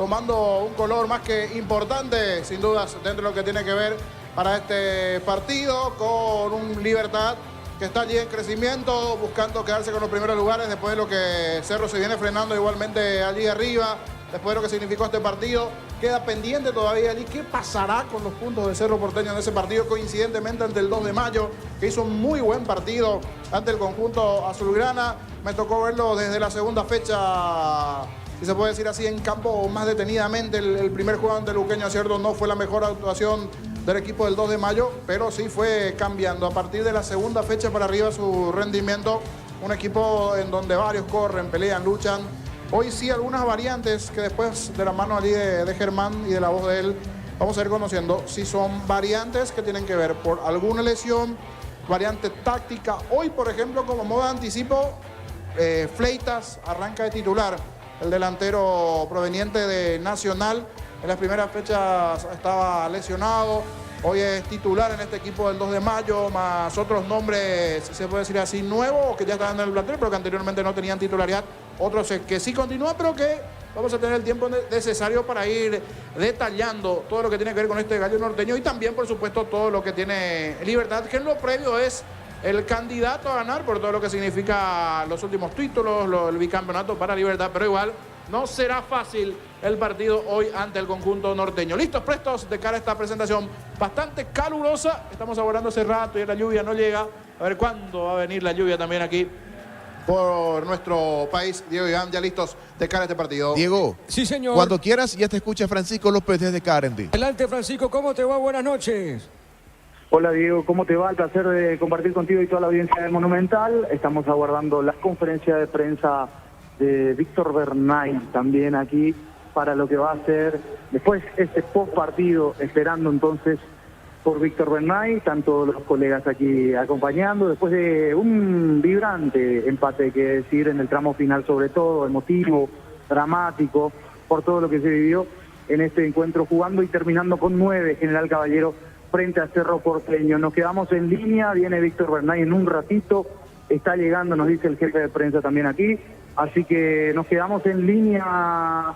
tomando un color más que importante, sin dudas, dentro de lo que tiene que ver para este partido, con un Libertad que está allí en crecimiento, buscando quedarse con los primeros lugares después de lo que Cerro se viene frenando igualmente allí arriba, después de lo que significó este partido. Queda pendiente todavía allí qué pasará con los puntos de Cerro Porteño en ese partido, coincidentemente ante el 2 de mayo, que hizo un muy buen partido ante el conjunto azulgrana. Me tocó verlo desde la segunda fecha, si se puede decir así, en campo más detenidamente. El primer juego ante Luqueño, cierto, no fue la mejor actuación del equipo del 2 de mayo, pero sí fue cambiando a partir de la segunda fecha para arriba su rendimiento. Un equipo en donde varios corren, pelean, luchan. Hoy sí algunas variantes que después de la mano allí de Germán y de la voz de él vamos a ir conociendo si son variantes que tienen que ver por alguna lesión, variante táctica. Hoy, por ejemplo, como modo de anticipo, Fleitas arranca de titular, el delantero proveniente de Nacional. En las primeras fechas estaba lesionado, hoy es titular en este equipo del 2 de mayo, más otros nombres, si se puede decir así, nuevos, que ya estaban en el plantel, pero que anteriormente no tenían titularidad. Otros que sí continúan, pero que vamos a tener el tiempo necesario para ir detallando todo lo que tiene que ver con este gallo norteño y también, por supuesto, todo lo que tiene Libertad, que en lo previo es el candidato a ganar por todo lo que significa los últimos títulos, el bicampeonato para Libertad, pero igual no será fácil el partido hoy ante el conjunto norteño. Listos, prestos de cara a esta presentación bastante calurosa. Estamos aguardando hace rato y la lluvia no llega. A ver cuándo va a venir la lluvia también aquí por nuestro país. Diego y Iván, ya listos de cara a este partido. Diego. Sí, señor. Cuando quieras, ya te escucha Francisco López desde Carendi. Adelante, Francisco, ¿cómo te va? Buenas noches. Hola Diego, ¿cómo te va? El placer de compartir contigo y toda la audiencia del Monumental. Estamos aguardando la conferencia de prensa de Víctor Bernay también aquí para lo que va a ser después este post partido, esperando entonces por Víctor Bernay. Están todos los colegas aquí acompañando después de un vibrante empate, que decir, en el tramo final, sobre todo emotivo, dramático, por todo lo que se vivió en este encuentro, jugando y terminando con 9 General Caballero frente a Cerro Porteño. Nos quedamos en línea, viene Víctor Bernay en un ratito, está llegando, nos dice el jefe de prensa también aquí, así que nos quedamos en línea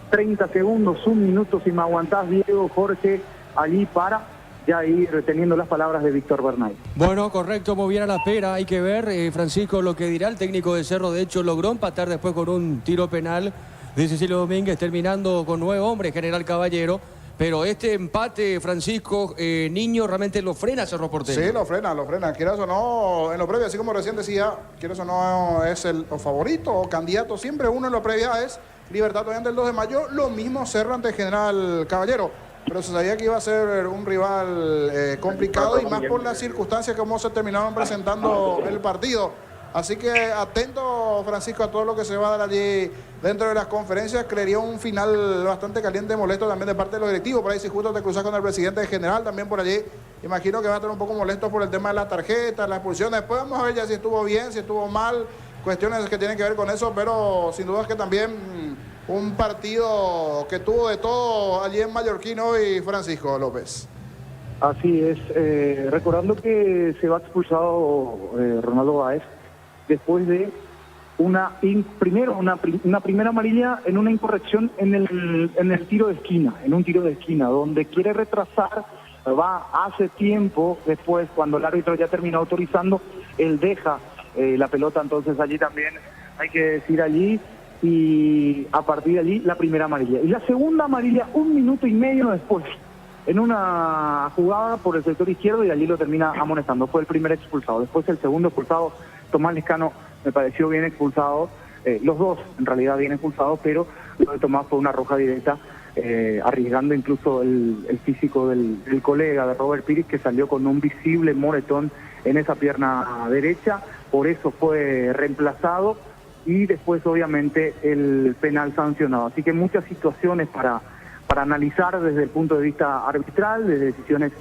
30 segundos, un minuto, si me aguantás, Diego, Jorge, allí para ya ir teniendo las palabras de Víctor Bernay. Bueno, correcto, muy bien a la espera, hay que ver, Francisco, lo que dirá el técnico de Cerro. De hecho, logró empatar después con un tiro penal de Cecilio Domínguez, terminando con 9 hombres, General Caballero. Pero este empate, Francisco, Niño, realmente lo frena Cerro Porteño. Sí, lo frena. Quieras o no, en lo previo, así como recién decía, quieras o no, es el favorito o candidato. Siempre uno en lo previo es Libertad todavía del 2 de mayo, lo mismo Cerro ante General Caballero. Pero se sabía que iba a ser un rival complicado y más por las circunstancias como se terminaron presentando el partido. Así que atento, Francisco, a todo lo que se va a dar allí dentro de las conferencias. Creería un final bastante caliente y molesto también de parte de los directivos. Por ahí, si justo te cruzas con el presidente general también por allí, imagino que va a estar un poco molesto por el tema de las tarjetas, las expulsiones. Después vamos a ver ya si estuvo bien, si estuvo mal, cuestiones que tienen que ver con eso, pero sin duda es que también un partido que tuvo de todo allí en Mallorquín hoy, Francisco López. Así es, recordando que se va expulsado Ronaldo Báez después de una primera amarilla en una incorrección en el tiro de esquina, en un tiro de esquina, donde quiere retrasar, va hace tiempo, después cuando el árbitro ya termina autorizando, él deja la pelota, entonces allí también hay que decir allí, y a partir de allí la primera amarilla. Y la segunda amarilla 1 minuto y medio después, en una jugada por el sector izquierdo, y allí lo termina amonestando. Fue el primer expulsado. Después el segundo expulsado, Tomás Lescano, me pareció bien expulsado. Los dos en realidad bien expulsados, pero lo de Tomás fue una roja directa, arriesgando incluso el físico del colega de Robert Pires, que salió con un visible moretón en esa pierna derecha. Por eso fue reemplazado y después obviamente el penal sancionado. Así que muchas situaciones para analizar desde el punto de vista arbitral, desde decisiones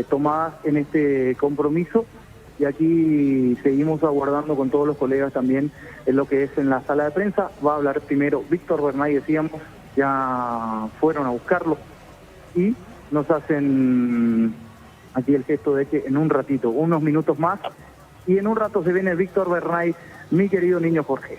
tomadas en este compromiso. Y aquí seguimos aguardando con todos los colegas también en lo que es en la sala de prensa. Va a hablar primero Víctor Bernay, decíamos, ya fueron a buscarlo y nos hacen aquí el gesto de que en un ratito, unos minutos más, y en un rato se viene Víctor Bernay, mi querido niño Jorge.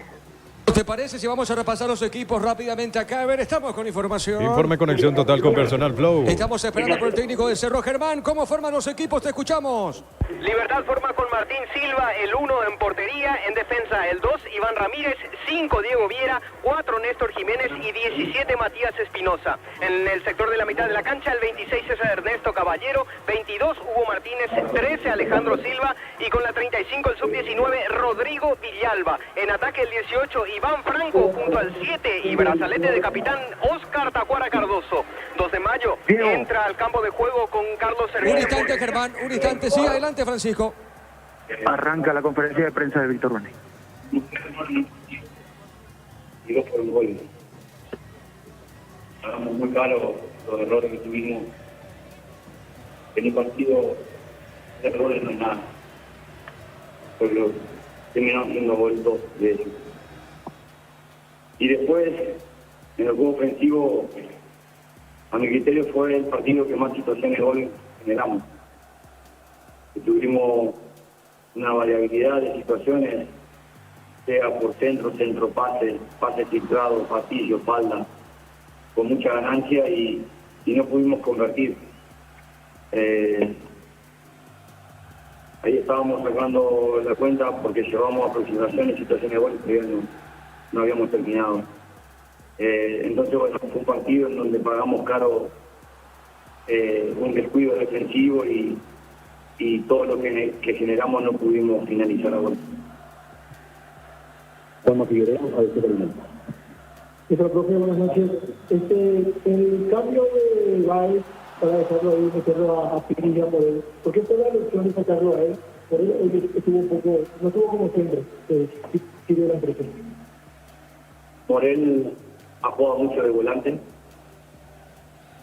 ¿Te parece si vamos a repasar los equipos rápidamente acá? A ver, estamos con información. Informe Conexión Total con Personal Flow. Estamos esperando por el técnico de Cerro. Germán, ¿cómo forman los equipos? Te escuchamos. Libertad forma con Martín Silva, el 1 en portería, en defensa el 2, Iván Ramírez, 5, Diego Viera, 4, Néstor Jiménez y 17, Matías Espinosa. En el sector de la mitad de la cancha, el 26 es Ernesto Caballero, 22, Hugo Martínez, 13, Alejandro Silva y con la 35, el sub-19, Rodrigo Villalba. En ataque el 18, Iván Franco, junto al 7 y brazalete de capitán, Oscar Tacuara Cardoso. 2 de mayo, entra al campo de juego con Carlos Servino. Un instante, Germán, un instante. Sí, adelante, Francisco. Arranca la conferencia de prensa de Víctor Roné. Y 2 por un gol. Hagamos muy claro los errores que tuvimos. En el partido, errores no es nada. Porque terminamos siendo gol 2 de ellos. Y después, en el juego ofensivo, a mi criterio fue el partido que más situaciones de gol generamos. Tuvimos una variabilidad de situaciones, sea por centro, pase filtrado, pasillo, falda, con mucha ganancia y no pudimos convertir. Ahí estábamos sacando la cuenta porque llevamos aproximaciones, situaciones de gol que todavía no habíamos terminado. Entonces, bueno, fue un partido en donde pagamos caro un descuido defensivo y todo lo que generamos no pudimos finalizar a gol. Juanma Figueroa, a ver qué termina. Profe, buenas noches. El cambio de Baez para dejarlo ahí, meterlo a Pinilla por él, ¿por qué fue la elección de sacarlo a él? Por él estuvo un poco, no estuvo como siempre, sí dio la impresión. Por él ha jugado mucho de volante,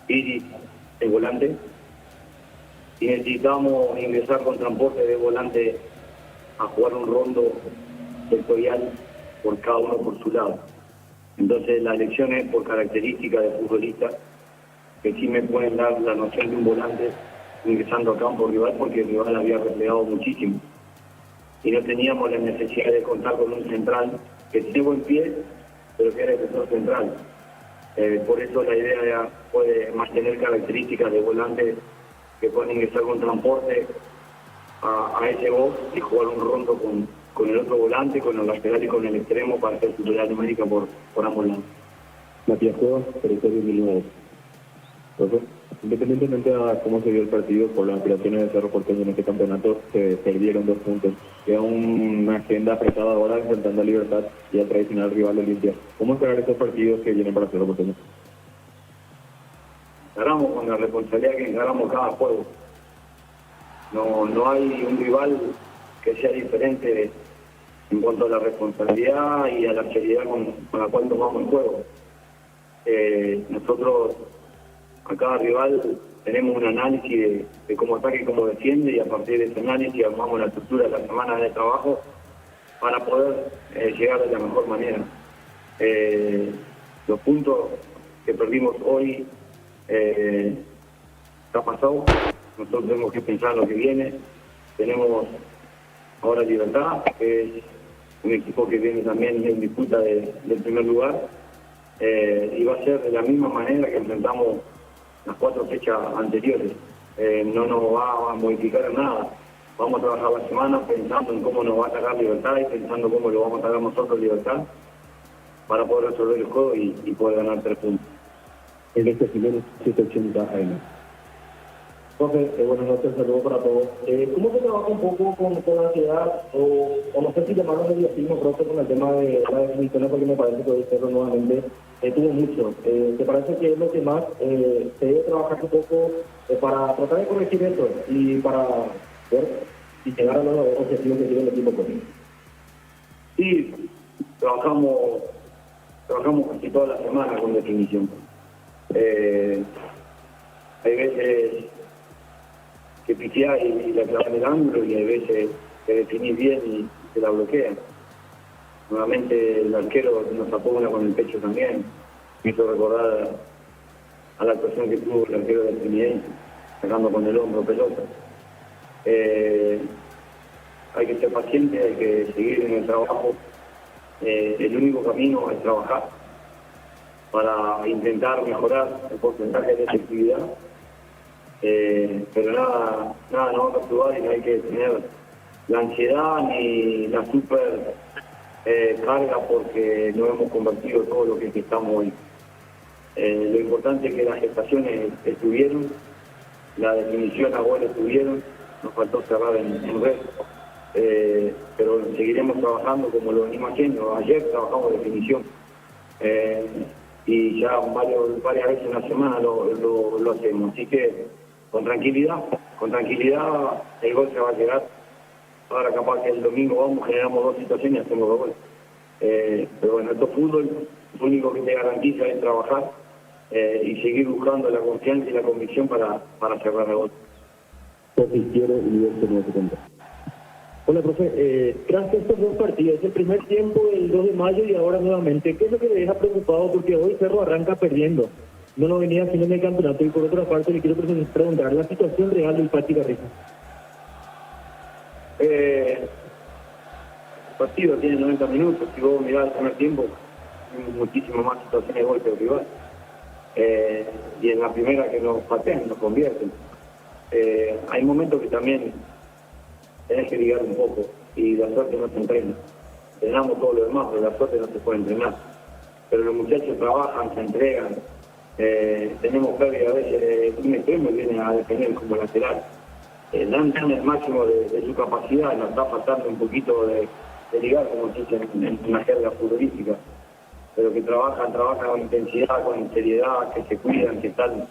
Iris de volante, y necesitamos ingresar con transporte de volante a jugar un rondo sectorial por cada uno por su lado. Entonces la elección es por características de futbolista que sí me pueden dar la noción de un volante ingresando a campo rival, porque el rival había replegado muchísimo y no teníamos la necesidad de contar con un central que tiene buen pie pero que era el defensor central. Por eso la idea puede mantener características de volante que pueden ingresar con transporte a ese box y jugar un rondo con el otro volante, con el lateral y con el extremo para hacer superioridad numérica por ambos lados. Matías Cuevas, Territorio 2009. Entonces, independientemente de cómo se dio el partido, por las aspiraciones de Cerro Porteño en este campeonato, se perdieron 2 puntos. Queda una agenda apretada ahora enfrentando a Libertad y al tradicional rival Olimpia. ¿Cómo esperar estos partidos que vienen para Cerro Porteño? Encaramos con la responsabilidad que encaramos cada juego. No hay un rival que sea diferente en cuanto a la responsabilidad y a la seriedad con la cual tomamos el juego. Nosotros a cada rival tenemos un análisis de cómo ataca y cómo defiende, y a partir de ese análisis armamos la estructura de la semana de trabajo para poder llegar de la mejor manera. Los puntos que perdimos hoy está pasado. Nosotros tenemos que pensar en lo que viene. Tenemos ahora Libertad, que es un equipo que viene también en disputa del primer lugar, y va a ser de la misma manera que enfrentamos las 4 fechas anteriores. No nos va a modificar nada. Vamos a trabajar la semana pensando en cómo nos va a atacar Libertad y pensando cómo lo vamos a atacar nosotros Libertad para poder resolver el juego y poder ganar 3 puntos. El este Jiménez, 780 AM. Profe, buenas noches, saludos para todos. ¿Cómo se trabaja un poco con la ansiedad o no sé si llamarlo nerviosismo, profe, con el tema de la definición? Porque me parece que hoy Cerro nuevamente tuvo mucho. ¿Te parece que es lo que más se debe trabajar un poco para tratar de corregir eso y para ver y llegar a los objetivos que tiene el equipo con él? Sí, trabajamos casi toda la semana con definición. Hay veces que piquea y la clava en el ángulo, y hay veces que definís bien y se la bloquea. Nuevamente el arquero nos tapó una con el pecho también. Me hizo recordar a la actuación que tuvo el arquero de Trinidad, sacando con el hombro pelota. Hay que ser paciente, hay que seguir en el trabajo el único camino es trabajar para intentar mejorar el porcentaje de efectividad. Pero nada nos va a perturbar y no hay que tener la ansiedad ni la super carga porque no hemos convertido todo lo que estamos hoy. Lo importante es que las gestaciones estuvieron, la definición a gol estuvieron, nos faltó cerrar en red, pero seguiremos trabajando como lo venimos haciendo. Ayer trabajamos definición y ya varias veces en la semana lo hacemos, así que con tranquilidad el gol se va a llegar. Ahora capaz que el domingo generamos 2 situaciones y hacemos 2 goles. Pero bueno, esto es fútbol, lo único que te garantiza es trabajar y seguir buscando la confianza y la convicción para cerrar el gol. Hola, profe. Tras estos 2 partidos, el primer tiempo el 2 de mayo y ahora nuevamente, ¿qué es lo que le deja preocupado? Porque hoy Cerro arranca perdiendo. No lo venía haciendo en el campeonato y por otra parte le quiero preguntar la situación real del Pati Garriza. El partido tiene 90 minutos, si vos mirás el primer tiempo, hay muchísimas más situaciones de gol que el rival. Y en la primera que nos patean, nos convierten. Hay momentos que también tenés que ligar un poco y la suerte no se entrena. Entrenamos todo lo demás, pero la suerte no se puede entrenar. Pero los muchachos trabajan, se entregan. Tenemos pérdida a veces, un extremo viene a defender como lateral. Dan el máximo de su capacidad, nos está faltando un poquito de ligar, como se dice en una jerga futbolística, pero que trabajan con intensidad, con seriedad, que se cuidan, que están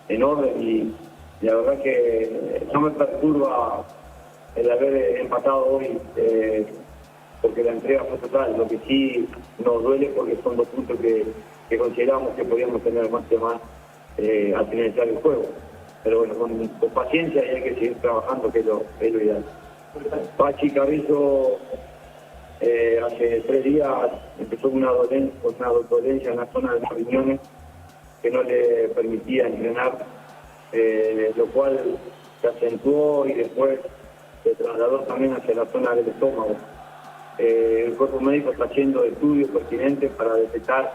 en orden y la verdad que no me perturba el haber empatado hoy porque la entrega fue total. Lo que sí nos duele porque son 2 puntos que consideramos que podíamos tener más que más al finalizar el juego. Pero bueno, con paciencia y hay que seguir trabajando, que es lo ideal. Pachi Carrizo hace 3 días empezó con una dolencia en la zona de los riñones que no le permitía entrenar, lo cual se acentuó y después se trasladó también hacia la zona del estómago. El cuerpo médico está haciendo estudios pertinentes para detectar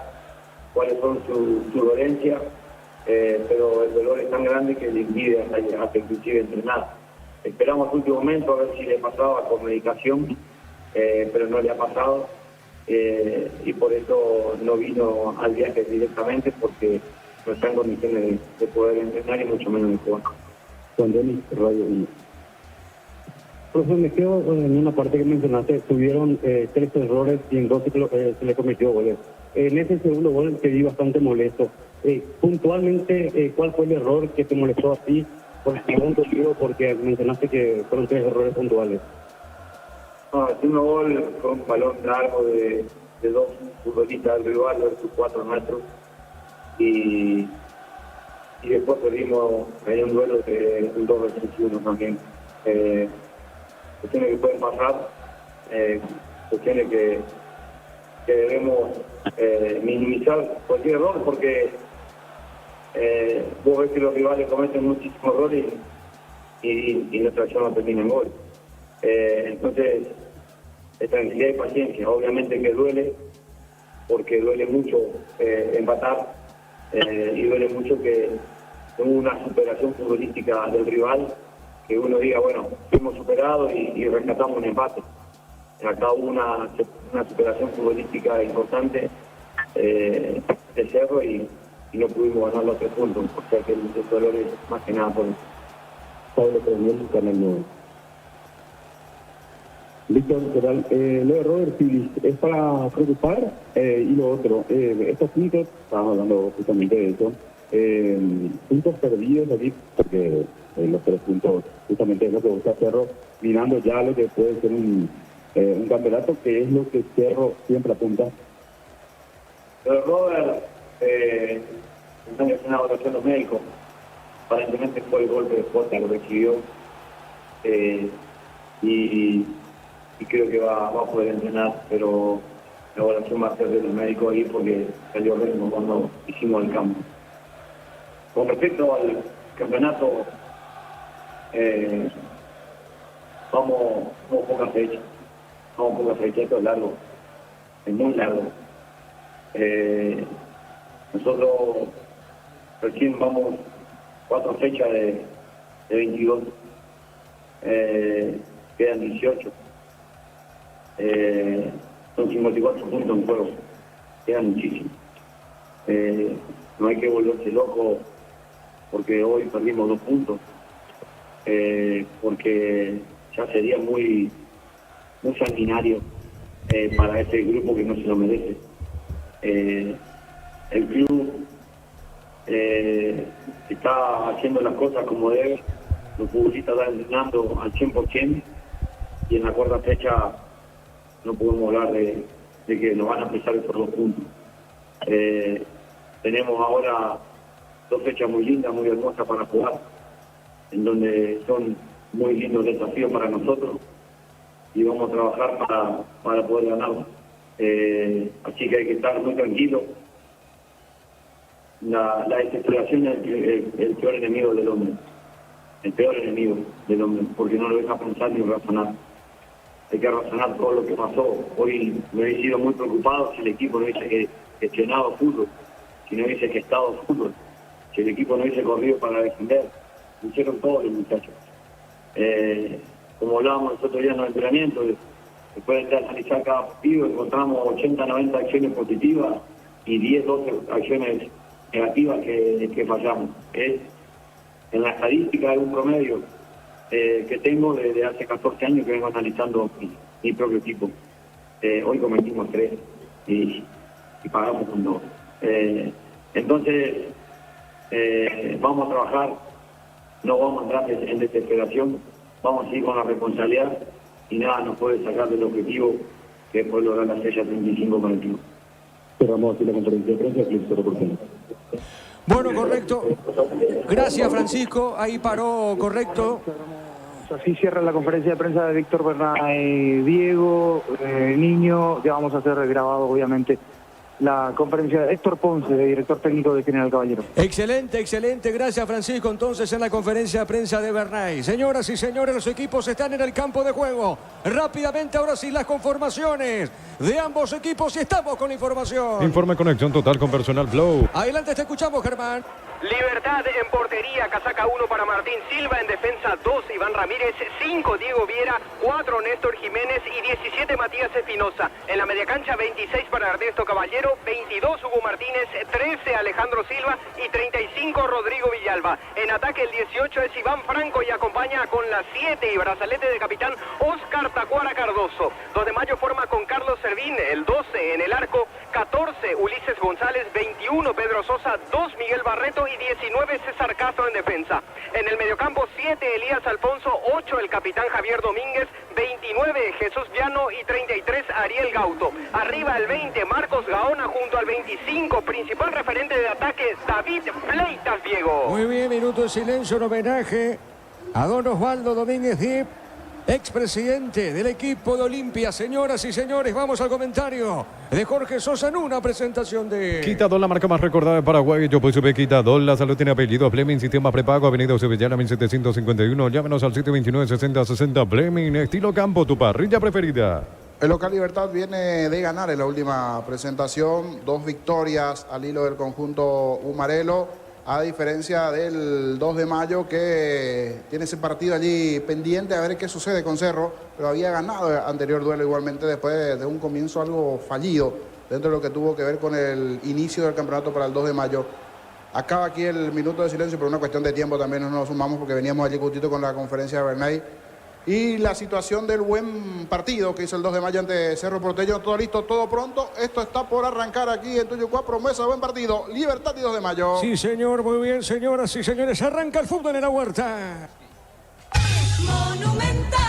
cuáles son sus dolencias. Pero el dolor es tan grande que le impide hasta inclusive entrenar. Esperamos el último momento a ver si le pasaba con medicación, pero no le ha pasado y por eso no vino al viaje directamente porque no está en condiciones de poder entrenar y mucho menos de jugar. Juan Denis, Radio 1. Profesor, me quedo en una parte que mencionaste, tuvieron 3 errores y en 2 se le cometió goles. En ese segundo gol te vi bastante molesto. Puntualmente, ¿cuál fue el error que te molestó a ti por el segundo tiro? Porque mencionaste que fueron 3 errores puntuales. El segundo gol fue un balón largo de 2 futbolistas del rival versus 4 nuestros y después perdimos en un duelo de un 2 versus 1 también. Cuestiones que pueden pasar, cuestiones que debemos minimizar cualquier error porque vos ves que los rivales cometen muchísimos errores y nuestra acción no termina en gol. Entonces, tranquilidad y paciencia. Obviamente que duele, porque duele mucho empatar y duele mucho que hubo una superación futbolística del rival, que uno diga, bueno, fuimos superados y rescatamos un empate. Acá hubo una superación futbolística importante de Cerro y no pudimos ganar los 3 puntos, o sea que el dolor es más que nada por eso. Pablo Premiel, Canal 9. Víctor, lo de Robert Phillips es para preocupar y lo otro, estos puntos, estábamos hablando justamente de eso, puntos perdidos aquí, porque los 3 puntos justamente es lo que busca Cerro, mirando ya lo que puede ser un campeonato, que es lo que Cerro siempre apunta. Pero Robert, están haciendo una evaluación los médicos, aparentemente fue el golpe de fuerza que recibió y creo que va a poder entrenar, pero la evaluación va a ser de los médicos ahí porque salió bien cuando hicimos el cambio. Con respecto al campeonato, vamos pocas fechas, esto es largo. es muy largo. Nosotros recién vamos 4 fechas de 22, quedan 18, son 54 puntos en juego, quedan muchísimos. No hay que volverse loco porque hoy perdimos 2 puntos, porque ya sería muy sanguinario para este grupo que no se lo merece. El club está haciendo las cosas como debe, los futbolistas están entrenando al 100% y en la 4ª fecha no podemos hablar de que nos van a pesar esos 2 puntos. Tenemos ahora 2 fechas muy lindas, muy hermosas para jugar, en donde son muy lindos desafíos para nosotros y vamos a trabajar para poder ganarlo. Así que hay que estar muy tranquilos. La desesperación es el peor enemigo del hombre. El peor enemigo del hombre, porque no lo deja pensar ni razonar. Hay que razonar todo lo que pasó. Hoy me he sido muy preocupado si el equipo no hubiese gestionado fútbol, si no hubiese gestado fútbol, si el equipo no hubiese corrido para defender. Lo hicieron todos los muchachos. Como hablábamos nosotros ya en los entrenamientos, después de analizar cada partido, encontramos 80, 90 acciones positivas y 10, 12 acciones negativas que fallamos. En la estadística de un promedio que tengo desde hace 14 años que vengo analizando mi propio equipo. Hoy cometimos 3 y pagamos con 2. Entonces, vamos a trabajar, no vamos a entrar en desesperación, vamos a seguir con la responsabilidad y nada nos puede sacar del objetivo que es poder lograr la fecha 35 con el club. Cerramos aquí la conferencia de prensa, Clip 0%. Bueno, correcto. Gracias, Francisco. Ahí paró, correcto. Así cierra la conferencia de prensa de Víctor Bernay. Diego, Niño, ya vamos a hacer grabado, obviamente, la conferencia de Héctor Ponce, director técnico de General Caballero. Excelente, excelente. Gracias, Francisco. Entonces, en la conferencia de prensa de Bernay. Señoras y señores, los equipos están en el campo de juego. Rápidamente, ahora sí, las conformaciones de ambos equipos y estamos con la información. Informe Conexión Total con Personal Flow. Adelante, te escuchamos, Germán. Libertad en portería, casaca 1 para Martín Silva, en defensa 2 Iván Ramírez, 5 Diego Viera, 4 Néstor Jiménez y 17 Matías Espinosa. En la media cancha 26 para Ernesto Caballero, 22 Hugo Martínez, 13 Alejandro Silva y 35 Rodrigo Villalba. En ataque el 18 es Iván Franco y acompaña con la 7 y brazalete de capitán Oscar Tacuara Cardoso. 2 de mayo forma con Carlos Servín, el 12 en el arco, 14 Ulises González, 21 Pedro Sosa, 2 Miguel Barreto y 19 César Castro en defensa. En el mediocampo 7 Elías Alfonso, 8 el capitán Javier Domínguez, 29 Jesús Llano y 33 Ariel Gauto. Arriba el 20 Marcos Gaona junto al 25 principal referente de ataque David Fleitas Diego. Muy bien, minuto de silencio en homenaje a don Osvaldo Domínguez Diep, expresidente del equipo de Olimpia. Señoras y señores, vamos al comentario de Jorge Sosa en una presentación de... Quitadol, la marca más recordada de Paraguay. Yo pues sube Quitadol, la salud tiene apellido. Fleming, sistema prepago, avenida Sevillana 1751. Llámenos al 729-6060. Fleming, estilo campo, tu parrilla preferida. El local Libertad viene de ganar en la última presentación, 2 victorias al hilo del conjunto Humarelo, a diferencia del 2 de mayo que tiene ese partido allí pendiente a ver qué sucede con Cerro, pero había ganado el anterior duelo igualmente después de un comienzo algo fallido dentro de lo que tuvo que ver con el inicio del campeonato para el 2 de mayo. Acaba aquí el minuto de silencio, pero una cuestión de tiempo también no nos sumamos porque veníamos allí justito con la conferencia de Bernay. Y la situación del buen partido que hizo el 2 de mayo ante Cerro Porteño, todo listo, todo pronto. Esto está por arrancar aquí en Tuyucuá, promesa de buen partido. Libertad y 2 de mayo. Sí, señor, muy bien, señoras y señores. Arranca el fútbol en la huerta.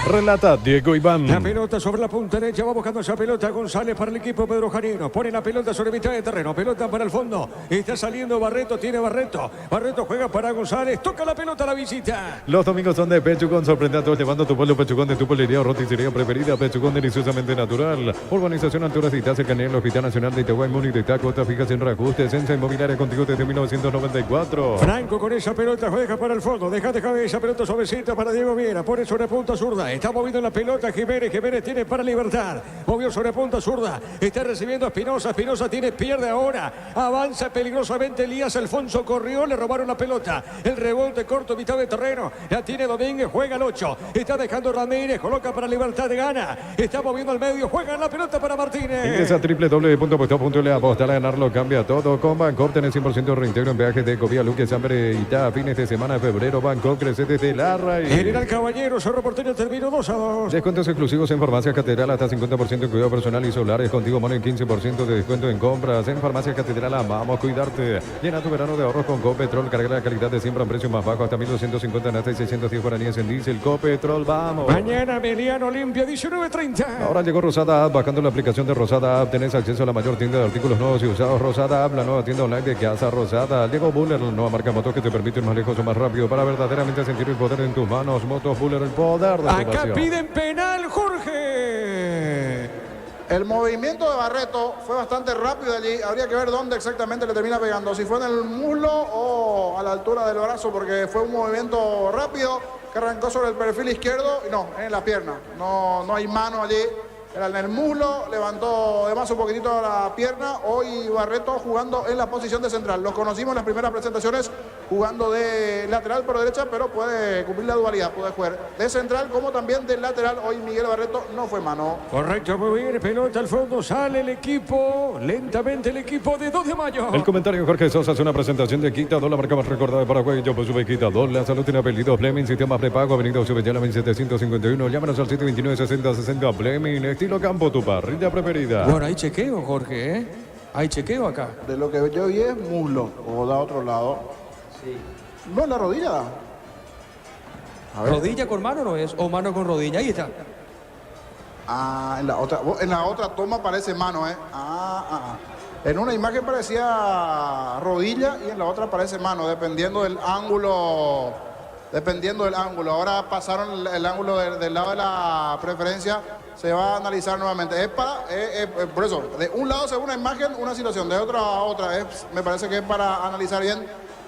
Relata Diego Iván. La pelota sobre la punta derecha, va buscando esa pelota González para el equipo Pedro Janino. Pone la pelota sobre mitad de terreno, pelota para el fondo. Está saliendo Barreto, tiene Barreto. Barreto juega para González, toca la pelota a la visita. Los domingos son de Pechugón, sorprende a todos llevando tu pueblo Pechugón de tu polería o roticería preferida. Pechugón deliciosamente natural. Urbanización Alturas y cercanía del Hospital Nacional de Itaguay, Múnich de Taco, otra fija sin reajustes. Esencia Inmobiliaria contigo desde 1994. Franco con esa pelota juega para el fondo, deja esa pelota suavecita para Diego Viera. Pone sobre punta zurda. Está moviendo la pelota Jiménez. Jiménez tiene para Libertad. Movió sobre punta zurda. Está recibiendo a Espinosa. Espinosa pierde ahora. Avanza peligrosamente Elías. Alfonso corrió. Le robaron la pelota. El rebote corto, mitad de terreno. La tiene Domínguez. Juega al 8. Está dejando Ramírez. Coloca para Libertad de gana. Está moviendo al medio. Juega la pelota para Martínez. Ingresa a www.puesto.le. Apostar a ganarlo cambia todo. Con Bancorp tenés 100% reintegro en viajes de Ecovía, Luque, Sambre y Ta. Fines de semana de febrero. Bancorp crece desde la raíz. General Caballero, Cerro Porteño terminó 2-2. Descuentos exclusivos en Farmacia Catedral hasta 50% en cuidado personal y solares. Contigo Mono en 15% de descuento en compras. En Farmacia Catedral amamos cuidarte. Llena tu verano de ahorros con Copetrol. Carga la calidad de siempre a un precio más bajo. Hasta 1.250 en hasta y 610 guaraníes en diésel. Copetrol, vamos. Mañana Meliano Olimpia 19:30. Ahora llegó Rosada App. Bajando la aplicación de Rosada App tenés acceso a la mayor tienda de artículos nuevos y usados. Rosada App, la nueva tienda online de Casa Rosada. Llegó Buller, la nueva marca motos que te permite ir más lejos o más rápido para verdaderamente sentir el poder en tus manos. Motos Buller, el poder de tu Acá pasión. piden penal, Jorge. El movimiento de Barreto fue bastante rápido allí. Habría que ver dónde exactamente le termina pegando. Si fue en el muslo o a la altura del brazo, porque fue un movimiento rápido que arrancó sobre el perfil izquierdo y no, en la pierna. No hay mano allí. Era en el muslo, levantó de más un poquitito la pierna. Hoy Barreto jugando en la posición de central. Lo conocimos en las primeras presentaciones jugando de lateral por derecha, pero puede cumplir la dualidad. Puede jugar de central como también de lateral. Hoy Miguel Barreto no fue mano. Correcto, muy bien. Pelota al fondo. Sale el equipo. Lentamente el equipo de 2 de mayo. El comentario Jorge Sosa es una presentación de Quitador, la marca más recordada de Paraguay. Yo pues sube Quitador. La salud tiene apellido Fleming, sistema prepago, avenida Subellana 1751. Llámanos al 729-6060 Fleming. Estilo campo, tu parrilla preferida. Bueno, hay chequeo, Jorge, ¿eh? Hay chequeo acá. De lo que yo vi es muslo o da otro lado. Sí. No, la rodilla. A ver. ¿Rodilla con mano no es? ¿O mano con rodilla? Ahí está. Ah, en la otra toma parece mano, ¿eh? En una imagen parecía rodilla y en la otra parece mano, dependiendo del ángulo. Ahora pasaron el ángulo del lado de la preferencia. Se va a analizar nuevamente. Es para, por eso, de un lado según una imagen, una situación, de otra a otra. Me parece que es para analizar bien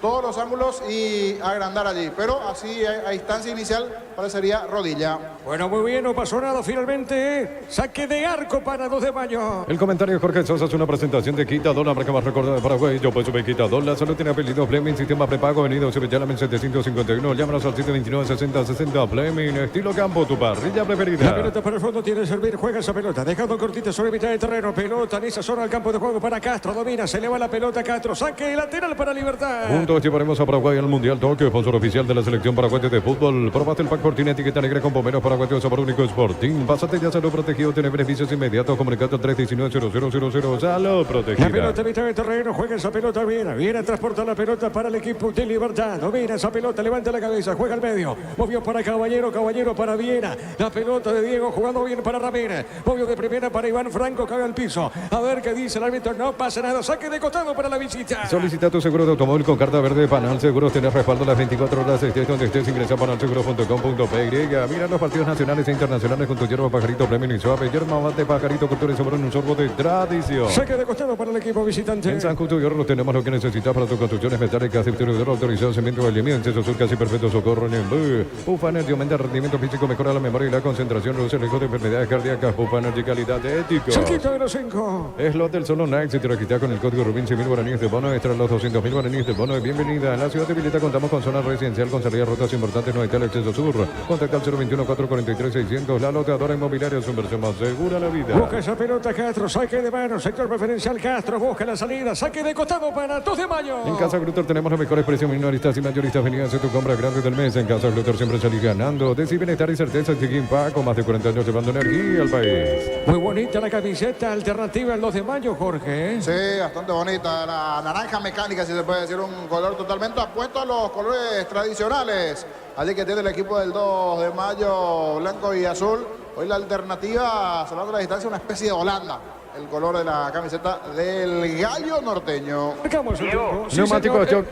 todos los ángulos y agrandar allí. Pero así a instancia inicial parecería rodilla. Bueno, muy bien, no pasó nada finalmente. Saque de arco para 2 de mayo. El comentario Jorge Sosa es una presentación de Quitador, la marca más recordada de Paraguay. Yo pues sube Quitador. La salud tiene apellido Fleming, sistema prepago, avenida Subellana 1751. Llámanos al 729-6060 Fleming. Estilo campo, tu parrilla preferida. La pelota para el fondo tiene que servir. Juega esa pelota. Dejando cortita sobre mitad de terreno. Pelota en esa zona del campo de juego para Castro. Domina, se eleva la pelota Castro. Saque lateral para Libertad. Juntos llevaremos a Paraguay al Mundial Tokio, sponsor oficial de la selección paraguaya de fútbol. Probaste el pack Fortín, etiqueta negra con bomberos paraguayos, sabor único Sporting. Pásate ya, salud protegido, tiene beneficios inmediatos. Comunicado 319-0000. Salud protegida. La pelota en mitad de terreno, juega esa pelota bien. Viene a transportar la pelota para el equipo de Libertad. Domina esa pelota, levanta la cabeza, juega al medio. Movió para Caballero, Caballero para Viena. La pelota de Diego jugando bien para Ramírez. Movió de primera para Iván Franco, cae al piso. A ver qué dice el árbitro, no pasa nada. Saque de costado para la visita. Solicita tu seguro de automóvil con carta verde. Panal Seguros, tenés respaldo las 24 horas. Estés donde estés, ingresa a panalseguro.com.py. Mira los partidos nacionales e internacionales con tu hierba Pajarito Premium y Suave. Hierba mate Pajarito, cultura y sabor en un sorbo de tradición. Saque de costado para el equipo visitante. En San Justo y Oro tenemos lo que necesitas para tus construcciones metálicas. Distribuidor autorizado, cemento de alimentos, sur casi perfecto, socorro en el Bufa Energy aumenta el rendimiento físico, mejora la memoria y la concentración, reduce el riesgo de enfermedades cardíacas. Bufa Energy, calidad de ético. Cerquita de los 5. Slot del Solo Night, si te registras con el código Rubín, 100.000 guaraníes de bono, extra los 200.000 guaraníes de bono de bienvenida. En la ciudad de Vileta contamos con zona residencial con salidas rutas importantes, no hay tal acceso sur. Contacta al 021-443-600. La loteadora inmobiliaria es su inversión más segura la vida. Busca esa pelota Castro, saque de mano, sector preferencial Castro, busca la salida, saque de costado para 2 de mayo. En Casa Grutter tenemos los mejores precios minoristas y mayoristas. Vení a hacer tu compra grande del mes. En Casa Grutter siempre salís ganando. Decir bienestar y certeza en Chiquimpa, con más de 40 años llevando energía al país. Muy bonita la camiseta alternativa el 2 de mayo, Jorge. Sí, bastante bonita. La naranja mecánica, si se puede decir, un color totalmente apuesto a los colores tradicionales. Allí que tiene el equipo del 2 de mayo, blanco y azul. Hoy la alternativa, salvando la distancia, una especie de Holanda. El color de la camiseta del gallo norteño. Marcamos el tiempo. Sí, Neumáticos señor.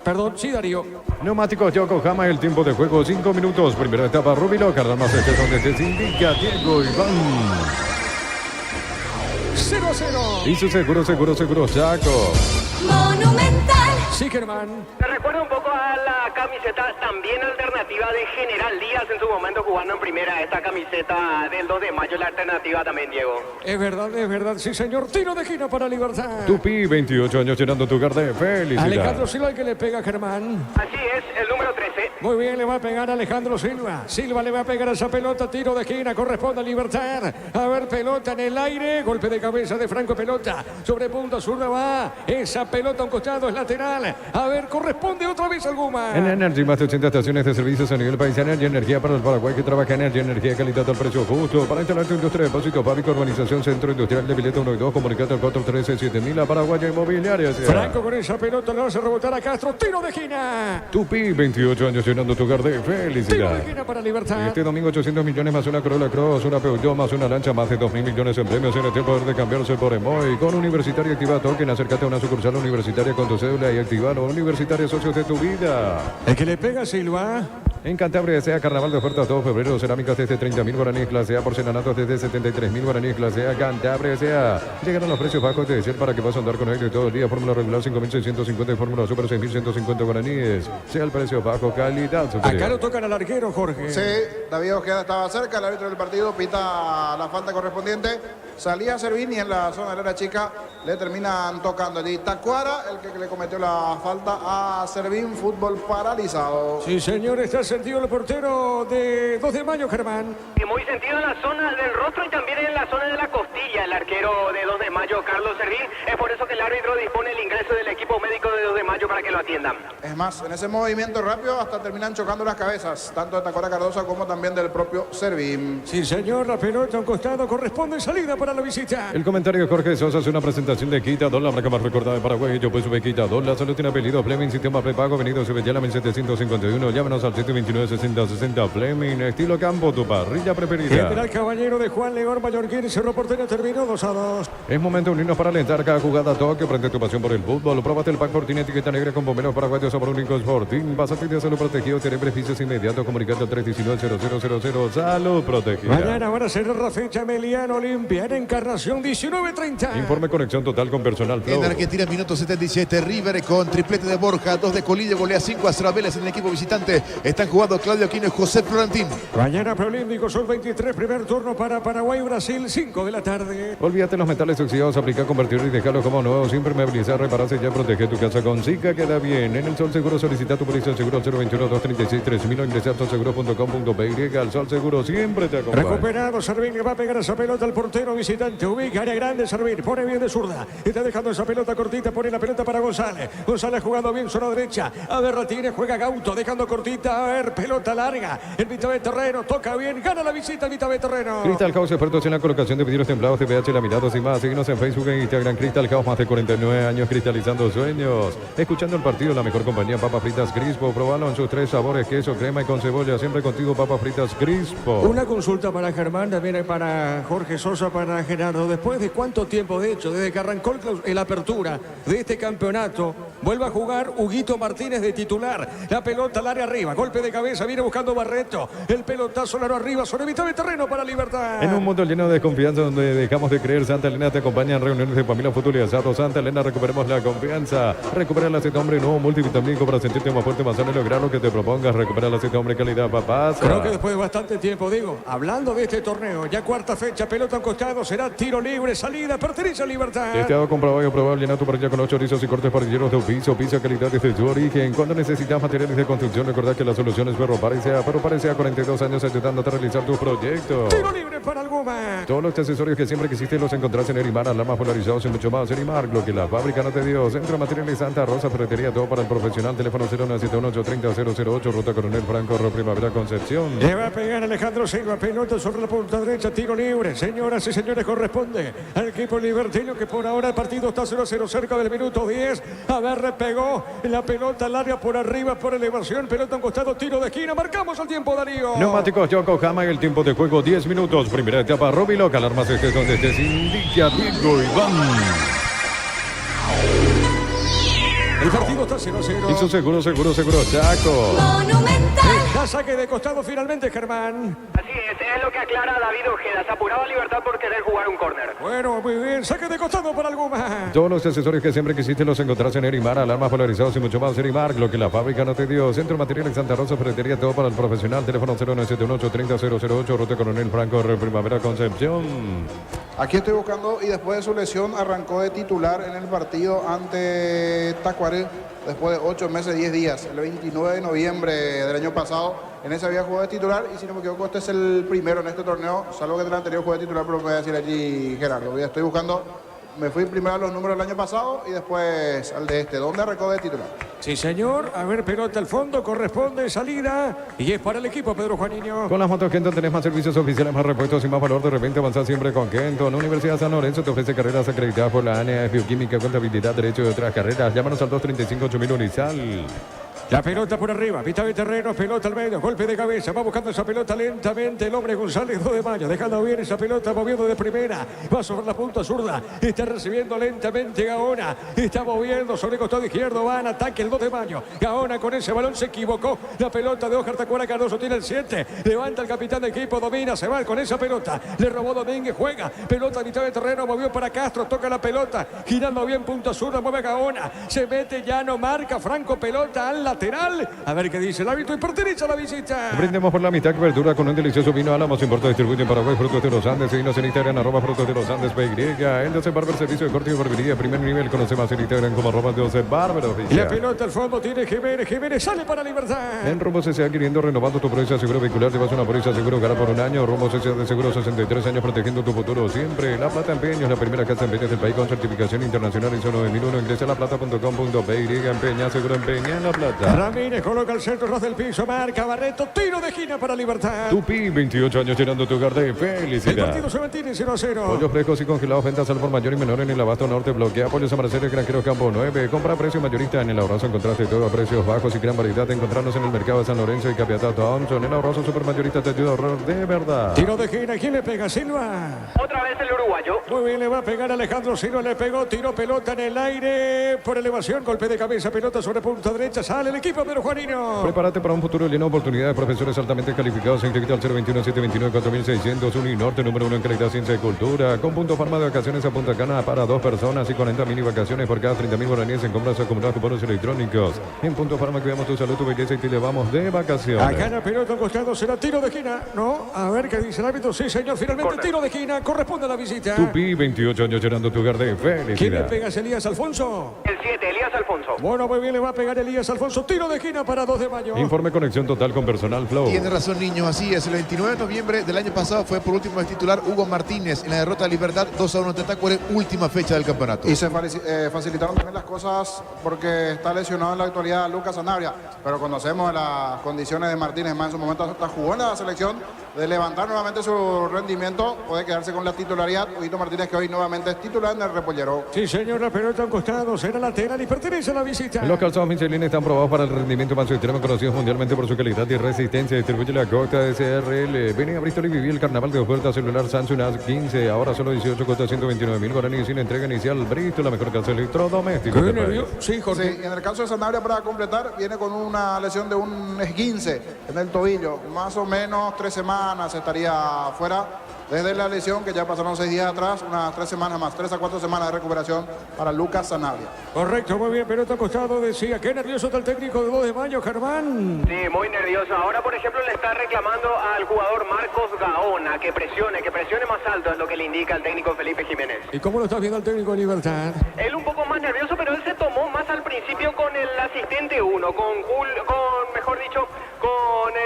Perdón, sí, Darío. Neumáticos Yokohama, el tiempo de juego 5 minutos. Primera etapa Rubilo, Cardamas, este es donde se indica Diego Iván. 0-0. Y su seguro, Chaco. Monumental. Sí, Germán. Me recuerda un poco a la camiseta también alternativa de General Díaz en su momento jugando en primera. Esta camiseta del 2 de mayo, la alternativa también, Diego. Es verdad, sí, señor. Tiro de esquina para Libertad. Tupi, 28 años llenando tu hogar de felicidad. Alejandro Silva el que le pega a Germán. Así es, el número 13. Muy bien, le va a pegar a Alejandro Silva. Silva le va a pegar a esa pelota. Tiro de esquina, corresponde a Libertad. A ver, pelota en el aire. Golpe de cabeza de Franco, pelota. Sobre punta zurda va. Esa pelota a un costado es lateral. A ver, corresponde otra vez al Guma. En Energy, más de 80 estaciones de servicios a nivel país. Energía para el Paraguay que trabaja en energía, calidad al precio justo. Para instalar tu industria de depósito, fábrica, urbanización, centro industrial de Vileta 1 y 2. Comunicate al 413-7000 a Paraguaya Inmobiliaria. Franco con esa pelota le hace rebotar a Castro. Tiro de esquina. Tupi, 28 años llenando tu hogar de felicidad. Tiro de esquina para Libertad. Este domingo 800 millones más una Corolla Cross, una Peugeot más una lancha, más de 2.000 millones en premios. En el poder de cambiarse por Emoy. Con Universitario activa token, acércate a una sucursal universitaria con tu cédula y activalo. Universitario, socios de tu vida. El que le pega a Silva. En Cantabria desea carnaval de ofertas todo febrero, cerámicas desde 30.000 guaraníes clase A, porcelanatos desde 73.000 guaraníes clase A. Cantabria desea. Llegaron los precios bajos de decir para que vas a andar con aire todo el día. Fórmula regular 5.650 y fórmula super 6.150 guaraníes. Sea el precio bajo, calidad superior. Acá lo tocan al arquero, Jorge. Sí, David Ojeda estaba cerca, el árbitro del partido pita la falta correspondiente. Salía Servín y en la zona de la chica le terminan tocando. Y Tacuara, el que le cometió la falta a Servín, fútbol paralizado. Sí, señor, está sentido el portero de 2 de mayo, Germán. Y muy sentido en la zona del rostro y también en la zona de la costilla. El arquero de 2 de mayo, Carlos Servín. Es por eso que el árbitro dispone el ingreso del equipo médico de 2 de mayo para que lo atiendan. Es más, en ese movimiento rápido hasta terminan chocando las cabezas, tanto de Tacuara Cardosa como también del propio Servín. Sí, señor, la pelota a un costado corresponde salida para la visita. El comentario de Jorge Sosa es una presentación de Quitador, la marca más recordada de Paraguay. Yo pues sube Quitador, la salud tiene apellido Fleming, sistema prepago, venido sube ya la 1751. Llámenos al 729-6060 Fleming, estilo campo, tu parrilla preferida. General Caballero de Juan León Mallorquín, cerró porteño, terminó 2-2. Es momento de unirnos para alentar cada jugada toque, prende tu pasión por el fútbol. Próbate el pack Fortín, etiqueta negra con bomberos paraguayos sabor único Fortín. Pásate de salud protegido, tener beneficios inmediatos. Comunicate al 319-0000. Salud protegida. Mañana van a cerrar la fecha Meliano Olimpia en Encarnación 19:30. Informe conexión total con personal Flow. En Argentina, minuto 77, River con triplete de Borja, 2 de Colilla, golea 5-0 a Vélez en el equipo visitante. Están jugando Claudio Aquino y José Florentín. Mañana preolímpico, son 23, primer turno para Paraguay-Brasil, 5 de la tarde. Olvídate los metales oxidados, aplica, convertir y dejarlos como nuevos, impermeabilizar, repararse ya, protege tu casa con Zika, queda bien. En el Sol Seguro solicita tu póliza seguro al 021-236-3000 o ingresar a solseguro.com.py. Al Sol Seguro siempre te acompaña. Recuperado, Servín le va a pegar esa pelota al portero visitante. Ubica área grande, Servín, pone bien de zurda. Está dejando esa pelota cortita, pone la pelota para González. González jugando bien, zona derecha. A ver, Ratírez juega Gauto, dejando cortita. A ver, pelota larga. El mitad de terreno, toca bien, gana la visita el mitad de terreno. Crystal House, expertos en la colocación de vidrios templados, TPH, laminados y más. Síguenos en Facebook e Instagram. Crystal House, más de 49 años cristalizando sueños. Escuchando el partido, la mejor compañía, papas fritas Crispo. Probalo en sus 3 sabores, queso, crema y con cebolla. Siempre contigo, papas fritas Crispo. Una consulta para Germán, también para Jorge Sosa, para Gerardo. ¿Después de cuánto tiempo, de hecho, desde que arrancó la apertura de este campeonato, vuelve a jugar Huguito Martínez de titular? La pelota al área arriba, golpe de cabeza, viene buscando Barreto. El pelotazo largo arriba, sobre mitad de terreno para Libertad. En un mundo lleno de confianza donde dejamos de creer, Santa Elena te acompaña en reuniones de familia, fútbol y asado. Santa Elena, recuperemos la confianza. Recupera el aceite hombre nuevo multivitamínico para sentirte más fuerte, más sano y lograr lo que te propongas. Recupera el aceite hombre calidad, papás. Creo que después de bastante tiempo, digo, hablando de este torneo, ya cuarta fecha, pelota a un costado, será tiro libre, salida, pertenece a Libertad. Este hago comprobado y aprobado, llena tu parrilla con 8 chorizos y cortes parrilleros de oficio, pizza calidad desde su origen. Cuando necesitas materiales de construcción, recordad que la solución es Ferro Parecea. Ferro Parecea, 42 años ayudándote a realizar tus proyectos. Tiro libre para Alguma. Todos los accesorios que siempre quisiste los encontrás en Erimar, alarmas polarizados y mucho más. Erimar, lo que la fábrica no te dio. Centro de Materiales Santa Rosa, ferretería, todo para el profesional. Teléfono 0971830-008, Ruta Coronel Franco, Primavera, Concepción. Le va a pegar Alejandro Silva, pelota sobre la punta derecha, tiro libre. Señoras y señores, corresponde al equipo libertino que por ahora el partido está 0-0 cerca del minuto 10. A ver, pegó la pelota al área por arriba, por elevación, pelota a un costado, tiro de esquina. Marcamos el tiempo, Darío. Neumáticos Yokohama, el tiempo de juego 10 minutos. Primera etapa, Robiloc, alarmas estés donde estés, indica Diego Iván. El partido está 0-0. Hizo seguro, Chaco. Monumental. Ya saque de costado finalmente, Germán. Así es lo que aclara David Ojeda. Se apuraba Libertad por querer jugar un córner. Bueno, muy bien. Saque de costado para Alguma. Todos los accesorios que siempre quisiste los encontrás en Erimar, alarmas polarizados y mucho más. Erimar, lo que la fábrica no te dio. Centro Materiales Santa Rosa, ferretería, todo para el profesional. Teléfono 0978-30-008, Ruta Coronel Franco, Primavera Concepción. Aquí estoy buscando y después de su lesión arrancó de titular en el partido ante Tacuaré después de 8 meses, 10 días, el 29 de noviembre del año pasado. En ese había jugado de titular y si no me equivoco este es el primero en este torneo, salvo que en el anterior jugué de titular, pero me voy a decir allí Gerardo. Ya estoy buscando, me fui primero a los números del año pasado y después al de este, ¿dónde arrancó de titular? Sí, señor. A ver, pelota al fondo, corresponde salida y es para el equipo, Pedro Juaniño. Con las motos Kenton tenés más servicios oficiales, más repuestos y más valor. De repente avanzás siempre con Kenton. Universidad San Lorenzo te ofrece carreras acreditadas por la ANEA, bioquímica, contabilidad, derecho y otras carreras. Llámanos al 235-8000 Unizal. La pelota por arriba, mitad de terreno, pelota al medio, golpe de cabeza, va buscando esa pelota lentamente el hombre González 2 de mayo, dejando bien esa pelota, moviendo de primera, va sobre la punta zurda, está recibiendo lentamente Gaona, está moviendo sobre el costado izquierdo, va en ataque el 2 de mayo, Gaona con ese balón se equivocó, la pelota de Ojar Tacuara Cardoso tiene el 7, levanta el capitán de equipo, domina, se va con esa pelota, le robó Domínguez, juega, pelota a mitad de terreno, movió para Castro, toca la pelota, girando bien punta zurda, mueve Gaona, se mete, ya no marca, Franco, pelota al lateral. A ver qué dice el árbitro y pertenece a la visita. Brindemos por la mitad cobertura con un delicioso vino Álamos, importa, distribuye en Paraguay, Frutos de los Andes. Seguinos en Instagram, @Frutos de los Andes, PY. El 12 Barber, servicio de corte y barbería, primer nivel. Conoce más en Instagram como @12 Barber oficial. La pelota al fondo tiene Jiménez sale para Libertad. En Rumbos S.A. queriendo renovando tu póliza seguro vehicular, llevas una póliza seguro gara por un año. Rumbos S.A. de seguro 63 años protegiendo tu futuro siempre. La Plata Empeños, la primera casa de empeños del país con certificación internacional ISO 9001. Ingresa a laplata.com.py. Empeña, seguro empeña en La Plata. Ramírez coloca el centro, ras del piso, marca Barreto, tiro de esquina para Libertad. Tupi, 28 años llenando tu hogar de felicidad. El partido se mantiene 0-0. Pollos frescos y congelados, ventas al por mayor y menor en el Abasto Norte. Bloquea pollos a Mercedes, Granjeros Campo 9. Compra a precio mayorista en el Ahorroso. Encontraste todo a precios bajos y gran variedad. Encontrarnos en el mercado de San Lorenzo y Capiatá Thompson. El Ahorroso Supermayorista te ayuda a ahorrar de verdad. Tiro de esquina, ¿quién le pega? Silva. Otra vez el uruguayo. Muy bien, le va a pegar Alejandro Silva, le pegó, tiró pelota en el aire por elevación, golpe de cabeza, pelota sobre punta derecha, sale el equipo Pedro Juanino. Prepárate para un futuro lleno de oportunidades. Profesores altamente calificados. Inscrito al 021-729-4600. Uninorte, número 1 en calidad, ciencia y cultura. Con punto farma de vacaciones a Punta Cana para 2 personas y 40 mini vacaciones por cada 30.000 guaraníes en compras acumuladas cupones electrónicos. En punto farma cuidamos tu salud, tu belleza y te llevamos de vacaciones. Acá en la pelota al costado será tiro de esquina. No, a ver qué dice el árbitro. Sí, señor, finalmente tiro de esquina. Corresponde a la visita. Tupi, 28 años llenando tu hogar de felicidad. ¿Quién le pega? Elías Alfonso. El 7, Elías Alfonso. Bueno, muy bien, le va a pegar Elías Alfonso. Tiro de esquina para 2 de mayo. Informe conexión total con Personal Flow. Tiene razón, niños, así es. El 29 de noviembre del año pasado fue por último vez titular Hugo Martínez en la derrota de Libertad 2-1 ante Tacuaré, última fecha del campeonato. Y se facilitaron también las cosas porque está lesionado en la actualidad Lucas Sanabria, pero conocemos las condiciones de Martínez, más en su momento hasta jugó en la selección, de levantar nuevamente su rendimiento, puede quedarse con la titularidad. Huguito Martínez, que hoy nuevamente es titular en el Repollero. Sí, señor, la pelota a un costado, será lateral y pertenece a la visita. Los calzados Michelin están probados para el rendimiento más extremo, conocidos mundialmente por su calidad y resistencia. Distribuye la Cota de SRL. Vení a Bristol y viví el carnaval de oferta celular Samsung A15. Ahora solo 18, cuesta 129.000 guaraníes sin entrega inicial. Bristol, la mejor casa electrodoméstico. Sí, Jorge. Sí, en el caso de Sanabria, para completar, viene con una lesión de un esguince en el tobillo. Más o menos 3 semanas estaría fuera desde la lesión, que ya pasaron 6 días atrás, unas 3 semanas más, 3 a 4 semanas de recuperación para Lucas Sanabria. Correcto, muy bien, pelota acostado, decía, qué nervioso está el técnico de 2 de mayo, Germán. Sí, muy nervioso. Ahora, por ejemplo, le está reclamando al jugador Marcos Gaona que presione más alto, es lo que le indica el técnico Felipe Jiménez. ¿Y cómo lo está viendo el técnico de Libertad? Él un poco más nervioso, pero él se tomó más al principio con el asistente 1, con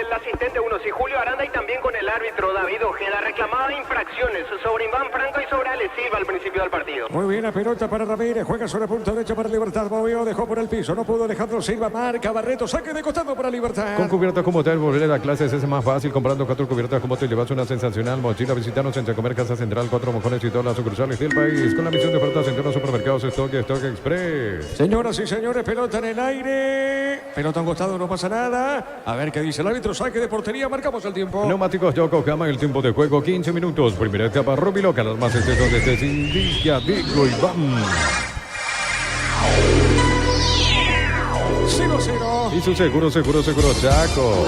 el asistente 1, sí, Julio Aranda, y también con el árbitro David Ojeda. Reclamaba infracciones sobre Iván Franco y sobre Ale Silva al principio del partido. Muy bien, la pelota para Ramírez, juega sobre punta derecha para Libertad, movió, dejó por el piso, no pudo Alejandro Silva, marca Barreto, saque de costado para Libertad. Con cubiertas como tal, volver a clases es más fácil. Comprando 4 cubiertas como te llevas una sensacional mochila. Visítanos en Chacomer, Casa Central, 4 Mojones y todas las sucursales del país. Con la misión de ofertas en todos los supermercados Stock Express. Señoras y señores, pelota en el aire. Pelota a un costado, no pasa nada. A ver qué dice el árbitro, saque de portería, marcamos el tiempo. Neumáticos Yokohama, el tiempo de juego 15 minutos. Primera etapa, Rubi Loca, las más estés donde estés, indica, digo y vamos. 0-0. Y su seguro Chaco.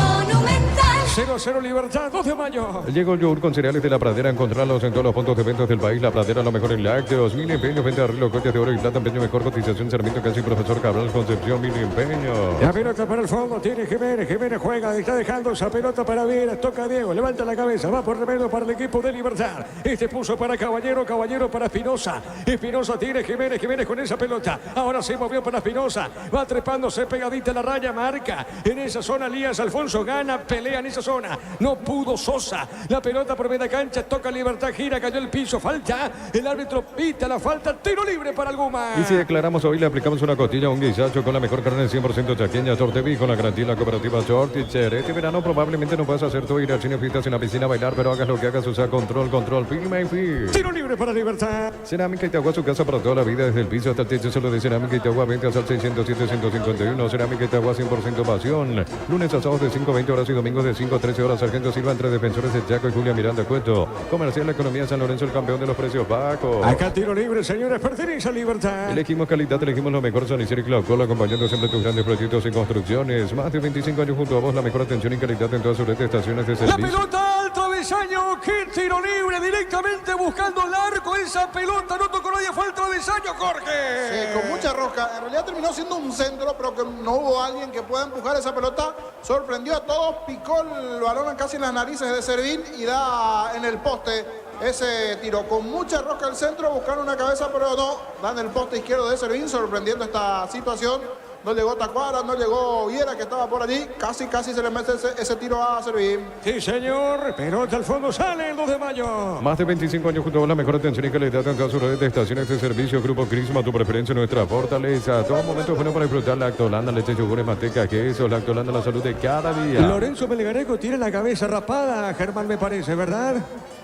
0-0 Libertad, 2 de mayo. Llegó el yogur con cereales de La Pradera. Encontrarlos en todos los puntos de ventas del país. La Pradera, lo mejor en lácteos. Mil empeños, venta de arreglo, coches de oro y plata. Empeño mejor cotización. Sarmiento, casi profesor Cabral, Concepción. Mil empeños. La pelota para el fondo, tiene Jiménez. Jiménez juega, está dejando esa pelota para Viera. Toca a Diego, levanta la cabeza, va por remedio para el equipo de Libertad. Este puso para Caballero, Caballero para Espinosa. Espinosa tiene Jiménez, Jiménez con esa pelota. Ahora se movió para Espinosa. Va trepándose pegadita a la raya, marca. En esa zona, Elías Alfonso gana, pelea en esa zona. No pudo Sosa. La pelota por media cancha, toca Libertad, gira, cayó el piso, falta. El árbitro pita la falta, tiro libre para el Guma. Y si declaramos hoy, le aplicamos una costilla, un guisacho con la mejor carne 100% chaqueña, Torteví, con la garantía de la cooperativa Shorticher. Este verano probablemente no puedas hacer todo, ir al cine, fiestas en la piscina, bailar, pero hagas lo que hagas, usa control, firma y fin. Tiro libre para Libertad. Cerámica Itagua, su casa para toda la vida, desde el piso hasta el techo, solo de Cerámica Itagua, ventas al 607-151. Cerámica Itagua, 100% pasión. Lunes a sábados de 5:20 horas y domingos de 5 a 13 horas. Sargento Silva entre defensores de Chaco y Julia Miranda Cueto. Comercial La Economía San Lorenzo, el campeón de los precios bajos. Acá tiro libre, señores, pertenece a Libertad. Elegimos calidad, elegimos lo mejor. Sanicero y Claucola, acompañando siempre tus grandes proyectos y construcciones. Más de 25 años junto a vos, la mejor atención y calidad en todas sus red de estaciones de servicio. La pelota al travesaño, qué tiro libre, directamente buscando el arco. Esa pelota no tocó nadie, fue el travesaño, Jorge. Sí, con mucha rosca. En realidad terminó siendo un centro, pero que no hubo alguien que pueda empujar esa pelota. Sorprendió a todos, picó el balón casi en las narices de Servín y da en el poste ese tiro. Con mucha rosca al centro, buscaron una cabeza, pero no. Dan el poste izquierdo de Servín, sorprendiendo esta situación. No llegó Tacuara, no llegó Viera, que estaba por allí. Casi se le mete ese tiro a Servín. Sí, señor. Pelota al fondo, sale el 2 de mayo. Más de 25 años junto a la mejor atención y calidad en todas sus redes de estaciones de servicio. Grupo Crisma, tu preferencia, nuestra fortaleza. Todo momento bueno para disfrutar Lactolanda, leche, yogures, manteca, queso. Lactolanda, la salud de cada día. Lorenzo Melgarejo tiene la cabeza rapada, Germán, me parece, ¿verdad?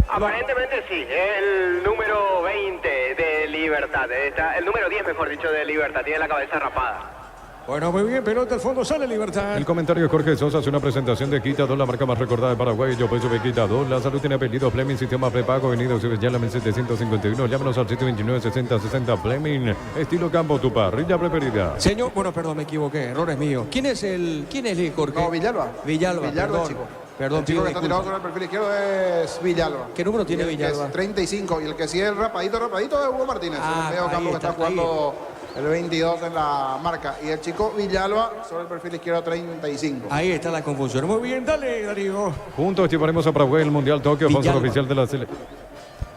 Aparentemente sí, el número 20 de Libertad, el número 10 mejor dicho de Libertad, tiene la cabeza rapada. Bueno, muy bien, pelota al fondo, sale Libertad. El comentario de Jorge Sosa hace una presentación de Quita 2, la marca más recordada de Paraguay. Yo peso de Quita 2. La salud tiene apellido Fleming, sistema prepago, venido ya en la 751. Llámanos al 729-6060 Fleming. Estilo campo, tu parrilla preferida. Señor, bueno, perdón, me equivoqué, error es mío. ¿Quién es Jorge? No, Villalba. Villalba, el chico. Perdón, el chico que está tirado sobre el perfil izquierdo es Villalba. ¿Qué número tiene Villalba? Es 35. Y el que sigue el rapadito es Hugo Martínez. El medio campo que está jugando el 22 en la marca. Y el chico Villalba sobre el perfil izquierdo 35. Ahí está la confusión. Muy bien, dale, Darío. Juntos llevaremos a Paraguay el Mundial Tokio, sponsor oficial de la selección.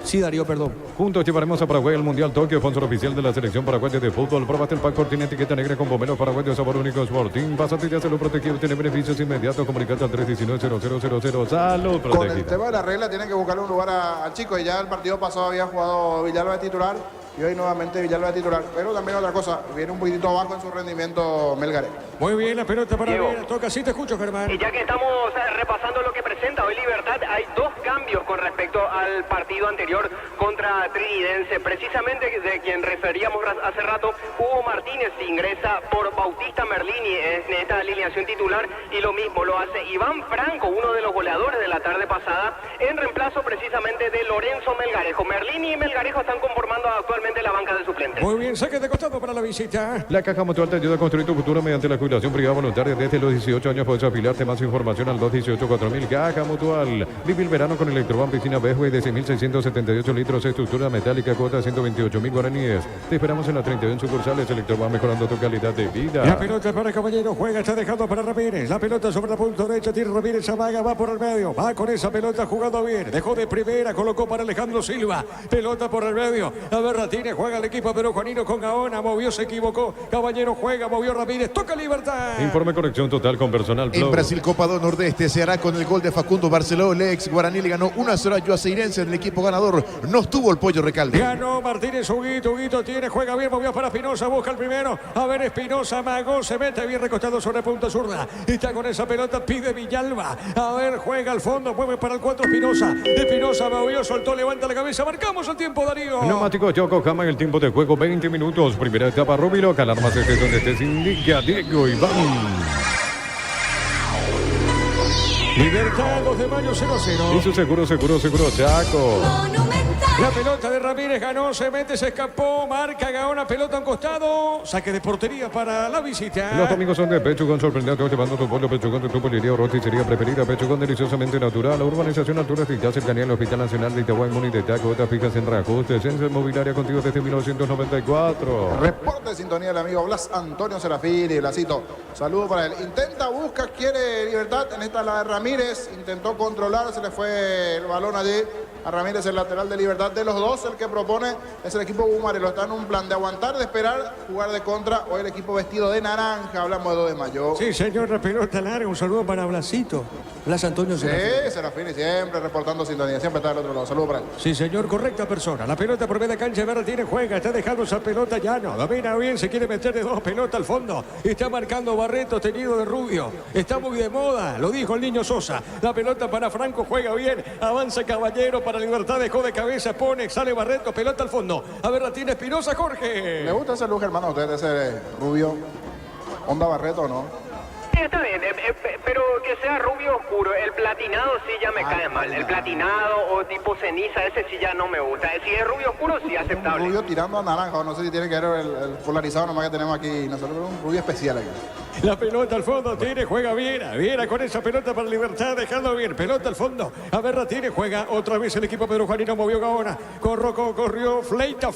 Sí, Darío, perdón. Juntos llevaremos a Paraguay el Mundial Tokio, sponsor oficial de la selección paraguaya de fútbol. Probaste el pack tiene etiqueta negra con pomelo paraguayo, sabor único Sporting. Pásate ya, salud protegido, tiene beneficios inmediatos. Comunicate al 319-0000. Salud protegida. Con el tema de la regla tienen que buscarle un lugar al chico. Y ya el partido pasado había jugado Villalba de titular. Y hoy nuevamente Villalba de titular. Pero también otra cosa, viene un poquitito abajo en su rendimiento Melgarejo. Muy bien, la pelota para Viera. Toca, sí te escucho, Germán. Y ya que estamos repasando lo que presenta hoy Libertad, hay dos cambios con respecto al partido anterior contra Trinidense. Precisamente de quien referíamos hace rato, Hugo Martínez ingresa por Bautista Merlini en esta alineación titular y lo mismo lo hace Iván Franco, uno de los goleadores de la tarde pasada, en reemplazo precisamente de Lorenzo Melgarejo. Merlini y Melgarejo están conformando actualmente la banca de suplentes. Muy bien, saque de costado para la visita. La Caja Mutual te ayuda a construir tu futuro mediante la jubilación privada voluntaria. Desde los 18 años puedes afiliarte. Más información al 218-4000. Caja Mutual. Vive el verano con Electroban Piscina Bestway de 6.678 litros. Estructura metálica, cuota 128.000 guaraníes. Te esperamos en las 31 sucursales. Electroban, mejorando tu calidad de vida. La pelota para Caballero. Juega, está dejando para Ramírez. La pelota sobre la punta derecha. Tiene Ramírez, amaga, va por el medio. Va con esa pelota jugando bien. Dejó de primera, colocó para Alejandro Silva. Pelota por el medio. A ver, Ratines, juega el equipo, pero Juanino con Gaona. Movió, se equivocó. Caballero juega, movió Ramírez. Toca Libertad. Informe conexión total con personal. En Brasil, Copa do Nordeste se hará con el gol de Facundo Barceló. El ex Guaraní le ganó 1-0 a Juazeirense en el equipo ganador. No estuvo el Pollo Recalde. Ganó Martínez, Huguito tiene, juega bien, movió para Espinosa, busca el primero. A ver, Espinosa, Magó, se mete bien recostado sobre punta zurda. Está con esa pelota, pide Villalba. A ver, juega al fondo, mueve para el 4 Espinosa. Espinosa movió, soltó, levanta la cabeza. Marcamos el tiempo, Darío. Neumático Yokohama en el tiempo de juego, 20 minutos. Primera etapa, Rubilo. Alarmas estés donde estés, indica Diego Iván. Libertad, 2 de mayo, 0-0. Y su seguro, Chaco. Monumental. La pelota de Ramírez ganó, se mete, se escapó, marca Gaona, pelota a un costado, saque de portería para la visita. Los domingos son de Pechugón sorprendente, llevando tu pollo, Pechugón de tu poliría, roticería preferida, Pechugón deliciosamente natural, urbanización Altura Eficaz, cercanía al Hospital Nacional de Itaguay, Muni de Taco, otras fijas en reajustes, Censa Inmobiliaria contigo desde 1994. Reporte de sintonía del amigo Blas Antonio Serafini, Blasito. Saludo para él. Intenta, busca, quiere libertad. En esta la de Ramírez. Intentó controlar, se le fue el balón allí a Ramírez, el lateral de Libertad. De los dos, el que propone es el equipo Bumarelo. Está en un plan de aguantar, de esperar, jugar de contra. Hoy el equipo vestido de naranja. Hablamos de 2 de mayo. Sí, señor, la pelota larga. Un saludo para Blasito. Blas Antonio Serafini. Sí, Serafini siempre reportando sintonía. Siempre está del otro lado. Saludo para él. Sí, señor, correcta persona. La pelota por media cancha, Verde tiene, juega, está dejando esa pelota llano. Domina bien, se quiere meter de 2 pelotas al fondo. Está marcando Barreto, teñido de rubio. Está muy de moda, lo dijo el niño Sosa. La pelota para Franco, juega bien. Avanza Caballero para Libertad, dejó de cabeza, pone, sale Barreto, pelota al fondo. A ver, la tiene Espinosa, Jorge. ¿Le gusta ese look, hermano, a usted, ese rubio? ¿Onda Barreto o no? Sí, está bien, pero que sea rubio oscuro. El platinado sí ya me cae mal. El platinado o tipo ceniza, ese sí ya no me gusta. Si es rubio oscuro, sí aceptable. Un rubio tirando a naranja, no sé si tiene que ver el polarizado nomás que tenemos aquí. Nosotros un rubio especial aquí. La pelota al fondo, tiene, juega Viera con esa pelota para Libertad, dejando bien, pelota al fondo, a ver, tiene, juega otra vez el equipo Pedro Juanino, movió Gaona, corrió, fleita,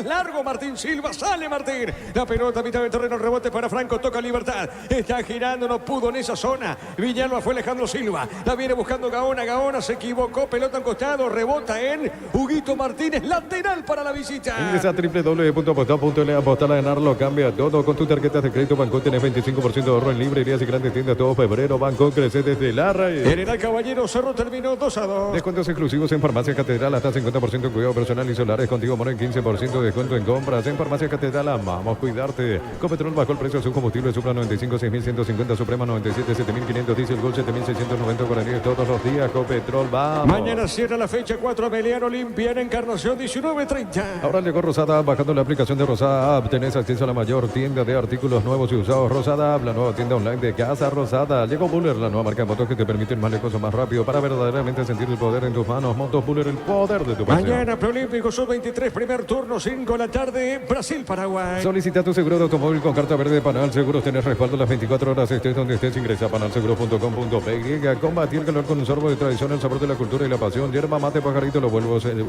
largo Martín Silva, sale Martín, la pelota a mitad de terreno, rebote para Franco, toca Libertad, está girando, no pudo en esa zona, Villalba fue Alejandro Silva, la viene buscando Gaona se equivocó, pelota en costado, rebota en Huguito Martínez, lateral para la visita. Ingresa a www.apostar.le, apostar a ganarlo, cambia todo con tus tarjetas de crédito Banco, tenés 25% de ahorro en librerías y grandes tiendas todo febrero. Banco crece desde la raíz. General Caballero Cerro terminó 2-2. Descuentos exclusivos en Farmacia Catedral, hasta 50% en cuidado personal y solares. Contigo More, 15% de descuento en compras. En Farmacia Catedral amamos cuidarte. Copetrol bajó el precio de su combustible. Supra 95, 6.150. Suprema 97, 7.500. Diesel Gol 7.690 guaraníes todos los días. Copetrol, vamos. Mañana cierra la fecha 4 Meliano Olimpia en Encarnación 19:30. Ahora llegó Rosada App. Bajando la aplicación de Rosada App tenés acceso a la mayor tienda de artículos nuevos y usados. Rosada App, la nueva tienda online de Casa Rosada. Llegó Buller, la nueva marca de motos que te permiten más lejos o más rápido para verdaderamente sentir el poder en tus manos. Motos Buller, el poder de tu pasión. Mañana Preolímpico Sub-23, primer turno, 5 de la tarde, Brasil-Paraguay. Solicita tu seguro de automóvil con carta verde de Panal Seguros. Tenés respaldo las 24 horas, estés donde estés. Ingresa a panalseguro.com.pe. Combatir el calor con un sorbo de tradición, el sabor de la cultura y la pasión. Yerba mate, pajarito,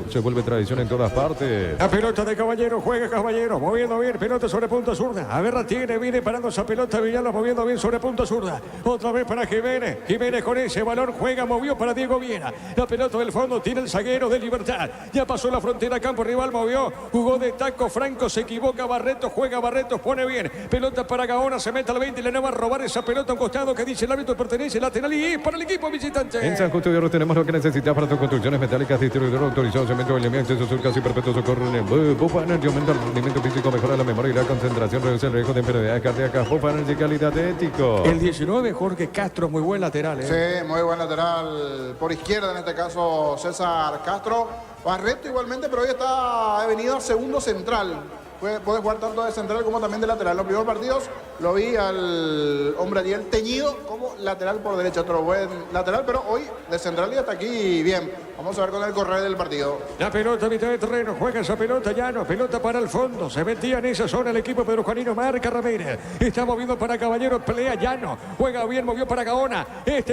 se vuelve tradición en todas partes. La pelota de Caballero, juega Caballero, moviendo bien, pelota sobre punta zurda. A ver, viene parando esa pelota, Villalba moviendo bien sobre punta zurda. Otra vez para Jiménez con ese balón, juega, movió para Diego Viera. La pelota del fondo, tiene el zaguero de Libertad. Ya pasó la frontera, campo rival, movió, jugó de taco, Franco se equivoca, Barreto, juega Barreto, pone bien. Pelota para Gaona, se mete al 20 y le va a robar esa pelota a un costado que dice el árbitro, pertenece lateral y es para el equipo visitante. En San Justo de Oro tenemos lo que necesitas para tus construcciones metálicas, distribuidor autorizado, cemento, alineamiento, acceso sur, casi perpetuo, socorro en el Bufa Energy, aumenta el rendimiento físico, mejora la memoria y la concentración, reduce el riesgo de enfermedades cardíacas. Bufa Energy, calidad de ético. El 19, Jorge Castro, muy buen lateral. Sí, muy buen lateral por izquierda, en este caso César Castro. Barreto igualmente, pero hoy ha venido segundo central. Puede jugar tanto de central como también de lateral. En los primeros partidos lo vi al hombre Ariel teñido como lateral por derecha. Otro buen lateral, pero hoy de central y hasta aquí bien. Vamos a ver con el correr del partido. La pelota a mitad de terreno, juega esa pelota Llano, pelota para el fondo. Se metía en esa zona el equipo Pedro Juanino, marca Ramírez. Está moviendo para Caballero, pelea Llano. Juega bien, movió para Gaona.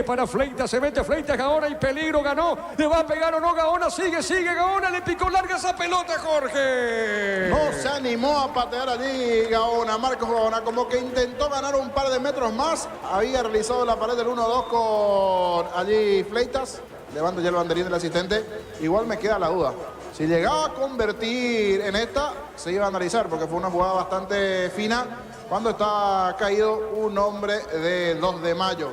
Para Fleita, se mete Fleita, Gaona y peligro, ganó. ¿Le va a pegar o no Gaona? Sigue Gaona, le picó larga esa pelota, Jorge. No se animó a patear allí Gaona, Marcos Gaona, como que intentó ganar un par de metros más. Había realizado la pared del 1-2 con allí Fleitas. Levanta ya el banderín del asistente. Igual me queda la duda. Si llegaba a convertir en esta, se iba a analizar, porque fue una jugada bastante fina cuando está caído un hombre de 2 de mayo.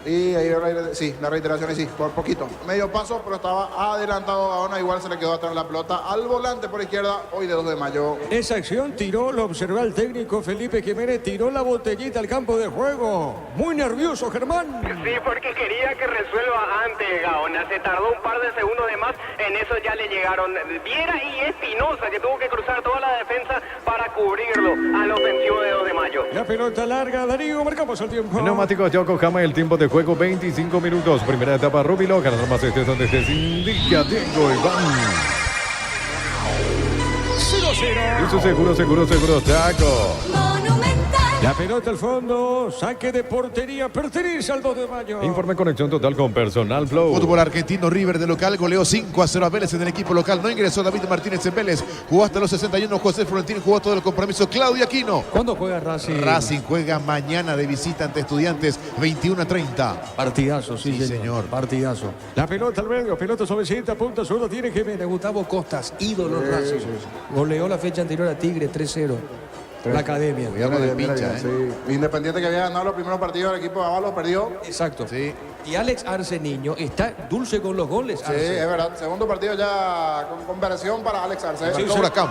Y ahí sí, la reiteración, y sí, por poquito. Medio paso, pero estaba adelantado Gaona. Igual se le quedó atrás la pelota al volante por izquierda, hoy de 2 de mayo. Esa acción tiró, lo observó el técnico Felipe Jiménez, tiró la botellita al campo de juego. Muy nervioso, Germán. Sí, porque quería que resuelva antes Gaona. Se tardó un par de segundos de más. En eso ya le llegaron Viera y Espinosa, que tuvo que cruzar toda la defensa para cubrirlo al ofensivo de 2 de mayo. La pelota larga, Darío, marcamos el tiempo. Neumáticos Yokohama, el tiempo de juego, 25 minutos. Primera etapa, Rubilo. Ganar más este es donde se indica Diego Iván. 0-0. Eso seguro, Chaco. La pelota al fondo, saque de portería, pertenece al 2 de mayo. Informe conexión total con Personal Flow. Fútbol argentino, River de local goleó 5-0 a Vélez en el equipo local. No ingresó David Martínez en Vélez. Jugó hasta los 61. José Florentino jugó todo el compromiso. Claudio Aquino. ¿Cuándo juega Racing? Racing juega mañana de visita ante Estudiantes, 21:30. Partidazo, sí, señor. Partidazo. La pelota al medio, pelota suavecita, punta zurda, tiene que De Gustavo Costas, ídolo Racing. Goleó la fecha anterior a Tigre 3-0. La academia. Cuidado con el pincha, Sí. Independiente que había ganado los primeros partidos del equipo de Avalos, perdió. Exacto. Sí. Y Alex Arce Niño está dulce con los goles. Sí, es verdad. Segundo partido ya con conversión para Alex Arce. Sí, Huracán.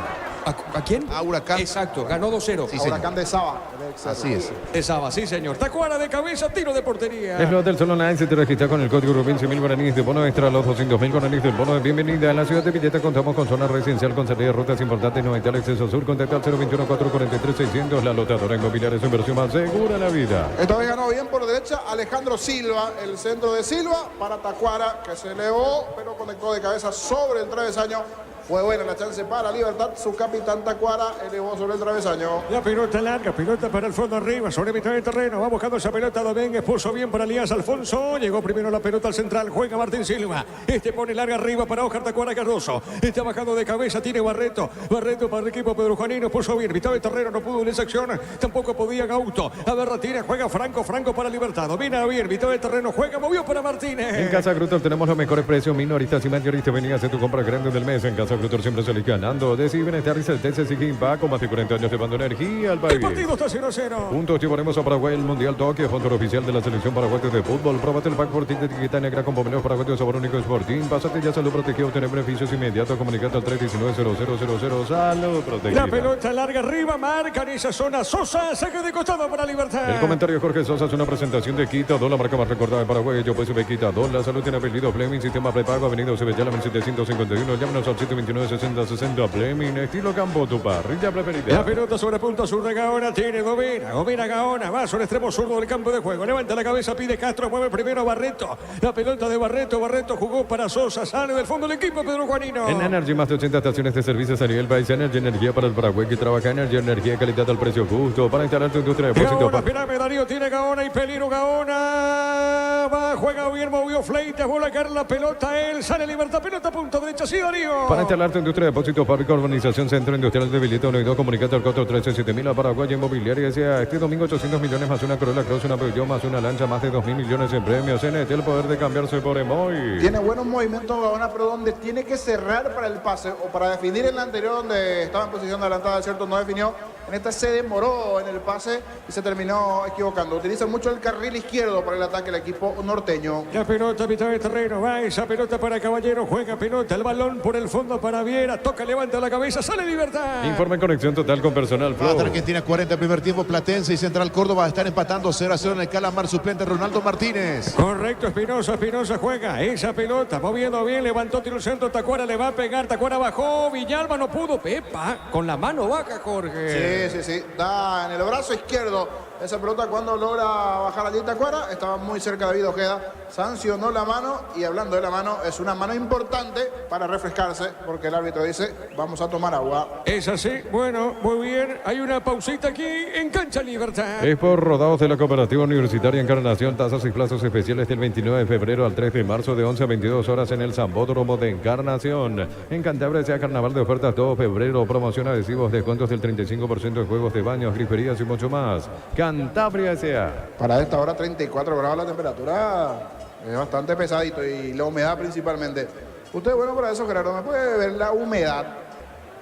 ¿A quién? A Huracán. Exacto, ganó 2-0. Sí, A Huracán de Saba. Así es. Esa sí, señor. Tacuara de cabeza, tiro de portería. Es lo del Solo Online. Se te registra con el código RUBIN 100.000 guaraníes de bono extra, los 200.000 guaraníes del bono de bienvenida. En la ciudad de Villeta contamos con zona residencial con salida de rutas importantes, 90 al acceso sur. Contacta al 021-443-600. La lotadora inmobiliaria es su inversión más segura en la vida. Esta vez ganó bien por derecha Alejandro Silva, el centro de Silva para Tacuara, que se elevó, pero conectó de cabeza sobre el travesaño. Fue buena la chance para Libertad. Su capitán Tacuara elevó sobre el travesaño. La pelota larga, pelota para el fondo arriba, sobre mitad del terreno. Va buscando esa pelota Domínguez, puso bien para Elías Alfonso. Llegó primero la pelota al central, juega Martín Silva. Este pone larga arriba para Oscar Tacuara Cardoso. Está bajando de cabeza, tiene Barreto. Barreto para el equipo Pedro Juanino, puso bien. Mitad del terreno, no pudo en esa acción. Tampoco podía Gauto. A ver, retira, juega Franco para Libertad. Domina bien, mitad del terreno, juega, movió para Martínez. En Casa Grutter tenemos los mejores precios, minoristas y mayoristas. Venía a hacer tu compra grande del mes. En Casa Grutter siempre salís ganando. Decide bienestar y certeza y va con más de 40 años llevando energía al país. El partido está 0-0. Juntos llevaremos a Paraguay el Mundial Tokio, sponsor oficial de la selección paraguaya de fútbol. Próbate el pack por ti de etiqueta negra con pomelo paraguayo de sabor único Sporting. Pásate ya Salud Protegida, obtener beneficios inmediatos. Comunicate al 319-0000. Salud Protegida. La pelota larga arriba, marca en esa zona. Sosa, saque de costado para Libertad. El comentario de Jorge Sosa es una presentación de Quita, la marca más recordada de Paraguay. Yo pues Quita, la salud tiene apellido Fleming, sistema prepago, avenida Cebellala 1751. Llámenos al 729-6060 Fleming, estilo campo, tu parrilla preferida. La pelota sobre punta sur de Gaona, tiene Gomera Gaona, va sobre extremo zurdo del campo de juego. Levanta la cabeza, pide Castro, mueve primero Barreto. La pelota de Barreto jugó para Sosa, sale del fondo del equipo Pedro Juanino. En Energy, más de 80 estaciones de servicios a nivel país. Energy, energía para el Paraguay que trabaja. Energy, energía, calidad al precio justo. Para instalar tu industria de depósito. Gaona, espérame, Darío, tiene Gaona y peligro Gaona. Va, juega bien, movió Fleitas, vuelve a caer la pelota, él sale Libertad, pelota punta derecha, sí, Darío. Para instalar tu industria de depósito, fábrica, urbanización, centro industrial de Villeta 1 y 2, comunicate al 413-7000 a Paraguay Inmobiliaria. Sea este domingo 800 millones más una Corolla Cross, una Peugeot más una Lancha, más de 2.000 millones en premios. NT, el poder de cambiarse por Emoy. Tiene buenos movimientos Gaona, pero donde tiene que cerrar para el pase o para definir en la anterior donde estaba en posición adelantada, ¿cierto? No definió. En esta se demoró en el pase y se terminó equivocando. Utiliza mucho el carril izquierdo para el ataque el equipo norteño. La pelota a mitad de terreno, va esa pelota para Caballero, juega pelota, el balón por el fondo para Viera, toca, levanta la cabeza, sale Libertad. Informe en conexión total con Personal Flow. Argentina 40 el primer tiempo, Platense y Central Córdoba están empatando 0-0 en el Calamar, suplente Ronaldo Martínez. Correcto, Espinosa juega esa pelota, moviendo bien, levantó, tiro el centro, Tacuara le va a pegar, Tacuara bajó, Villalba no pudo, Pepa, con la mano baja, Jorge. Sí, da en el brazo izquierdo esa pelota cuando logra bajar allí Tacuara, estaba muy cerca David Ojeda, sancionó la mano y hablando de la mano, es una mano importante para refrescarse porque el árbitro dice, vamos a tomar agua. Es así, bueno, muy bien, hay una pausita aquí en Cancha Libertad. Es por rodados de la Cooperativa Universitaria Encarnación, tasas y plazos especiales del 29 de febrero al 3 de marzo de 11 a 22 horas en el Sambódromo de Encarnación. En Cantabria sea carnaval de ofertas todo febrero, promoción adhesivos, descuentos del 35% de juegos de baños, griferías y mucho más. Cantabria S.A. Para esta hora 34 grados la temperatura, es bastante pesadito y la humedad principalmente. Usted, bueno, para eso, Gerardo, ¿me puede ver la humedad?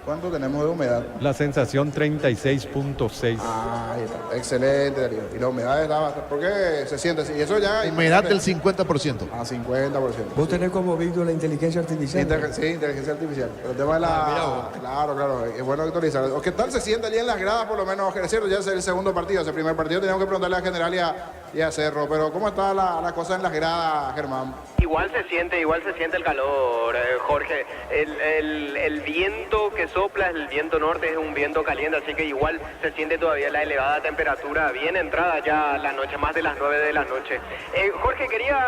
¿Cuánto tenemos de humedad? La sensación 36.6. Ah, ahí está. Excelente, Darío. Y la humedad está bastante, porque se siente así. Y eso ya... Humedad del 50%. Ah, 50%. Vos tenés como Víctor la inteligencia artificial. Sí, inteligencia artificial. Pero el tema de la... Claro. Es bueno actualizar. ¿Qué tal se siente allí en las gradas, por lo menos, es cierto? Ya es el segundo partido. Ese primer partido teníamos que preguntarle a General y y a Cerro. Pero ¿cómo está la cosa en la grada, Germán? Igual se siente el calor, Jorge. El viento que sopla, el viento norte, es un viento caliente, así que igual se siente todavía la elevada temperatura, bien entrada ya la noche, más de las 9 de la noche. Jorge, quería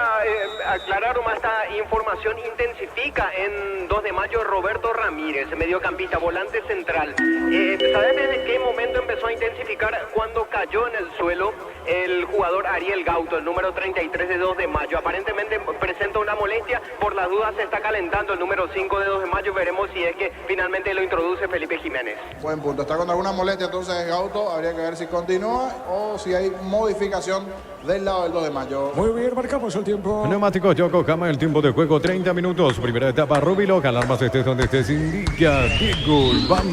aclarar nomás esta información. Intensifica en 2 de mayo Roberto Ramírez, mediocampista, volante central. ¿Sabes desde qué momento empezó a intensificar? Cuando cayó en el suelo el jugador Ariel Gauto, el número 33 de 2 de mayo. Aparentemente presenta una molestia, por las dudas se está calentando el número 5 de 2 de mayo. Veremos si es que finalmente lo introduce Felipe Jiménez. Buen punto, está con alguna molestia entonces Gauto, habría que ver si continúa o si hay modificación del lado del 2 de mayo. Muy bien, marcamos el tiempo. Neumáticos Yokohama, el tiempo de juego 30 minutos. Primera etapa, Rubilo, alarmas estés donde estés, indica Diego Urbán.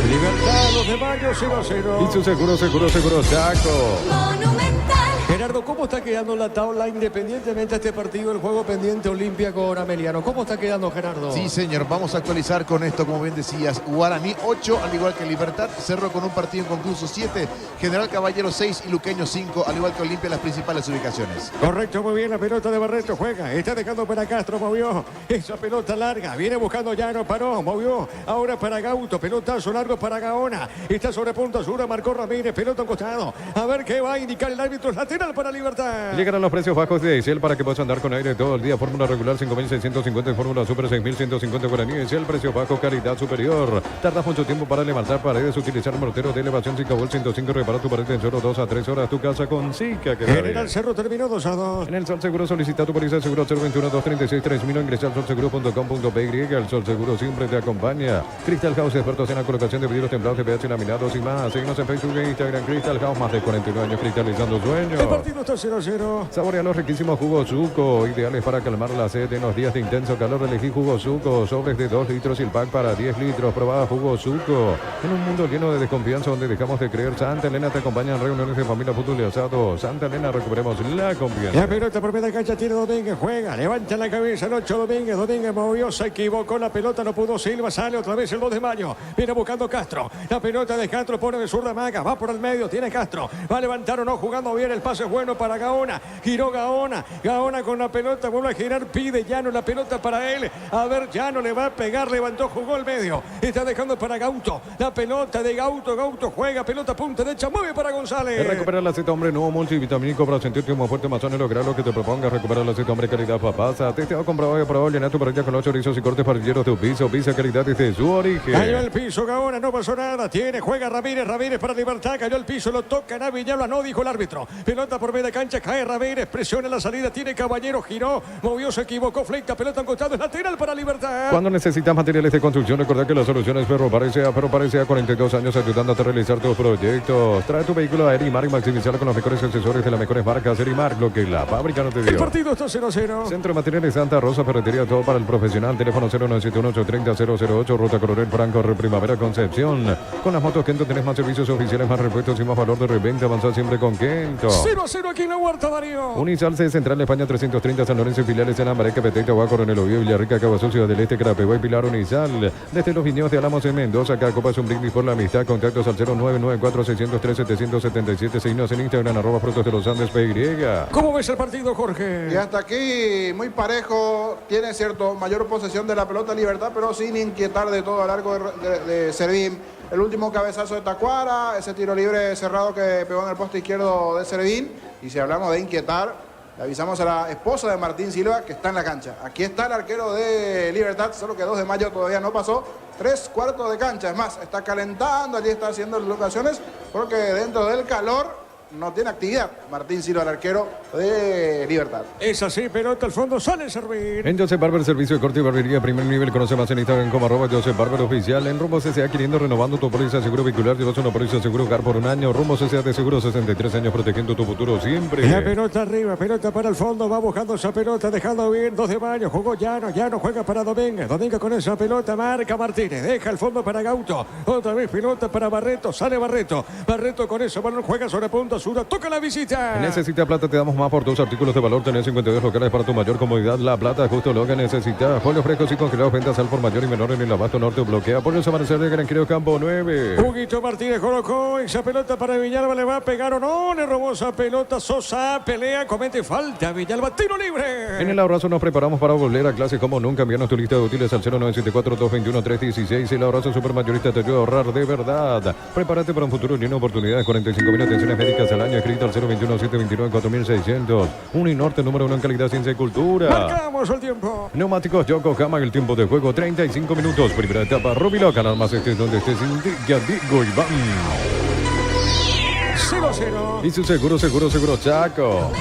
Libertad, 2 de mayo, 0-0. Y su seguro, Chaco. Gerardo, ¿cómo está quedando la tabla independientemente de este partido, el juego pendiente Olimpia con Ameliano? ¿Cómo está quedando, Gerardo? Sí, señor, vamos a actualizar con esto, como bien decías. Guaraní 8, al igual que Libertad. Cerro con un partido inconcluso 7. General Caballero 6 y Luqueño 5, al igual que Olimpia, las principales ubicaciones. Correcto, muy bien, la pelota de Barreto juega. Está dejando para Castro, movió. Esa pelota larga, viene buscando Llano, paró, movió. Ahora para Gauto, pelotazo largo para Gaona. Está sobre punta sur, marcó Ramírez, pelota a un costado. A ver qué va a indicar el árbitro, lateral para Libertad. Llegarán los precios bajos de Excel para que puedas andar con aire todo el día. Fórmula regular 5.650 y fórmula super 6.150 guaraní. Excel, precio bajo, calidad superior. Tardas mucho tiempo para levantar paredes, utilizar mortero de elevación Sicabol 105. Repara tu pared en solo 2 a 3 horas. Tu casa con Sica. General Cerro terminó 2-2. En el Sol Seguro solicita tu póliza de seguro 021-236-3000. Ingresa al solseguro.com.py. El Sol Seguro siempre te acompaña. Crystal House, expertos en la colocación de vidrios templados, PH laminados y más. Síguenos en Facebook e Instagram. Crystal House, más de 49 años cristalizando sueños. El partido está 0-0. Saborea los riquísimos jugos Zuco, ideales para calmar la sed en los días de intenso calor. Elegí jugos Zuco, sobres de 2 litros y el pack para 10 litros. Probada jugos Zuco. En un mundo lleno de desconfianza donde dejamos de creer, Santa Elena te acompaña en reuniones de familia, fútbol y asado. Santa Elena, recuperemos la confianza. La pelota por media cancha tiene Domínguez, juega, levanta la cabeza el 8 Domínguez movió, se equivocó la pelota, no pudo Silva, sale otra vez el 2 de mayo. Viene buscando Castro. La pelota de Castro pone de zurda Maga, va por el medio, tiene Castro. Va a levantar o no, jugando bien, el pase es bueno para Gaona. Giró Gaona con la pelota, vuelve a girar, pide Llano la pelota para él. A ver, Llano le va a pegar, levantó, jugó el medio. Está dejando para Gauto. La pelota de Gauto juega, pelota punta derecha, mueve para González. Recupera la Z, hombre, nuevo multivitamínico para sentirte más fuerte, más sano, lograr lo que te propongas. Recupera la Z, hombre, calidad papasa. Testeado, comprobado y aprobado, llena tu parrilla con los chorizos y cortes parrilleros de tu piso. Pisa calidad desde su origen. Cayó el piso, Gaona, no pasó nada. Juega Ramírez para Libertad. Cayó el piso, lo toca Navi Villalba, no dijo el árbitro. Pelota por media cancha, cae Ramírez, presiona la salida, tiene Caballero, giró, movió, se equivocó, fleita, pelota en costado, es lateral para Libertad. Cuando necesitas materiales de construcción, recuerda que la solución es Ferro Parece a 42 años ayudándote a realizar tus proyectos. Trae tu vehículo a Erimar y maximizarlo con los mejores accesorios de las mejores marcas. Erimar, lo que la fábrica no te dio. El partido está 0-0. Centro de Materiales Santa Rosa, ferretería, todo para el profesional. Teléfono 0971-830-008, Ruta Coronel Franco, Primavera Concepción. Con las motos Kento tenés más servicios oficiales, más repuestos y más valor de reventa. Avanzar siempre con Kento. 0-0 aquí en la Huerta, Darío. Unisal C, Central España 330, San Lorenzo y filiales en Ambareca, Peteta, Agua, Coronel Oviedo, Villarrica, Cabazón, Ciudad del Este, Carapeguá y Pilar. Unisal. Desde los viñedos de Álamos en Mendoza, acá Copas un brindis por la amistad. Contactos al 0994-603-777. Seguinos en Instagram, @Frutos de los Andes, PY. ¿Cómo ves el partido, Jorge? Y hasta aquí muy parejo, tiene cierto mayor posesión de la pelota Libertad, pero sin inquietar de todo al arco de Servín. El último cabezazo de Tacuara, ese tiro libre cerrado que pegó en el poste izquierdo de Servín. Y si hablamos de inquietar, le avisamos a la esposa de Martín Silva que está en la cancha. Aquí está el arquero de Libertad, solo que 2 de mayo todavía no pasó. 3/4 de cancha, es más, está calentando, allí está haciendo locaciones, porque dentro del calor no tiene actividad Martín Silva, el arquero de Libertad. Es así, pelota al fondo, sale Servín. En Joseph Barber, servicio de corte y barbería, primer nivel. Conoce más en Instagram como @Joseph Barber Oficial. En Rumbo CCA, queriendo renovando tu póliza seguro vehicular, llevas una póliza seguro hogar por 1 año. Rumbo CCA de seguro, 63 años protegiendo tu futuro siempre. La pelota arriba, pelota para el fondo, va buscando esa pelota, dejando bien, 2 de mayo, jugó Llano juega para Domínguez con esa pelota, marca Martínez, deja el fondo para Gauto, otra vez pelota para Barreto, sale Barreto con eso, balón juega sobre punto pelota zurda, toca la visita. Necesita Plata, te damos más por 2 artículos de valor. Tenés 52 locales para tu mayor comodidad. La Plata, justo lo que necesitas. Pollos frescos y congelados, ventas al por mayor y menor en el abasto norte. Bloquea. Pollos Amanecer de Gran Creo Campo 9. Huguito Martínez colocó esa pelota para Villalba. ¿Le va a pegar o no? Le robó esa pelota. Sosa pelea, comete falta. Villalba, tiro libre. En el abrazo nos preparamos para volver a clases como nunca. Envíanos tu lista de útiles al 0974-221-316. El abrazo supermayorista te ayuda a ahorrar de verdad. Prepárate para un futuro lleno de oportunidades. 45.000 atenciones médicas al año. Escrito al 021-729-4600. Uninorte número 1 en calidad, ciencia y cultura. Marcamos el tiempo. Neumáticos Yokohama, el tiempo de juego 35 minutos. Primera etapa, Rubilo, canal más donde estés. Ya digo, Iván. 0-0. Y su seguro Chaco.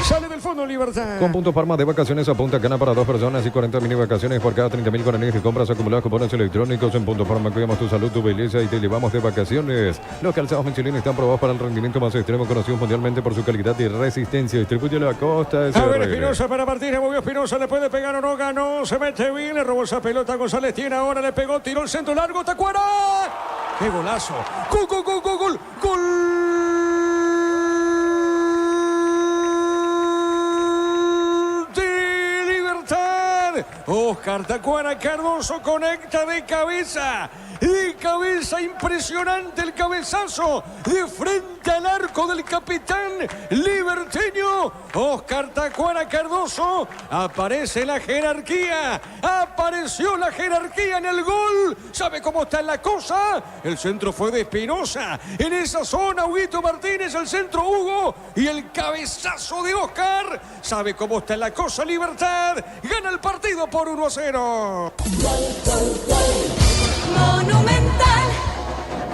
Sale del fondo Libertad. Con Punto Parma de vacaciones a Punta Cana para 2 personas y 40 mini vacaciones por cada 30.000 guaraníes y compras acumuladas cupones electrónicos. En Punto Parma cuidamos tu salud, tu belleza y te llevamos de vacaciones. Los calzados Michelin están probados para el rendimiento más extremo, conocidos mundialmente por su calidad y resistencia. Distribuye la costa. A ver, Espinosa para Martínez, movió Espinosa, le puede pegar o no, ganó, se mete bien, le robó esa pelota a González, tiene ahora, le pegó, tiró el centro largo, Tacuara. ¡Qué golazo! ¡Gol, gol, gol, gol, gol! ¡Gol! Oscar Tacuara Cardoso conecta de cabeza. De cabeza, impresionante el cabezazo de frente al arco del capitán liberteño Oscar Tacuara Cardoso. Aparece la jerarquía, apareció la jerarquía en el gol. ¿Sabe cómo está la cosa? El centro fue de Espinosa. En esa zona, Huguito Martínez, el centro Hugo y el cabezazo de Oscar. ¿Sabe cómo está la cosa? Libertad gana el partido por 1-0. Monumental.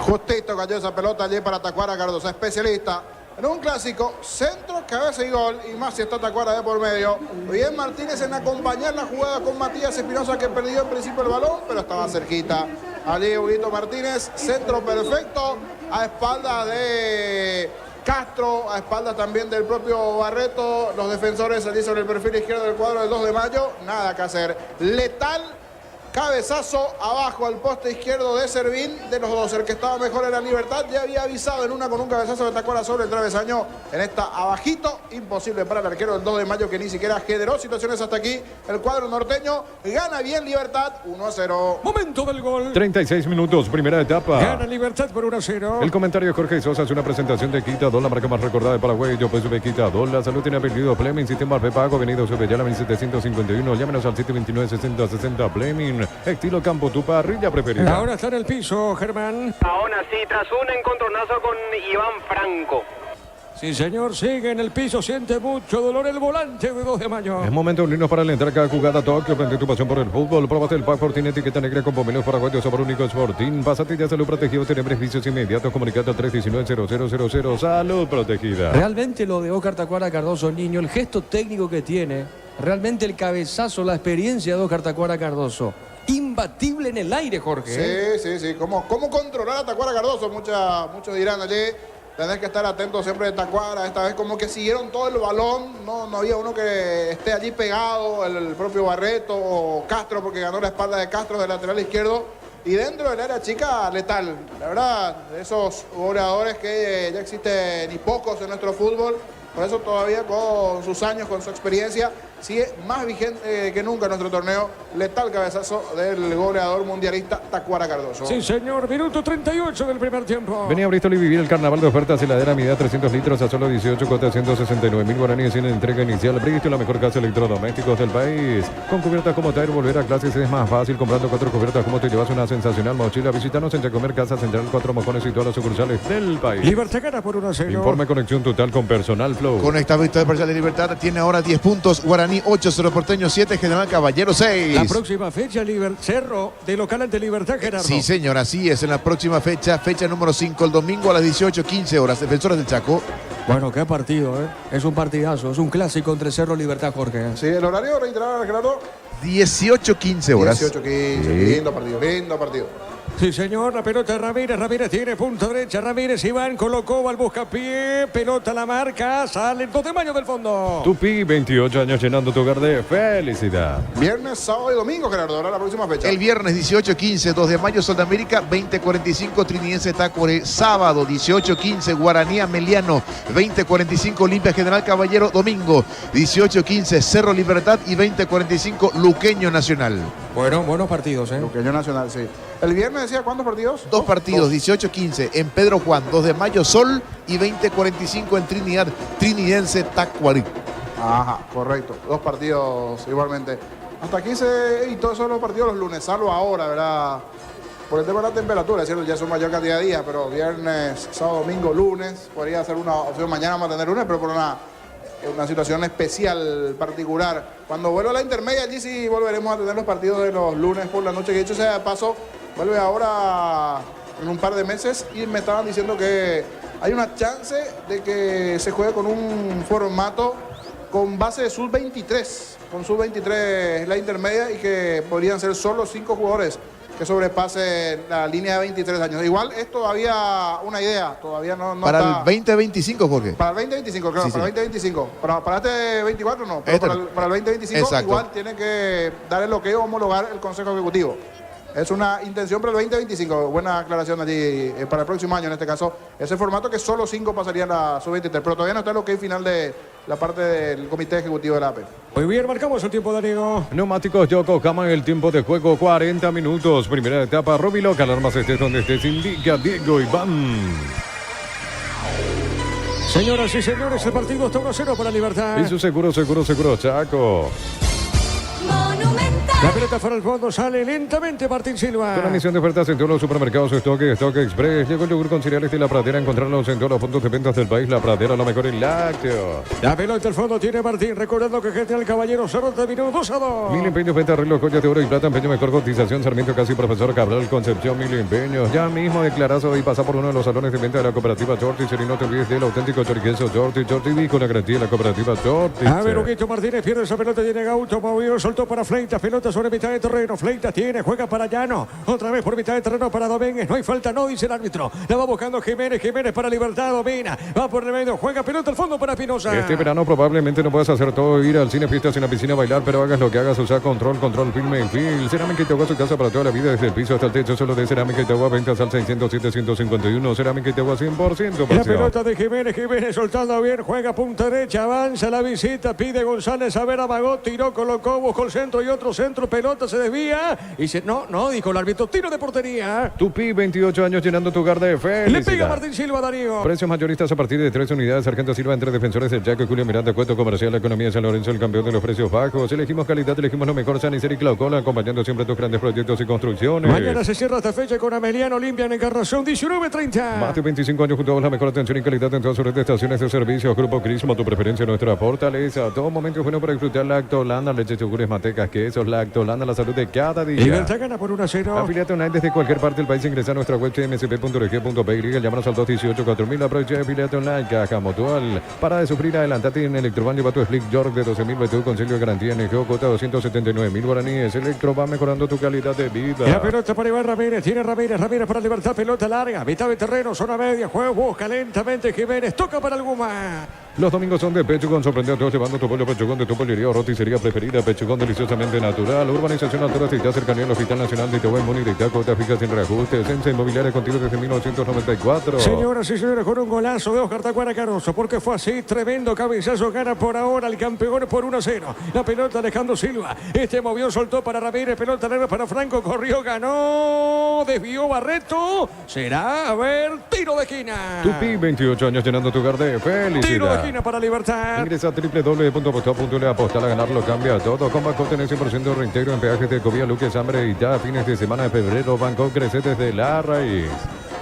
Justito cayó esa pelota allí para Tacuara Cardoso, especialista en un clásico, centro, cabeza y gol, y más si está Tacuara de por medio. Bien Martínez en acompañar la jugada con Matías Espinosa, que perdió en principio el balón, pero estaba cerquita. Allí Huguito Martínez, centro perfecto, a espalda de Castro, a espalda también del propio Barreto. Los defensores allí sobre el perfil izquierdo del cuadro del 2 de mayo, nada que hacer. Letal. Cabezazo abajo al poste izquierdo de Servín. De los dos, el que estaba mejor era Libertad. Ya había avisado en una con un cabezazo de Tacuara sobre el travesaño. En esta abajito, imposible para el arquero del 2 de mayo, que ni siquiera generó situaciones hasta aquí. El cuadro norteño gana bien Libertad, 1-0. Momento del gol. 36 minutos, primera etapa. Gana Libertad por 1-0. El comentario de Jorge Sosa es una presentación de Quitadol, la marca más recordada de Paraguay. Yo pues sube Quitadol. La salud tiene apellido Fleming, sistema prepago, venido sobre ya la 1751. Llámenos al 729-6060 Fleming. Estilo campo, tu parrilla preferida. Ahora está en el piso, Germán. Ahora sí, tras un encontronazo con Iván Franco. Sí, señor, sigue en el piso, siente mucho dolor el volante de 2 de mayo. Es momento de unirnos para alentar cada jugada. Tokio, prende tu pasión por el fútbol. Próbate el pack Fortín, etiqueta negra con pomelos paraguayos, sabor único Fortín. Pásate ya salud protegido, tener beneficios inmediatos. Comunicate al 319-0000. Salud protegida. Realmente lo de Oscar Tacuara Cardoso, niño, el gesto técnico que tiene, realmente el cabezazo, la experiencia de Oscar Tacuara Cardoso. Imbatible en el aire, Jorge. Sí. ¿Cómo controlar a Tacuara Cardoso? Muchos dirán allí. Tenés que estar atento siempre de Tacuara. Esta vez como que siguieron todo el balón. No había uno que esté allí pegado. El propio Barreto o Castro, porque ganó la espalda de Castro del lateral izquierdo. Y dentro del área chica, letal. La verdad, de esos goleadores que ya existen y pocos en nuestro fútbol. Por eso todavía con sus años, con su experiencia, sigue más vigente que nunca en nuestro torneo. Letal cabezazo del goleador mundialista Tacuara Cardoso. Sí, señor. Minuto 38 del primer tiempo. Venía a Bristol y vivir el carnaval de ofertas. Heladera medida 300 litros a solo 18, cuota 169.000 guaraníes en entrega inicial. Bristol, la mejor casa de electrodomésticos del país. Con cubiertas como Tire, volver a clases es más fácil. Comprando 4 cubiertas como te llevas una sensacional mochila. Visítanos en Chacomer, Casa Central, 4 Mojones y todas las sucursales del país. Libertad gana por 1-0. Informe conexión total con Personal Flow. Con esta victoria parcial de Libertad tiene ahora 10 puntos. Guaraní 8, Cerro Porteño 7, General Caballero 6. La próxima fecha, Cerro de local ante Libertad, Gerardo. Sí, señor, así es. En la próxima fecha número 5, el domingo a las 18:15 horas. Defensores del Chaco. Bueno, qué partido, ¿eh? Es un partidazo, es un clásico entre Cerro y Libertad, Jorge. Sí, el horario, reiterar, Gerardo. 18:15 horas. 18:15, lindo partido. Sí, señor, la pelota de Ramírez. Ramírez tiene punta derecha. Ramírez, Iván colocó al buscapié. Pelota a la marca. Sale 2 de mayo del fondo. Tupi, 28 años llenando tu hogar de felicidad. Viernes, sábado y domingo, Gerardo. Ahora la próxima fecha. El viernes 18-15, 2 de mayo, Sol de América, 20:45, Trinidense Tacuare. Sábado 18-15, Guaraní Ameliano, 20:45, Olimpia General Caballero. Domingo 18-15, Cerro Libertad y 20:45, Luqueño Nacional. Bueno, buenos partidos, ¿eh? Luqueño Nacional, sí. El viernes decía, ¿cuántos partidos? 2 partidos, 18-15 en Pedro Juan, 2 de mayo Sol y 20:45 en Trinidad, Trinidense Tacuarí. Ajá, correcto. 2 partidos igualmente. Hasta 15 y todos son los partidos los lunes, salvo ahora, ¿verdad? Por el tema de la temperatura, es cierto, ya son mayor cantidad de días, pero viernes, sábado, domingo, lunes, podría ser una opción. Mañana vamos a tener lunes, pero por una situación especial, particular. Cuando vuelva la intermedia, allí sí volveremos a tener los partidos de los lunes por la noche, que de hecho sea de paso, vuelve ahora en un par de meses y me estaban diciendo que hay una chance de que se juegue con un formato con base de sub-23, con sub-23 la intermedia y que podrían ser solo 5 jugadores que sobrepasen la línea de 23 años. Igual es todavía una idea, todavía no para está... el 2025, Jorge. Para el 2025, claro, Sí, para el 2025. Para este 24 no, pero para el 2025 Exacto. igual tiene que dar el ok o homologar el Consejo Ejecutivo. Es una intención para el 2025. Buena aclaración allí para el próximo año, en este caso. Ese formato que solo 5 pasarían a sub-23, pero todavía no está el ok final de la parte del Comité Ejecutivo de la AP. Muy bien, marcamos el tiempo, Darío. Neumáticos Yokohama, el tiempo de juego 40 minutos. Primera etapa, Robiloc, alarmas estés donde estés, indica Diego Iván. Señoras y señores, el partido está 1-0 para Libertad. Y su seguro, Chaco. La pelota fuera al fondo, sale lentamente Martín Silva. Con la misión de ofertas en todos los supermercados, Stock Express. Llegó el yogur con cereales de La Pradera. Encontrarlos en todos los puntos de ventas del país. La Pradera, lo mejor en lácteos. La pelota al fondo tiene Martín. Recordando que General Caballero Cerro terminó 2-2. Mil empeños, venta, arreglo, joyas de oro y plata, empeño, mejor cotización. Sarmiento, casi profesor Cabral, Concepción, Mil empeños. Ya mismo declarazo y pasa por uno de los salones de venta de la cooperativa Chortis. Y no te olvides del auténtico choriqueso Chortis. Chortis con la garantía de la cooperativa Chortis. A ver, Huguito Martínez pierde esa pelota. Tiene Gaucho, movió, soltó para Fleitas. Pelota sobre mitad de terreno. Fleitas tiene, juega para Llano. Otra vez por mitad de terreno para Domínguez. No hay falta, no dice el árbitro. La va buscando Jiménez. Jiménez para Libertad. Domina. Va por el medio. Juega pelota al fondo para Espinosa. Este verano probablemente no puedas hacer todo, ir al cine, fiestas en la piscina, bailar, pero hagas lo que hagas, usar control, firme en fin. Cerámica Itagua, su casa para toda la vida, desde el piso hasta el techo, solo de Cerámica Itagua, ventas al 607-151. Cerámica Itagua, 100% La pelota de Jiménez. Jiménez soltando bien. Juega punta derecha. Avanza la visita. Pide González a ver a Magó. Tiró, colocó, buscó el centro y otro centro. Pelota se desvía. Y se... No, dijo el árbitro. Tiro de portería. Tupi, 28 años llenando tu hogar de felicidad. Le pega Martín Silva, Darío. Precios mayoristas a partir de 3 unidades. Sargento Silva entre defensores del Chaco y Julio Miranda. Cuento comercial, la economía de San Lorenzo, el campeón de los precios bajos. Elegimos calidad, elegimos lo mejor. San Isidro y Claucola, acompañando siempre tus grandes proyectos y construcciones. Mañana se cierra esta fecha con Ameliano Olimpia en Encarnación, 19:30. Más de 25 años junto a vos, la mejor atención y calidad en todas sus redes de estaciones de servicios. Grupo Crismo, tu preferencia, nuestra fortaleza. Todo momento es bueno para disfrutar Lactolanda, leche, yogures, mantecas, quesos. Lactolanda, la salud de cada día. Libertad gana por 1-0. Afiliate online desde cualquier parte del país. Ingresa a nuestra web msp.org.py. Llámanos al 218-4000. Aprovecha de afiliate online. Caja Mutual. Para de sufrir, adelantate en Electroban. Lleva tu Slick York de 12.000 BTU con sello de garantía NGO. Cota 279.000 guaraníes. Electro va mejorando tu calidad de vida. La pelota para Iván Ramírez. Tiene Ramírez para Libertad. Pelota larga. Mitad de terreno. Zona media. Juego. Busca lentamente Jiménez. Toca para el Guma. Los domingos son de Pechugón, sorprendió a todos llevando tu pollo Pechugón de tu pollería o roticería preferida. Pechugón deliciosamente natural. Urbanización Altura Cita, cercanía al Hospital Nacional de Itaúba, Muni de Itaco, te fijas sin reajustes. Sensa Inmobiliaria contigo desde 1994. Señoras y señores, con un golazo de Oscar Tacuara Caroso, porque fue así, tremendo cabezazo, gana por ahora el campeón por 1-0. La pelota Alejandro Silva, movió, soltó para Ramírez, pelota larga para Franco, corrió, ganó, desvió Barreto, será, a ver, tiro de esquina. Tupi, 28 años llenando tu hogar de felicidad. Tiro de esquina para Libertad. Ingresa a www.apostado.le, apostar a ganarlo, cambia todo. Con Banco tenés 100% de reintegro en peajes de Ecovía, Luque, Sambre y ya fines de semana de febrero. Banco crece desde la raíz.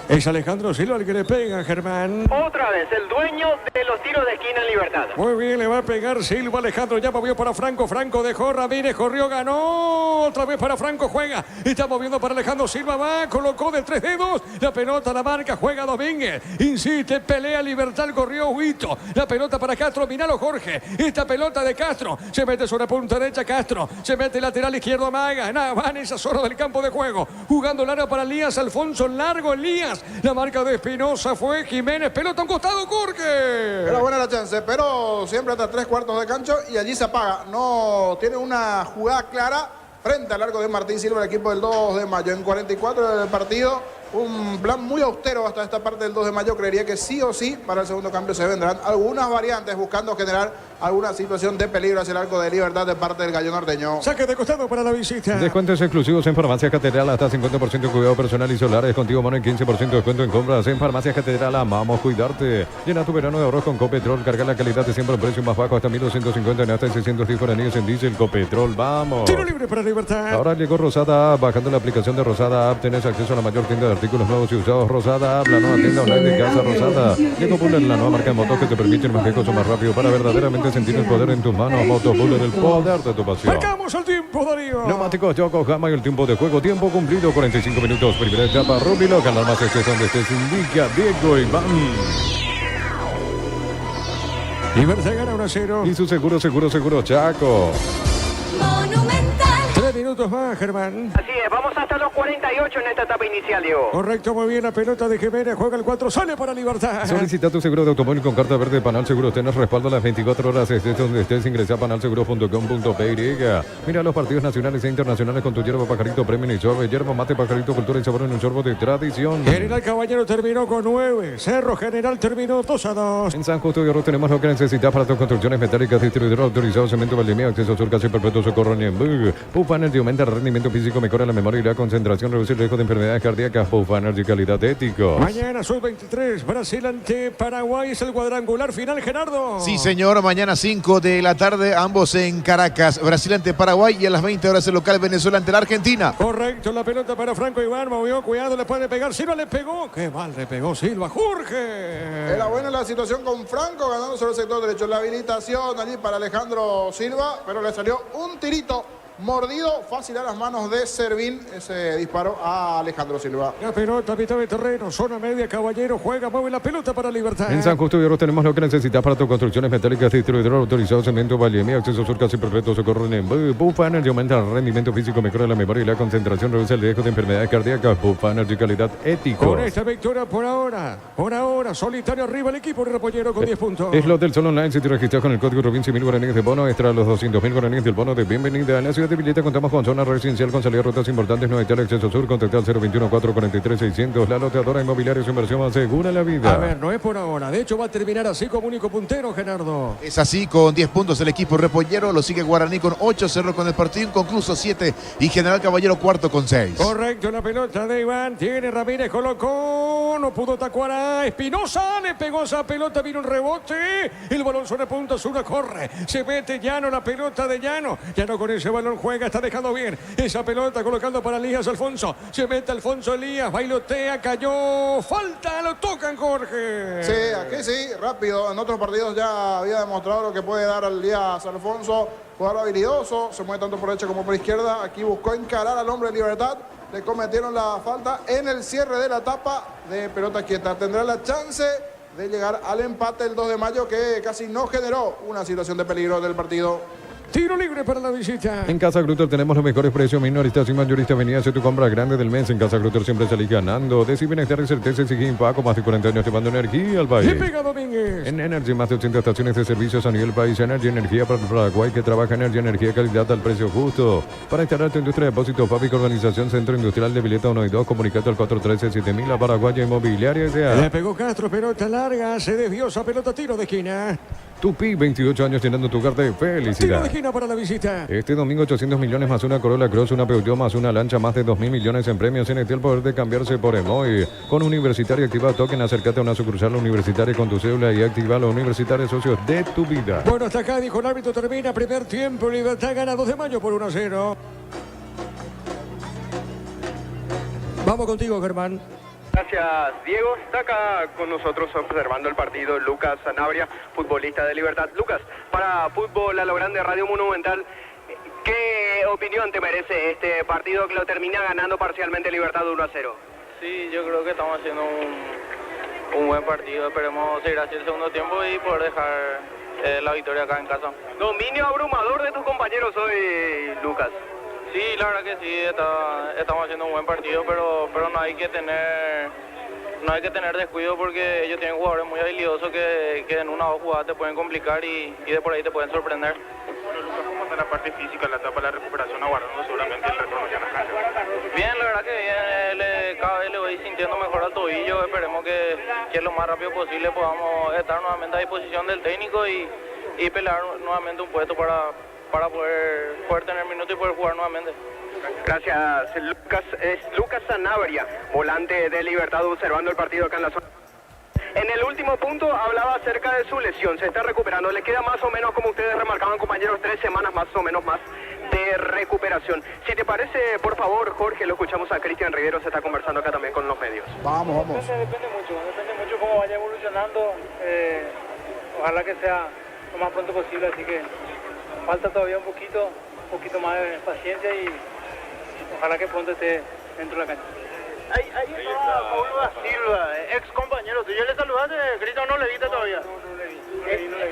Es Alejandro Silva el que le pega, Germán. Otra vez, el dueño de los tiros de esquina en Libertad. Muy bien, le va a pegar Silva. Alejandro ya movió para Franco. Franco dejó, Ramírez corrió, ganó. Otra vez para Franco, juega. Está moviendo para Alejandro Silva, va, colocó de 3 dedos. La pelota, la marca, juega Domínguez. Insiste, pelea Libertad, corrió Huito. La pelota para Castro, miralo Jorge. Esta pelota de Castro. Se mete sobre punta derecha Castro. Se mete lateral izquierdo Maga. Va en esa zona del campo de juego. Jugando largo para Elías Alfonso. Largo Elías. La marca de Espinosa fue Jiménez. Pelota a un costado, Jorge. Era buena la chance, pero siempre hasta 3/4 de cancha y allí se apaga. No tiene una jugada clara frente al arco de Martín Silva, el equipo del 2 de mayo. En 44 del partido, un plan muy austero hasta esta parte del 2 de mayo. Creería que sí o sí para el segundo cambio se vendrán algunas variantes buscando generar alguna situación de peligro hacia el arco de Libertad de parte del gallo norteño. Saque de costado para la visita. Descuentos exclusivos en Farmacia Catedral, hasta 50% cuidado personal y solares. Contigo, mano, y 15% de descuento en compras. En Farmacia Catedral, amamos cuidarte. Llena tu verano de ahorros con Copetrol. Carga la calidad de siempre a un precio más bajo, hasta 1.250 en hasta 610 guaraníes en diésel. Copetrol, vamos. Tiro libre para Libertad. Ahora llegó Rosada App. Bajando la aplicación de Rosada App, tenés acceso a la mayor tienda de artículos nuevos y usados. Rosada App, la nueva tienda online de Casa Rosada. Llegó Buller, la nueva marca de motos que te permite ir más lejos o más rápido para verdaderamente sentir el poder en tus manos. Moto Buller, el poder de tu pasión. Marcamos el tiempo, Darío. Neumáticos Yokohama y el tiempo de juego. Tiempo cumplido, 45 minutos. Primera etapa, Rubilo. Ganar más estés donde estés, indica Diego Iván. Libertad gana 1-0. Y su seguro, Chaco. 3 minutos más, Germán. Así es, vamos hasta los 48 en esta etapa inicial, Diego. Correcto, muy bien, la pelota de Jiménez, juega el 4, sale para Libertad. Solicita tu seguro de automóvil con carta verde de Panal Seguros. Tenés respaldo a las 24 horas, estés donde estés. Ingresa a panalseguros.com.py. Mira los partidos nacionales e internacionales con tu yerba Pajarito Premium y Sorbo. Yerba Mate Pajarito, cultura y sabor en un sorbo de tradición. General Caballero terminó con 9. Cerro General terminó 2-2. En San Justo de Oro tenemos lo que necesitas para tus construcciones metálicas. Distribuidor autorizado, cemento Valdemia, acceso sur, casi perpetuo, socorro Niembug. Puff Energy aumenta el rendimiento físico, mejora la memoria y la concentración, reduce el riesgo de enfermedades cardíacas. Puff Energy, calidad ético. Mañana sub-23, Brasil ante Paraguay, es el cuadrangular final, Gerardo. Sí, señor, mañana 5 de la tarde, ambos en Caracas. Brasil ante Paraguay y a las 20 horas el local Venezuela ante la Argentina. Correcto, la pelota para Franco Iván, movió, cuidado, le puede pegar, Silva le pegó. Qué mal le pegó Silva, Jorge. Era buena la situación con Franco, ganando sobre el sector derecho. La habilitación allí para Alejandro Silva, pero le salió un tirito mordido fácil a las manos de Servín. Ese disparo a Alejandro Silva. La pelota, mitad de terreno, zona media, Caballero juega, mueve la pelota para Libertad. En San Justo de Oro tenemos lo que necesitas para tus construcciones metálicas. Distribuidor autorizado, cemento Valdemia, acceso sur, casi perfecto, socorro en Puff Energy aumenta el rendimiento físico, mejora la memoria y la concentración, reduce el riesgo de enfermedades cardíacas. Puff Energy, calidad ético. Con esta victoria por ahora, solitario arriba el equipo de Repollero con 10 puntos. Es lo del Sol Online. Si te registras con el código RUBIN, 100.000 guaraníes de bono, extra los 200.000 guaraníes del bono de bienvenida. En la ciudad de Villeta contamos con zona residencial con salida a rutas importantes, no hay acceso sur, contactar al 021-443-600. La loteadora inmobiliaria, su inversión más segura la vida. A ver, no es por ahora. De hecho, va a terminar así como único puntero, Gerardo. Es así, con 10 puntos el equipo Repollero, lo sigue Guaraní con 8, Cerro con el partido inconcluso 7 y General Caballero cuarto con 6. Correcto, la pelota de Iván, tiene Ramírez, colocó, no pudo tacuar a Espinosa, le pegó esa pelota, vino un rebote, el balón sobre punta, Zuna corre, se mete Llano, la pelota de Llano con ese balón juega, está dejando bien esa pelota, colocando para Elías Alfonso, se mete Alfonso Elías, bailotea, cayó, falta, lo tocan, Jorge. Sí, aquí sí, rápido, en otros partidos ya había demostrado lo que puede dar al Elías Alfonso, jugador habilidoso, se mueve tanto por derecha como por izquierda, aquí buscó encarar al hombre de Libertad, le cometieron la falta en el cierre de la etapa de pelota quieta, tendrá la chance de llegar al empate el 2 de mayo que casi no generó una situación de peligro del partido. Tiro libre para la visita. En Casa Grutter tenemos los mejores precios, minoristas y mayoristas. Venía a hacer tu compra grande del mes. En Casa Grutter siempre salís ganando. Decir bienestar y certeza y sigue Paco, más de 40 años llevando energía al país. Le pega Domínguez. En Energy, más de 80 estaciones de servicios a nivel país. Energy, energía para el Paraguay que trabaja energía, calidad al precio justo. Para instalar tu industria de depósitos, fábrica, organización, Centro Industrial de Vileta 1 y 2, comunicate al 413-7000, la Paraguaya Inmobiliaria S.A. Le pegó Castro, pelota larga, se desvió esa pelota, tiro de esquina. Tupi, 28 años llenando tu carta de felicidad. Tiro de esquina para la visita. Este domingo 800 millones más una Corolla Cross, una Peugeot más una lancha, más de 2.000 millones en premios. En el poder de cambiarse por Emoy. Con Universitaria activa token, acércate a una sucursal Universitaria con tu cédula y activa los Universitarios socios de tu vida. Bueno, hasta acá dijo el árbitro, termina primer tiempo. Libertad gana 2 de mayo por 1-0. Vamos contigo, Germán. Gracias, Diego. Está acá con nosotros observando el partido Lucas Sanabria, futbolista de Libertad. Lucas, para Fútbol a lo Grande, Radio Monumental, ¿qué opinión te merece este partido que lo termina ganando parcialmente Libertad 1-0? Sí, yo creo que estamos haciendo un buen partido. Esperemos seguir así el segundo tiempo y poder dejar la victoria acá en casa. Dominio abrumador de tus compañeros hoy, Lucas. Sí, la verdad que sí, estamos haciendo un buen partido, pero no hay que tener descuido porque ellos tienen jugadores muy habilidosos que en una o dos jugadas te pueden complicar y de por ahí te pueden sorprender. Bueno, Lucas, ¿cómo está la parte física, la etapa de la recuperación, aguardando seguramente el retorno ya en la cancha? Bien, la verdad que bien, cada vez le voy sintiendo mejor al tobillo. Esperemos que lo más rápido posible podamos estar nuevamente a disposición del técnico y pelear nuevamente un puesto para poder tener minutos y poder jugar nuevamente. Gracias, Lucas. Es Lucas Sanabria, volante de Libertad, observando el partido acá en la zona. En el último punto hablaba acerca de su lesión, se está recuperando, le queda más o menos, como ustedes remarcaban, compañeros, 3 semanas más o menos más de recuperación. Si te parece, por favor, Jorge, lo escuchamos a Cristian Rivero, se está conversando acá también con los medios. Vamos. Depende mucho cómo vaya evolucionando, ojalá que sea lo más pronto posible, así que falta todavía un poquito más de paciencia y ojalá que pronto esté dentro de la cancha. Hay una Silva, ex compañero tuyo, ¿le saludaste, Cristian, o no le viste todavía? No le vi.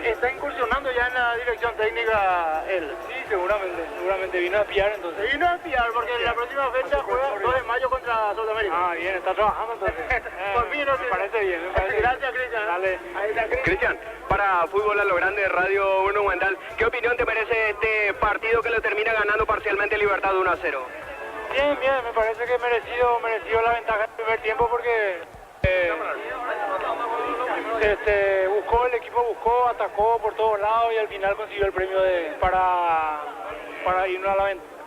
¿Está incursionando ya en la dirección técnica él? Sí, seguramente vino a pillar entonces. Vino a pillar porque en la próxima fecha juega 2 de mayo contra Sudamérica. Ah, bien, está trabajando entonces. Por fin, me parece bien. Gracias, Cristian. Dale. Cristian, para Fútbol a lo Grande, Radio Monumental, ¿qué opinión te merece este partido que lo termina ganando parcialmente Libertad 1-0? Bien, me parece que merecido la ventaja en el primer tiempo porque el equipo buscó, atacó por todos lados y al final consiguió el premio para irnos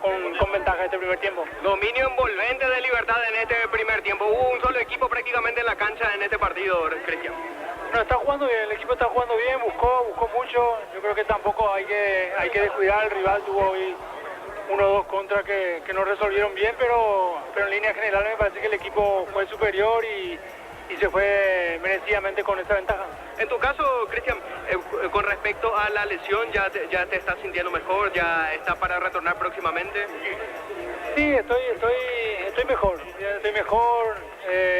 con ventaja este primer tiempo. Dominio envolvente de Libertad en este primer tiempo. Hubo un solo equipo prácticamente en la cancha en este partido, Cristian. No, está jugando bien, el equipo está jugando bien, buscó mucho. Yo creo que tampoco hay que descuidar, el rival tuvo hoy 1 o 2 contras que no resolvieron bien, pero en línea general me parece que el equipo fue superior y se fue merecidamente con esa ventaja. En tu caso, Cristian, con respecto a la lesión, ¿ya te estás sintiendo mejor? ¿Ya está para retornar próximamente? Sí, estoy mejor,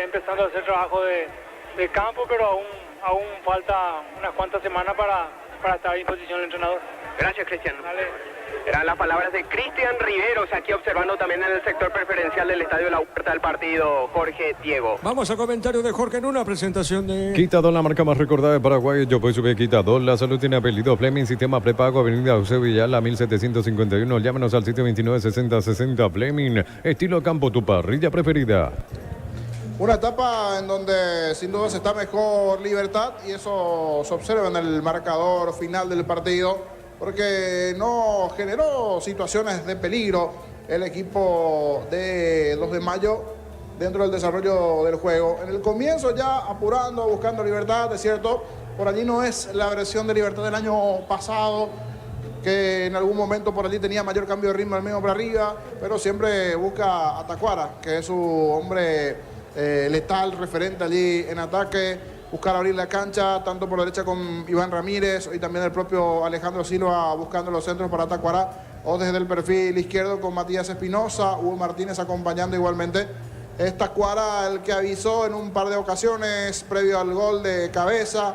empezando a hacer trabajo de campo, pero aún falta unas cuantas semanas para estar a disposición del entrenador. Gracias, Cristian. Dale. Eran las palabras de Cristian Riveros, aquí observando también en el sector preferencial del Estadio La Huerta del partido, Jorge Diego. Vamos a comentarios de Jorge en una presentación de... Quitador, la marca más recordada de Paraguay. Yo puedo subir Quitador. La salud tiene apellido. Fleming, sistema prepago, avenida José Villalba, 1751. Llámenos al sitio 296060 Fleming. Estilo campo, tu parrilla preferida. Una etapa en donde sin duda se está mejor Libertad y eso se observa en el marcador final del partido, porque no generó situaciones de peligro el equipo de 2 de mayo dentro del desarrollo del juego. En el comienzo ya apurando, buscando Libertad, es cierto, por allí no es la versión de Libertad del año pasado, que en algún momento por allí tenía mayor cambio de ritmo al medio para arriba, pero siempre busca a Tacuara, que es su hombre letal, referente allí en ataque, buscar abrir la cancha, tanto por la derecha con Iván Ramírez y también el propio Alejandro Silva buscando los centros para Tacuara, o desde el perfil izquierdo con Matías Espinosa, Hugo Martínez acompañando igualmente. Es Tacuara el que avisó en un par de ocasiones previo al gol de cabeza,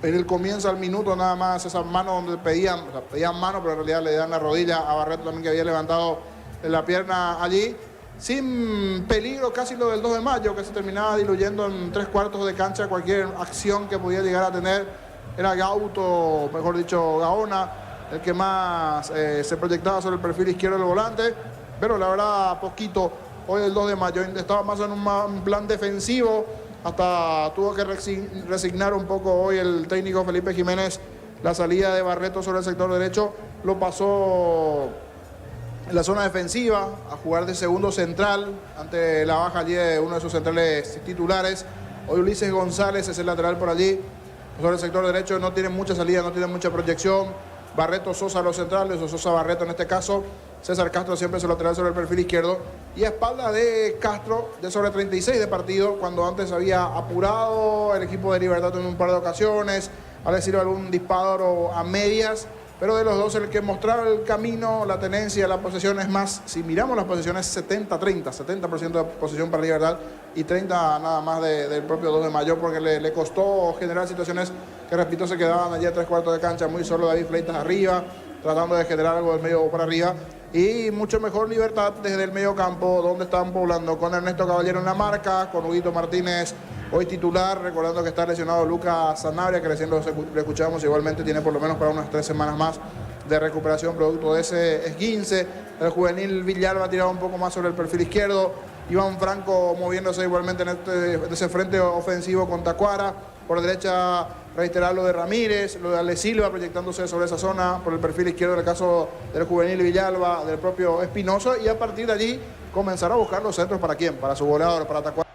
en el comienzo al minuto nada más, esas manos donde pedían mano, pero en realidad le dan la rodilla a Barreto también, que había levantado la pierna allí. Sin peligro casi lo del 2 de mayo, que se terminaba diluyendo en 3/4 de cancha cualquier acción que pudiera llegar a tener. Era Gauto, mejor dicho Gaona, el que más se proyectaba sobre el perfil izquierdo del volante, pero la verdad poquito hoy el 2 de mayo. Estaba más en un plan defensivo, hasta tuvo que resignar un poco hoy el técnico Felipe Jiménez la salida de Barreto sobre el sector derecho, lo pasó en la zona defensiva a jugar de segundo central ante la baja allí de uno de sus centrales titulares. Hoy Ulises González es el lateral por allí, sobre el sector derecho, no tiene mucha salida, no tiene mucha proyección. Barreto Sosa los centrales, o Sosa Barreto en este caso, César Castro siempre su lateral sobre el perfil izquierdo. Y a espalda de Castro, de sobre 36 de partido, cuando antes había apurado el equipo de Libertad en un par de ocasiones, ha sido algún disparo a medias, pero de los dos el que mostraba el camino, la tenencia, la posesión es más, si miramos las posiciones 70-30, 70% de posesión para Libertad y 30 nada más del propio 2 de Mayo, porque le costó generar situaciones que, repito, se quedaban allí a 3/4 de cancha, muy solo David Fleitas arriba, tratando de generar algo del medio para arriba, y mucho mejor Libertad desde el medio campo, donde están poblando con Ernesto Caballero en la marca, con Huguito Martínez, hoy titular, recordando que está lesionado Lucas Sanabria, que recién lo escuchábamos, igualmente tiene por lo menos para unas 3 semanas más de recuperación producto de ese esguince. El juvenil Villalba ha tirado un poco más sobre el perfil izquierdo, Iván Franco moviéndose igualmente en ese frente ofensivo con Tacuara. Por derecha, reiterar lo de Ramírez, lo de Ale Silva proyectándose sobre esa zona, por el perfil izquierdo en el caso del juvenil Villalba, del propio Espinosa, y a partir de allí comenzar a buscar los centros para quién, para su goleador, para Tacuara.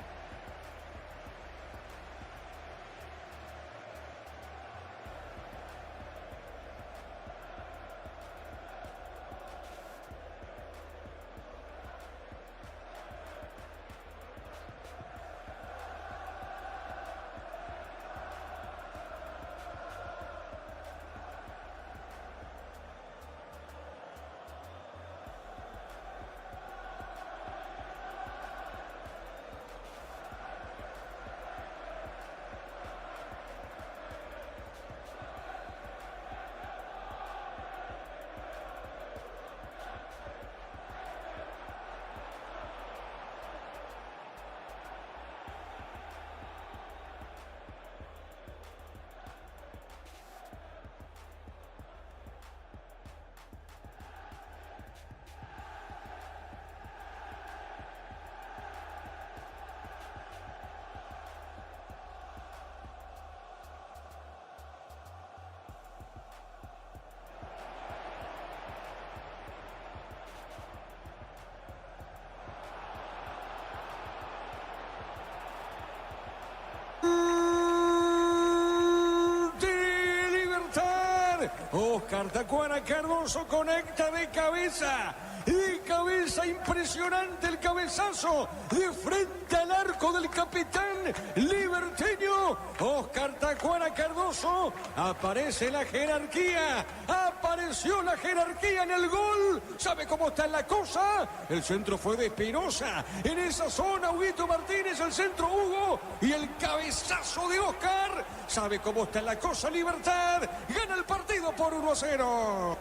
Oscar Tacuara Cardoso conecta de cabeza. De cabeza, impresionante el cabezazo de frente al arco del capitán liberteño Oscar Tacuara Cardoso. Aparece la jerarquía, apareció la jerarquía en el gol. ¿Sabe cómo está la cosa? El centro fue de Espinosa. En esa zona, Huguito Martínez, el centro Hugo y el cabezazo de Oscar. ¿Sabe cómo está la cosa? Libertad gana el partido por 1-0.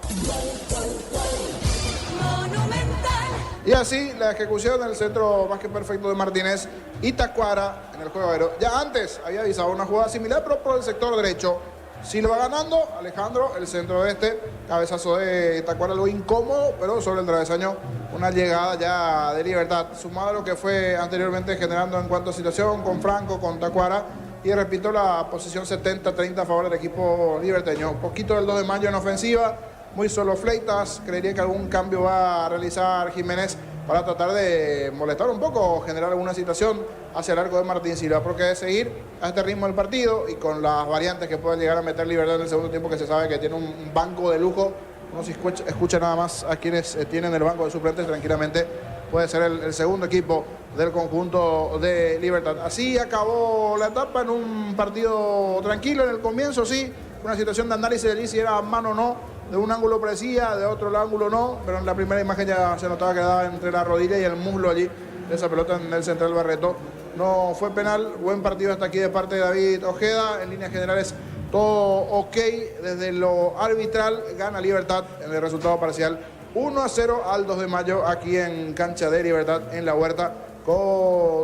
Y así la ejecución del centro más que perfecto de Martínez y Tacuara en el juego aéreo. Ya antes había avisado una jugada similar, pero por el sector derecho. Silva ganando, Alejandro, el centro de cabezazo de Tacuara, algo incómodo, pero sobre el travesaño una llegada ya de Libertad, sumado a lo que fue anteriormente generando en cuanto a situación con Franco, con Tacuara. Y repito, la posición 70-30 a favor del equipo liberteño. Un poquito del 2 de Mayo en ofensiva, muy solo Fleitas. Creería que algún cambio va a realizar Jiménez para tratar de molestar un poco, generar alguna situación hacia el arco de Martín Silva, porque de seguir a este ritmo del partido y con las variantes que puede llegar a meter Libertad en el segundo tiempo, que se sabe que tiene un banco de lujo, uno si escucha nada más a quienes tienen el banco de suplentes, tranquilamente puede ser el segundo equipo del conjunto de Libertad. Así acabó la etapa en un partido tranquilo en el comienzo, sí, una situación de análisis de allí si era mano o no, de un ángulo parecía, de otro ángulo no, pero en la primera imagen ya se notaba que daba entre la rodilla y el muslo allí de esa pelota en el central Barreto. No fue penal, buen partido hasta aquí de parte de David Ojeda, en líneas generales todo ok, desde lo arbitral gana Libertad en el resultado parcial 1-0 al 2 de Mayo aquí en cancha de Libertad en La Huerta, con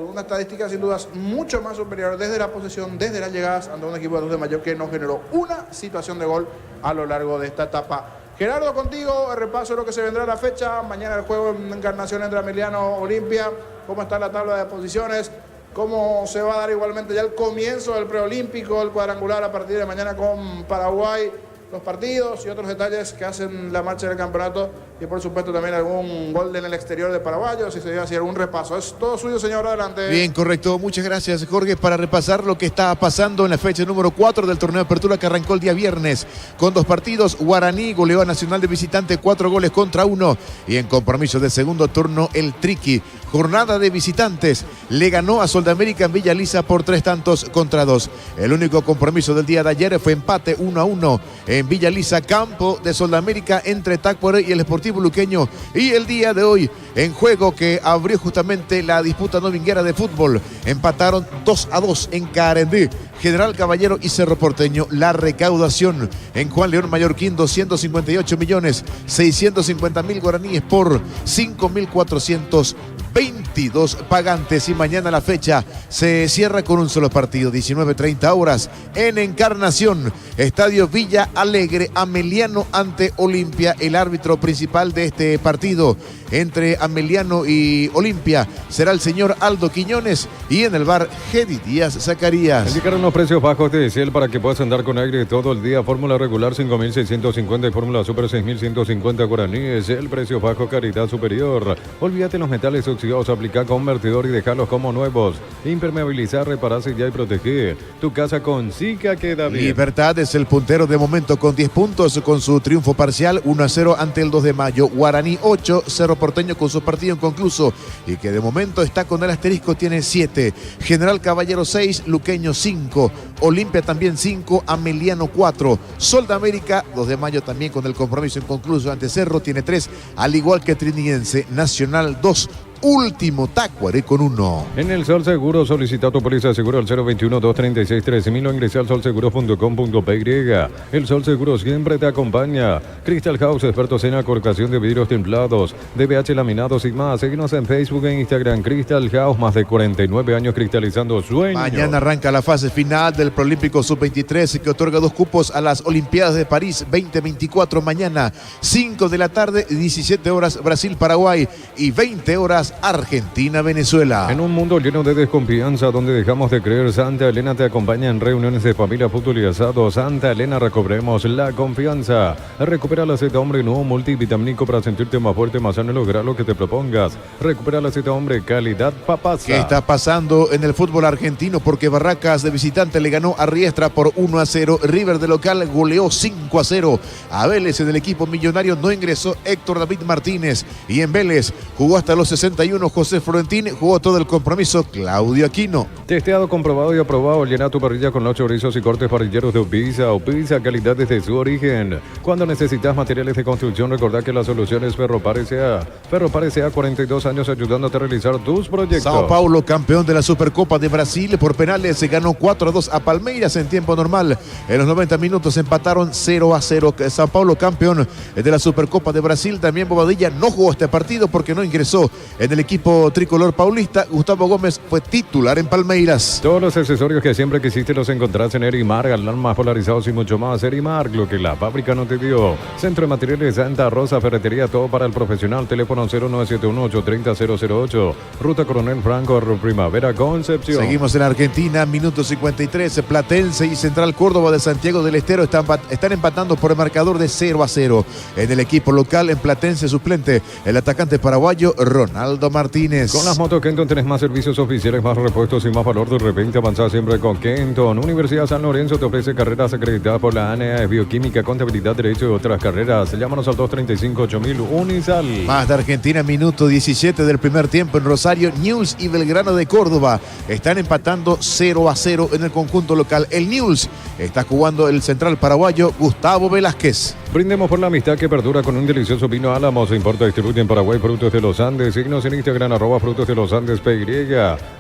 una estadística sin dudas mucho más superior desde la posesión, desde las llegadas ante un equipo de 2 de Mayo que no generó una situación de gol a lo largo de esta etapa. Gerardo, contigo, el repaso de lo que se vendrá a la fecha. Mañana el juego en Encarnación entre Emiliano Olimpia. ¿Cómo está la tabla de posiciones? ¿Cómo se va a dar igualmente ya el comienzo del preolímpico, el cuadrangular a partir de mañana con Paraguay? los partidos y otros detalles que hacen la marcha del campeonato y por supuesto también algún gol en el exterior de Paraguayo, si se debe hacer algún repaso. Es todo suyo, señor, adelante. Bien, correcto. Muchas gracias, Jorge, para repasar lo que está pasando en la fecha número 4 del torneo de apertura que arrancó el día viernes con 2 partidos. Guaraní goleó a Nacional de visitante 4-1 y en compromiso de segundo turno el Triqui, jornada de visitantes, le ganó a Soldamérica en Villa Lisa por 3-2. El único compromiso del día de ayer fue empate 1-1 en Villa Lisa, campo de Soldamérica entre Tacuarembó y el Sportivo Luqueño. Y el día de hoy, en juego que abrió justamente la disputa dominguera de fútbol, empataron 2-2 en Carendí, General Caballero y Cerro Porteño. La recaudación en Juan León Mallorquín, 258.650.000 guaraníes por 5.422 pagantes. Y mañana la fecha se cierra con un solo partido, 19:30 horas en Encarnación, Estadio Villa Alegre, Ameliano ante Olimpia. El árbitro principal de este partido entre Ameliano y Olimpia será el señor Aldo Quiñones y en el bar Gedi Díaz Zacarías. Indicaron los precios bajos de Ciel para que puedas andar con aire todo el día. Fórmula regular 5.650 y fórmula super 6.150 guaraníes. El precio bajo, calidad superior. Olvídate los metales oxidados, aplica convertidor y dejarlos como nuevos. Impermeabilizar, reparar, sellar y proteger. Tu casa con Sica queda bien. Libertad es el puntero de momento con 10 puntos con su triunfo parcial 1-0 ante el 2 de mayo. Guaraní 8, Cerro Porteño con su partido inconcluso y que de momento está con el asterisco, tiene 7. General Caballero 6, Luqueño 5, Olimpia también 5, Ameliano 4, Soldamérica 2 de mayo también con el compromiso inconcluso ante Cerro, tiene 3, al igual que Trinidense. Nacional 2, último Tacuaré con 1. En el Sol Seguro solicita tu póliza de seguro al 021-236-13.000 o ingresa al solseguros.com.py. El Sol Seguro siempre te acompaña. Crystal House, expertos en acordación de vidrios templados, DBH laminados y más. Síguenos en Facebook e Instagram. Crystal House, más de 49 años cristalizando sueños. Mañana arranca la fase final del Prolímpico Sub-23 que otorga 2 cupos a las Olimpiadas de París 2024. Mañana 5 de la tarde, 17 horas Brasil-Paraguay y 20 horas Argentina-Venezuela. En un mundo lleno de desconfianza donde dejamos de creer, Santa Elena te acompaña en reuniones de familia, fútbol y asado. Santa Elena, recobremos la confianza. Recupera la Z Hombre nuevo multivitamínico para sentirte más fuerte, más sano y lograr lo que te propongas. Recupera la Z Hombre, calidad papasa. ¿Qué está pasando en el fútbol argentino? Porque Barracas de visitante le ganó a Riestra por 1-0. River de local goleó 5-0 a Vélez. En el equipo millonario no ingresó Héctor David Martínez y en Vélez jugó hasta los 60 José Florentín, jugó todo el compromiso Claudio Aquino. Testeado, comprobado y aprobado. Llena tu parrilla con los chorizos y cortes parrilleros de Upisa. Upisa, calidad desde su origen. Cuando necesitas materiales de construcción, recordá que la solución es Ferropar S.A. Ferropar S.A., 42 años ayudándote a realizar tus proyectos. Sao Paulo, campeón de la Supercopa de Brasil, por penales se ganó 4-2 a Palmeiras en tiempo normal. En los 90 minutos empataron 0-0. Sao Paulo, campeón de la Supercopa de Brasil. También Bobadilla no jugó este partido porque no ingresó en el equipo tricolor paulista. Gustavo Gómez fue titular en Palmeiras. Todos los accesorios que siempre quisiste los encontrás en Erimar, alarmas polarizados y mucho más. Erimar, lo que la fábrica no te dio. Centro de Materiales Santa Rosa, ferretería, todo para el profesional. Teléfono 0971-830-008. Ruta Coronel Franco, Primavera, Concepción. Seguimos en Argentina, minuto 53. Platense y Central Córdoba de Santiago del Estero están empatando por el marcador de 0-0. En el equipo local, en Platense, suplente el atacante paraguayo Ronaldo Martínez. Con las motos Kenton tenés más servicios oficiales, más repuestos y más valor. De repente avanzar siempre con Kenton. Universidad San Lorenzo te ofrece carreras acreditadas por la ANEA, Bioquímica, Contabilidad, Derecho y otras carreras. Llámanos al 235-8000 Unisal. Más de Argentina, minuto 17 del primer tiempo en Rosario. Newell's y Belgrano de Córdoba están empatando 0-0 en el conjunto local. El Newell's está jugando el central paraguayo Gustavo Velázquez. Brindemos por la amistad que perdura con un delicioso vino Álamos. Importa, distribuye en Paraguay Frutos de los Andes. Signos en Instagram, @Frutos de los Andes PY.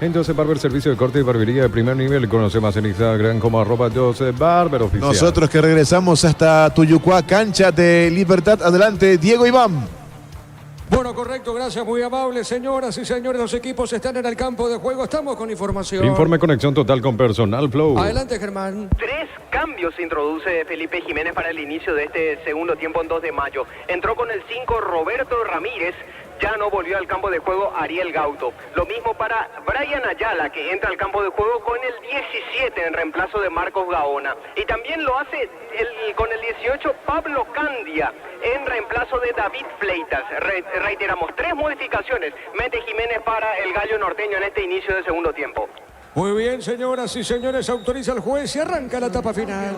Entonces, Barber, servicio de corte y barbería de primer nivel. Conoce más en Instagram como @Barber Oficial. Nosotros que regresamos hasta Tuyucuá, cancha de Libertad. Adelante, Diego Iván. Bueno, correcto, gracias, muy amable. Señoras y señores, los equipos están en el campo de juego. Estamos con información. Informe conexión total con Personal Flow. Adelante, Germán. 3 cambios introduce Felipe Jiménez para el inicio de este segundo tiempo en 2 de mayo. Entró con el 5 Roberto Ramírez, ya no volvió al campo de juego Ariel Gauto. Lo mismo para Brian Ayala, que entra al campo de juego con el 17 en reemplazo de Marcos Gaona. Y también lo hace con el 18 Pablo Candia en reemplazo de David Fleitas. Reiteramos, 3 modificaciones mete Jiménez para el Gallo Norteño en este inicio de segundo tiempo. Muy bien, señoras y señores, autoriza el juez y arranca la etapa final.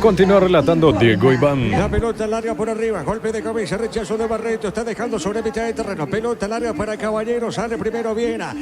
Continúa relatando Diego Iván. La pelota larga por arriba, golpe de cabeza, rechazo de Barreto, está dejando sobre mitad de terreno. Pelota larga para Caballero, sale primero Viena.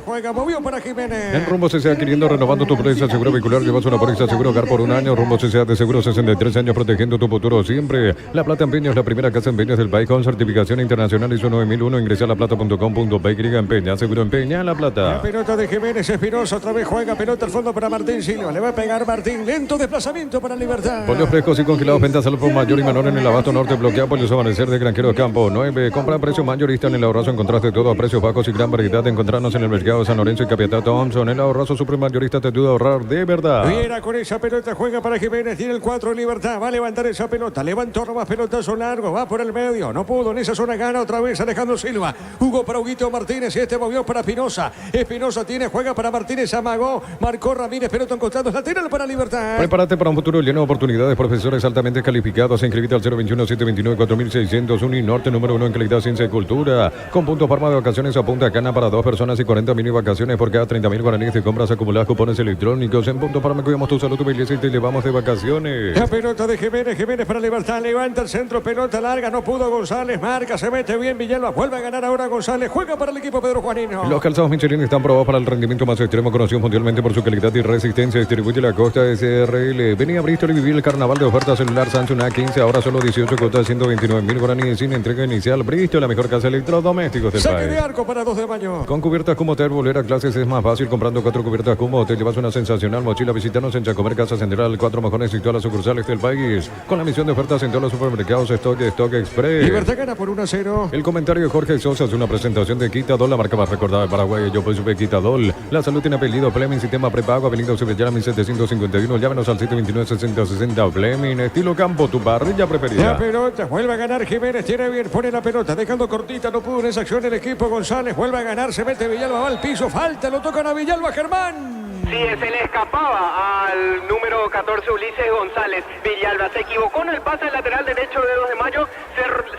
Juega, movió para Jiménez. En Rumbo CCA adquiriendo, renovando tu póliza seguro vehicular, llevas una póliza seguro hogar por un año. Rumbo CCA de seguro 63 años protegiendo tu futuro siempre. La Plata Empeño es la primera casa de empeños del país con certificación internacional ISO 9001. Ingresa a laplata.com.py, empeña, seguro empeña La Plata. La pelota de Jiménez, Espinosa, otra vez juega, pelota al fondo para Martín Silva. Le va a pegar Martín, lento desplazamiento para Libertad. Pollos frescos y congelados, ventas al por mayor y menor en el abasto norte, bloqueado pollos amanecer de Granjeros Campo 9. Compra a precio mayorista en el ahorrazo, encontraste todo a precios bajos y gran variedad. Encontrarnos en el mercado de San Lorenzo y Capiatá Thompson. El ahorrazo super mayorista te ayuda a ahorrar de verdad. Viera con esa pelota, juega para Jiménez, tiene el 4 Libertad, va a levantar esa pelota, levantó nomás pelotazo largo, va por el medio, no pudo, en esa zona gana otra vez Alejandro Silva. Jugó para Huguito Martínez y este movió para Espinosa. Espinosa tiene, juega para Martínez, amagó, marcó Ramírez, pelota en costados, lateral para Libertad. Prepárate para un futuro lleno de oportunidades, profesores altamente calificados. Inscribite al 021-729-4600, Uninorte, número 1 en calidad, ciencia y cultura. Con puntos Parma de vacaciones a Punta Cana para 2 personas y 40 mini vacaciones por cada 30.000 guaraníes de compras acumuladas, cupones electrónicos. En Punto Parma cuidamos tu salud, tu belleza y te llevamos de vacaciones. La pelota de Jiménez, Jiménez para Libertad, levanta el centro, pelota larga, no pudo González, marca, se mete bien Villalba, vuelve a ganar ahora González, juega para el equipo Pedro Juanino. Los calzados Michelin están probados para el rendimiento más extremo, conocido mundialmente por su calidad y resistencia. Distribuye la Costa SRL. Venía a Bristol y vivir el carnaval de ofertas celular Samsung A15, ahora solo 18 cuotas, 129.000 guaraníes sin entrega inicial. Bristol, la mejor casa de electrodomésticos del Saque país. de arco para 2 de mayo. Con cubiertas como Hotel, volver a clases es más fácil. Comprando 4 cubiertas como te llevas una sensacional mochila. Visítanos en Chacomer Casa Central, 4 mejores y todas las sucursales del país. Con la misión de ofertas en todos los supermercados, Stock Express. Libertad gana por 1-0. El comentario de Jorge Sosa es una presentación de Quitadol, la marca más recordada de Paraguay. Yo pues supe Quitadol. La salud tiene apellido Fleming, sistema prepago, Avenida Sevillana 1751. Llámenos al 729-6060 Fleming. Estilo campo, tu parrilla preferida. La pelota, vuelve a ganar Jiménez, tiene bien, pone la pelota, dejando cortita, no pudo en esa acción el equipo González, vuelve a ganar, se mete Villalba, va al piso, falta, lo tocan a Villalba, Germán. Sí, se le escapaba al número 14 Ulises González. Villalba se equivocó en el pase lateral derecho de 2 de mayo,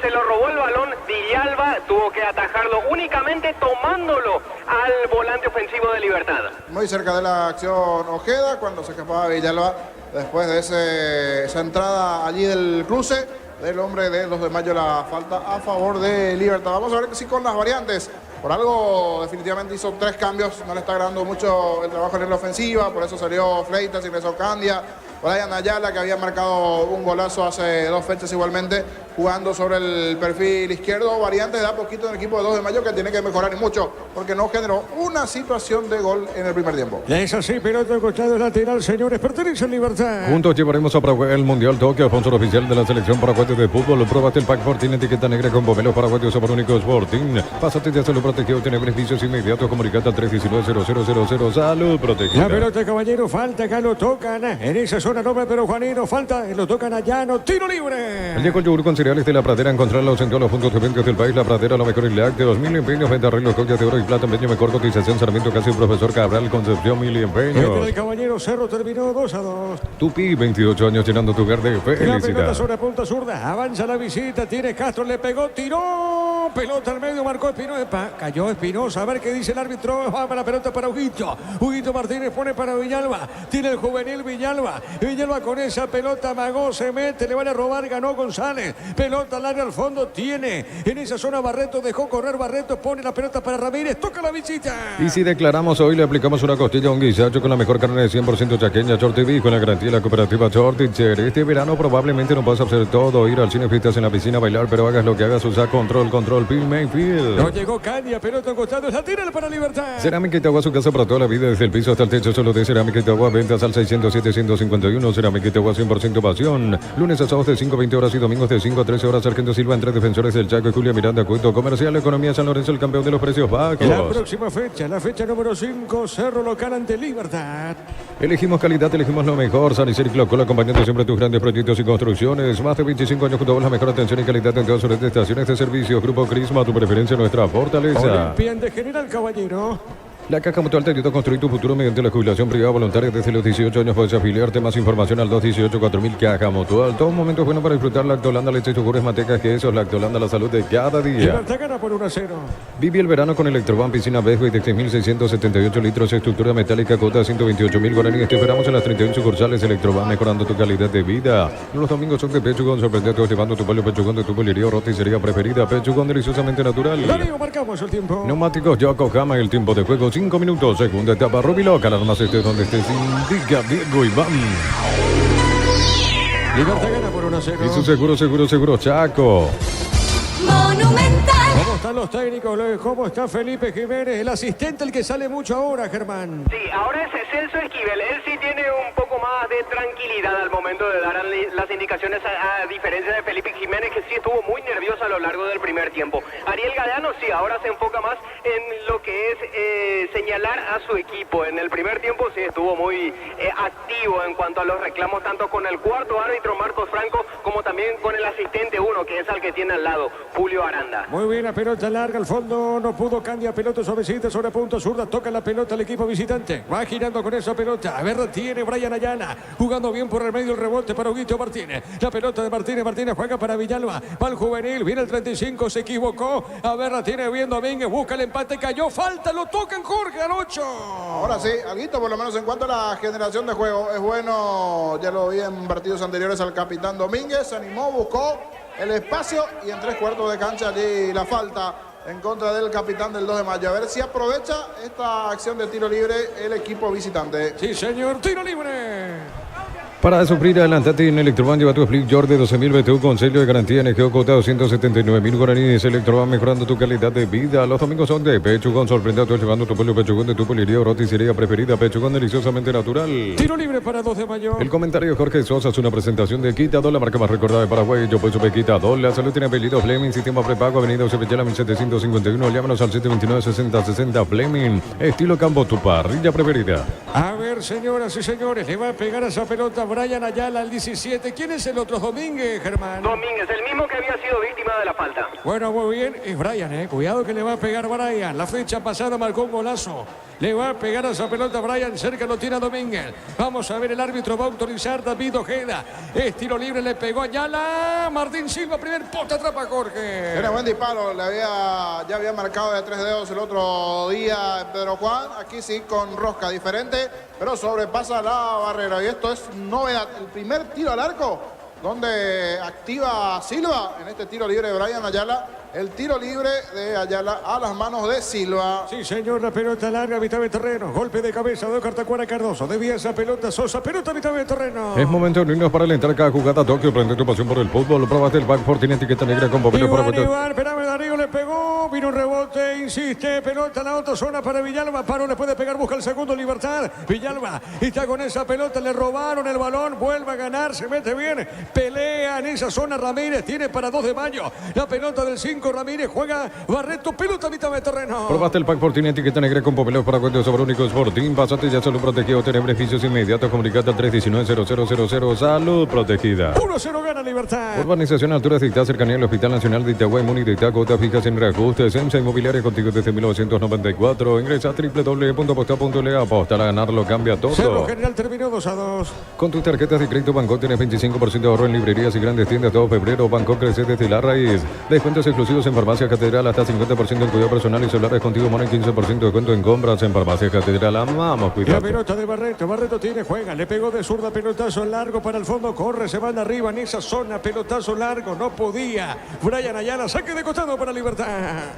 se lo robó el balón. Villalba tuvo que atajarlo únicamente tomándolo al volante ofensivo de Libertad. Muy cerca de la acción Ojeda, cuando se escapaba Villalba, después de esa entrada allí del cruce del hombre de 2 de mayo, la falta a favor de Libertad. Vamos a ver si con las variantes. Por algo definitivamente hizo 3 cambios, no le está agradando mucho el trabajo en la ofensiva, por eso salió Fleitas, ingresó Candia, Brian Ayala, que había marcado un golazo hace 2 fechas igualmente, jugando sobre el perfil izquierdo. Variantes da poquito en el equipo de 2 de mayo, que tiene que mejorar y mucho, porque no generó una situación de gol en el primer tiempo. Ya es así, pelota costado lateral, señores, pertenece a Libertad. Juntos llevaremos a Paraguay el Mundial Tokio, sponsor oficial de la selección paraguaya de fútbol. Pruébate el pack Fortín, etiqueta negra con pomelos paraguayos, sabor único Sporting. Pásate de salud protegido, tiene beneficios inmediatos. Comunicate al 319-0000. Salud protegida. La pelota, Caballero, falta, acá lo tocan en esa zona, nombre pero Juanino, falta, lo tocan a Llano, tiro libre. El Yeco Yogur con cereales de La Pradera, encontrarlos en todos los puntos de venta del país. La Pradera, lo mejor en lácteos, 1000 empeños, venta arreglos, joyas de oro y plata, empeño, mejor cotización, Sarmiento, casi un profesor Cabral, Concepción, 1000 empeños. El Caballero Cerro terminó 2-2. Tupi, 28 años llenando tu verde. La pelota Felicidad. sobre punta zurda, avanza la visita, tiene Castro, le pegó, tiró, pelota al medio, marcó Espinosa, cayó Espinosa, a ver qué dice el árbitro, va para la pelota para Huguito, Huguito Martínez pone para Villalba, tiene el juvenil Villalba con esa pelota amagó, se mete, le van a robar, ganó González, pelota larga al fondo, tiene en esa zona Barreto, dejó correr Barreto, pone la pelota para Ramírez, toca la visita. Y si declaramos hoy, le aplicamos una costilla a un guisacho con la mejor carne de 100% chaqueña, Chortiví, con la garantía de la cooperativa Chorticher. Este verano probablemente no vas a hacer todo, ir al cine, fiestas en la piscina, bailar, pero hagas lo que hagas, usa control, Phil Mayfield. No llegó Caña, pelota en costado, la tira para Libertad. Cerámica Itagua, su casa para toda la vida, desde el piso hasta el techo, solo de Cerámica Itagua, ventas al 607-151, 51. Cerámica Itagua 100% pasión. Lunes a sábados de 5 a 20 horas y domingos de 5 a 13 horas. Sargento Silva entre defensores del Chaco y Julia Miranda. Cuento Comercial Economía San Lorenzo, el campeón de los precios bajos. La próxima fecha, la fecha número 5, Cerro Local ante Libertad. Elegimos calidad, elegimos lo mejor. San Isidro Clocol, acompañando siempre tus grandes proyectos y construcciones. Más de 25 años junto a vos, la mejor atención y calidad en todas sus estaciones de servicio. Grupo Crisma, tu preferencia, nuestra fortaleza. Olimpian de General Caballero. La Caja Mutual te ayuda a construir tu futuro mediante la jubilación privada voluntaria. Desde los 18 años puedes afiliarte. Más información al 218-4000 Caja Mutual. Todo momento es bueno para disfrutar Lactolanda, leche, yogures, mantecas, quesos. Lactolanda, la salud de cada día. Libertad gana por 1-0. Vive el verano con Electroban, piscina Besway de 6.678 litros, estructura metálica, cota 128.000 guaraníes. Te esperamos en las 31 sucursales Electroban, mejorando tu calidad de vida. Los domingos son de Pechugón, sorprendente, llevando tu pollo Pechugón de tu poliría o roticería preferida. Pechugón, deliciosamente natural. Darío, marcamos el tiempo. Neumáticos Yokohama, el tiempo de juego 5 minutos. Segunda etapa, Rubiloca, alarmas estés donde estés, indica Diego Iván. Libertad gana por 1-0. Y su seguro, Chaco. Monumental. ¿Cómo están los técnicos? ¿Cómo está Felipe Jiménez? El asistente, el que sale mucho ahora, Germán. Sí, ahora es Celso Esquivel. Él sí tiene un poco más de tranquilidad al momento de dar las indicaciones, a diferencia de Felipe Jiménez, que sí estuvo muy nervioso a lo largo del primer tiempo. Ariel Galeano sí, ahora se enfoca más en lo que es señalar a su equipo. En el primer tiempo sí estuvo muy activo en cuanto a los reclamos, tanto con el cuarto árbitro Marcos Franco, como también con el asistente 1, que es al que tiene al lado, Julio Aranda. Muy bien, la pelota larga al fondo, no pudo, cambia pelota suavecita sobre punto zurda, toca la pelota el equipo visitante, va girando con esa pelota, a ver, tiene Brian Ayala, jugando bien por el medio, el rebote para Huguito Martínez, la pelota de Martínez juega para Villalba, va el juvenil, viene el 35, se equivocó, a ver, la tiene bien Domínguez, busca el empate, cayó, falta, lo tocan Jorge Arocho. Ahora sí, alguito por lo menos en cuanto a la generación de juego, es bueno, ya lo vi en partidos anteriores al capitán Domínguez, se animó, buscó el espacio y en 3/4 de cancha allí la falta en contra del capitán del 2 de mayo. A ver si aprovecha esta acción de tiro libre el equipo visitante. Sí, señor, tiro libre. Para sufrir, adelantate en Electroban, lleva tu Split York de 12.000 BTU con sello de garantía NGO cota 279.000 guaraníes. Electroban, mejorando tu calidad de vida. Los domingos son de Pechugón, sorprende a todos llevando tu pollo Pechugón de tu poliría o roticería preferida. Pechugón, deliciosamente natural. Tiro libre para 2 de mayo. El comentario de Jorge Sosa es una presentación de Quitador, la marca más recordada de Paraguay. Yo pues supe Quitador. La salud tiene apellido Fleming, sistema prepago, avenida Ocepechela 1751. Llámanos al 729-6060 Fleming. Estilo Campo, tu parrilla preferida. A ver, señoras y señores, le va a pegar a esa pelota Brian Ayala al 17. ¿Quién es el otro? Domínguez, Germán. Domínguez, el mismo que había sido víctima de la falta. Bueno, muy bien. Es Brian, cuidado que le va a pegar Brian. La fecha pasada marcó un golazo. Le va a pegar a esa pelota Brian, cerca lo tiene a Domínguez. Vamos a ver, el árbitro va a autorizar, David Ojeda. Es tiro libre, le pegó a Ayala. Martín Silva, primer poste, atrapa a Jorge. Era buen disparo, ya había marcado de 3 dedos el otro día Pedro Juan. Aquí sí con rosca diferente, pero sobrepasa la barrera. Y esto es novedad, el primer tiro al arco donde activa Silva en este tiro libre de Brian Ayala. El tiro libre de Ayala a las manos de Silva. Sí, señor, la pelota larga, mitad de terreno. Golpe de cabeza de Cartacuara Cardoso. Desvía esa pelota Sosa, pelota mitad de terreno. Es momento de unirnos para alentar cada jugada. Tokio, prende tu pasión por el fútbol. Probaste el back tiene etiqueta negra con papel para Iván, espérame, Darío le pegó. Vino un rebote, insiste. Pelota en la otra zona para Villalba. Paro, le puede pegar, busca el segundo, Libertad. Villalba está con esa pelota, le robaron el balón. Vuelve a ganar, se mete bien. Pelea en esa zona Ramírez. Tiene para 2 de mayo. La pelota del 5. Ramírez juega Barreto, pelota a mitad de terreno. Probaste el pack Fortín, etiqueta negra con papeleo para cuentos sobre único Sporting. Pasate ya salud protegido, tener beneficios inmediatos. Comunicate al 319-0000. Salud protegida. 1-0 gana Libertad. Urbanización Altura de Itá, cercanía al Hospital Nacional de Itagüí, Muni de Itá, cuotas fijas en reajustes. EMSA Inmobiliaria contigo desde 1994. Ingresa a www.posta.le. Apostar a ganar lo cambia todo. Cerro General terminó 2-2. Con tus tarjetas de crédito Banco tienes 25% de ahorro en librerías y grandes tiendas todo febrero. Banco crece desde la raíz. Descuentos exclusivos en Farmacia Catedral, hasta 50% en cuidado personal y celulares contigo, Mono, 15% de descuento en compras en Farmacia Catedral. Amamos, cuidado. La pelota de Barreto tiene, juega, le pegó de zurda, pelotazo largo para el fondo, corre, se van arriba en esa zona, pelotazo largo, no podía. Brian Ayala, saque de costado para Libertad.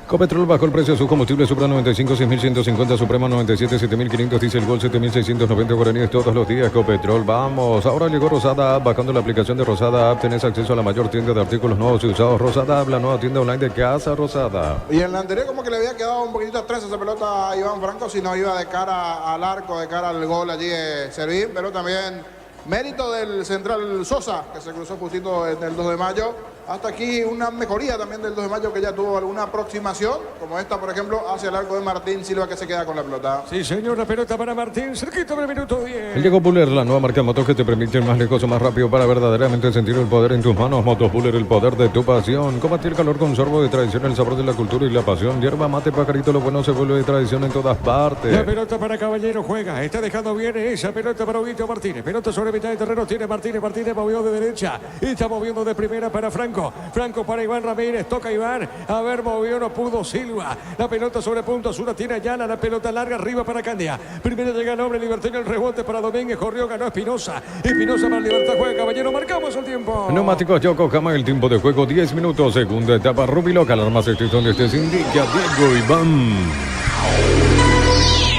Copetrol bajó el precio de su combustible, Supra 95, 6.150, Suprema 97, 7.500, Diesel Gol 7.690 guaraníes todos los días. Copetrol, vamos. Ahora llegó Rosada App, bajando la aplicación de Rosada App, tenés acceso a la mayor tienda de artículos nuevos y usados. Rosada App, la nueva tienda online de Casa Rosada. Y en la anterior como que le había quedado un poquitito atrás esa pelota a Iván Franco, si no iba de cara al arco, de cara al gol allí Servín, pero también Mérito del central Sosa, que se cruzó justito en el 2 de mayo. Hasta aquí una mejoría también del 2 de mayo, que ya tuvo alguna aproximación, como esta, por ejemplo, hacia el arco de Martín Silva, que se queda con la pelota. Sí, señor, la pelota para Martín, cerquita del minuto 10. El Llegó Buller, la nueva marca de motos que te permite ir más lejos o más rápido para verdaderamente sentir el poder en tus manos. Motos Buller, el poder de tu pasión. Combatir el calor con sorbo de tradición, el sabor de la cultura y la pasión. Hierba mate, pajarito, lo bueno se vuelve de tradición en todas partes. La pelota para Caballero, juega, está dejando bien esa pelota para Huguito Martínez. Pelota sobre mitad de terreno, tiene Martínez movió de derecha, está moviendo de primera para Franco. Franco para Iván Ramírez, toca Iván, a ver, movió, no pudo Silva. La pelota sobre punto sur, tiene Ayala, la pelota larga arriba para Candia. Primero llega el hombre libertario, el rebote para Domínguez, corrió, ganó Espinosa. Espinosa para Libertad, juega Caballero, marcamos el tiempo. Neumáticos Yokohama, el tiempo de juego 10 minutos, segunda etapa, Rubiloca, alarmas estés donde estés, indica Diego Iván.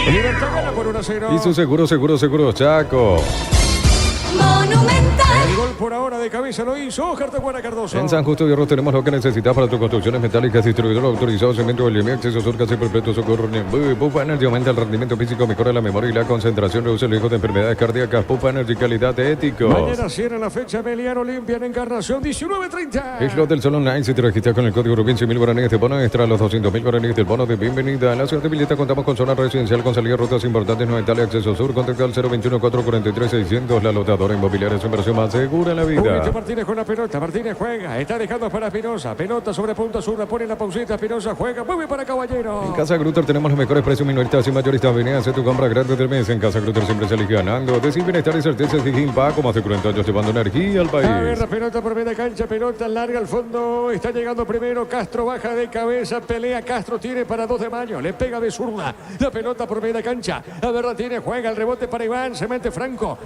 Libertad gana por 1-0. Y su seguro, Chaco. Monumental. El gol por ahora de cabeza lo hizo Cartaguana Cardoso. En San Justo de Hierro tenemos lo que necesitas para tus construcciones metálicas, distribuidor autorizado, cemento del acceso sur, casi perpetuo, socorro. Pupa Energy aumenta el rendimiento físico, mejora la memoria y la concentración, reduce el riesgo de enfermedades cardíacas. Pupa Energy, calidad de éticos. Mañana cierra la fecha Meliano Olimpia en Encarnación, 19:30. Es lo del Solo Online. Si te registras con el código Rubin, 100.000 guaraníes de bono extra, los 200.000 guaraníes del bono de bienvenida. En la ciudad de Vileta contamos con zona residencial con salida rutas importantes, no Italia, acceso sur. Contacta al 021-443-600. La lotadora inmobiliaria es inversión más segura en la vida. Huguito Martínez con la pelota, Martínez juega, está dejando para Espinosa, pelota sobre punta sur, la pone en la pausita, Espinosa juega, mueve para Caballero. En Casa Grutter tenemos los mejores precios minoristas y mayoristas. Venía a hacer tu compra grande del mes. En Casa Grutter siempre se elige ganando. Decir bienestar y certeza de Gilpaco, más de 40 años llevando energía al país. A ver, la pelota por media cancha, pelota larga al fondo, está llegando primero, Castro baja de cabeza, pelea, Castro tiene para 2 de mayo, le pega de zurda, la pelota por media cancha, a ver, la tiene, juega el rebote para Iván, se mete Franco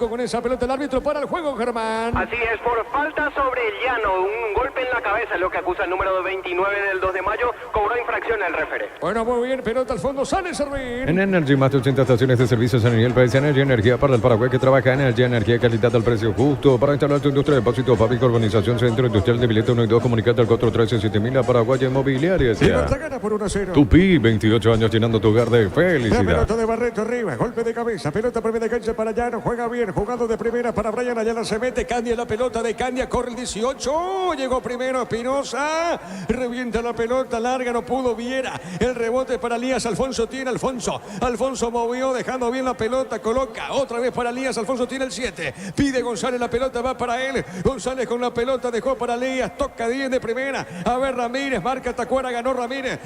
con esa pelota, el árbitro para el juego, Germán. Así es, por falta sobre el llano, un golpe en la cabeza es lo que acusa el número 29 del 2 de mayo, cobró infracción el referee. Bueno, muy bien, pelota al fondo, sale Servín. En Energy, más de 80 estaciones de servicios a nivel país. Energy, energía para el Paraguay que trabaja. Energía, calidad al precio justo. Para instalar tu industria, depósito, fábrica, urbanización, centro industrial de Vileta 1 y 2, comunicate al 413-7000 a Paraguay Inmobiliaria. Libertad gana por 1-0. Tupi, 28 años llenando tu hogar de La felicidad. pelota de Barreto arriba, golpe de cabeza, pelota por media cancha para Llano, juega bien, jugando de primera para Brian Ayala, se mete Candia, la pelota de Candia, corre el 18, llegó primero Espinosa, revienta la pelota larga, no pudo Viera, el rebote para Elías, Alfonso tiene Alfonso movió, dejando bien la pelota, coloca otra vez para Elías, Alfonso tiene el 7, pide González, la pelota va para él, González con la pelota dejó para Elías, toca 10 de primera, a ver Ramírez, marca Tacuara, ganó Ramírez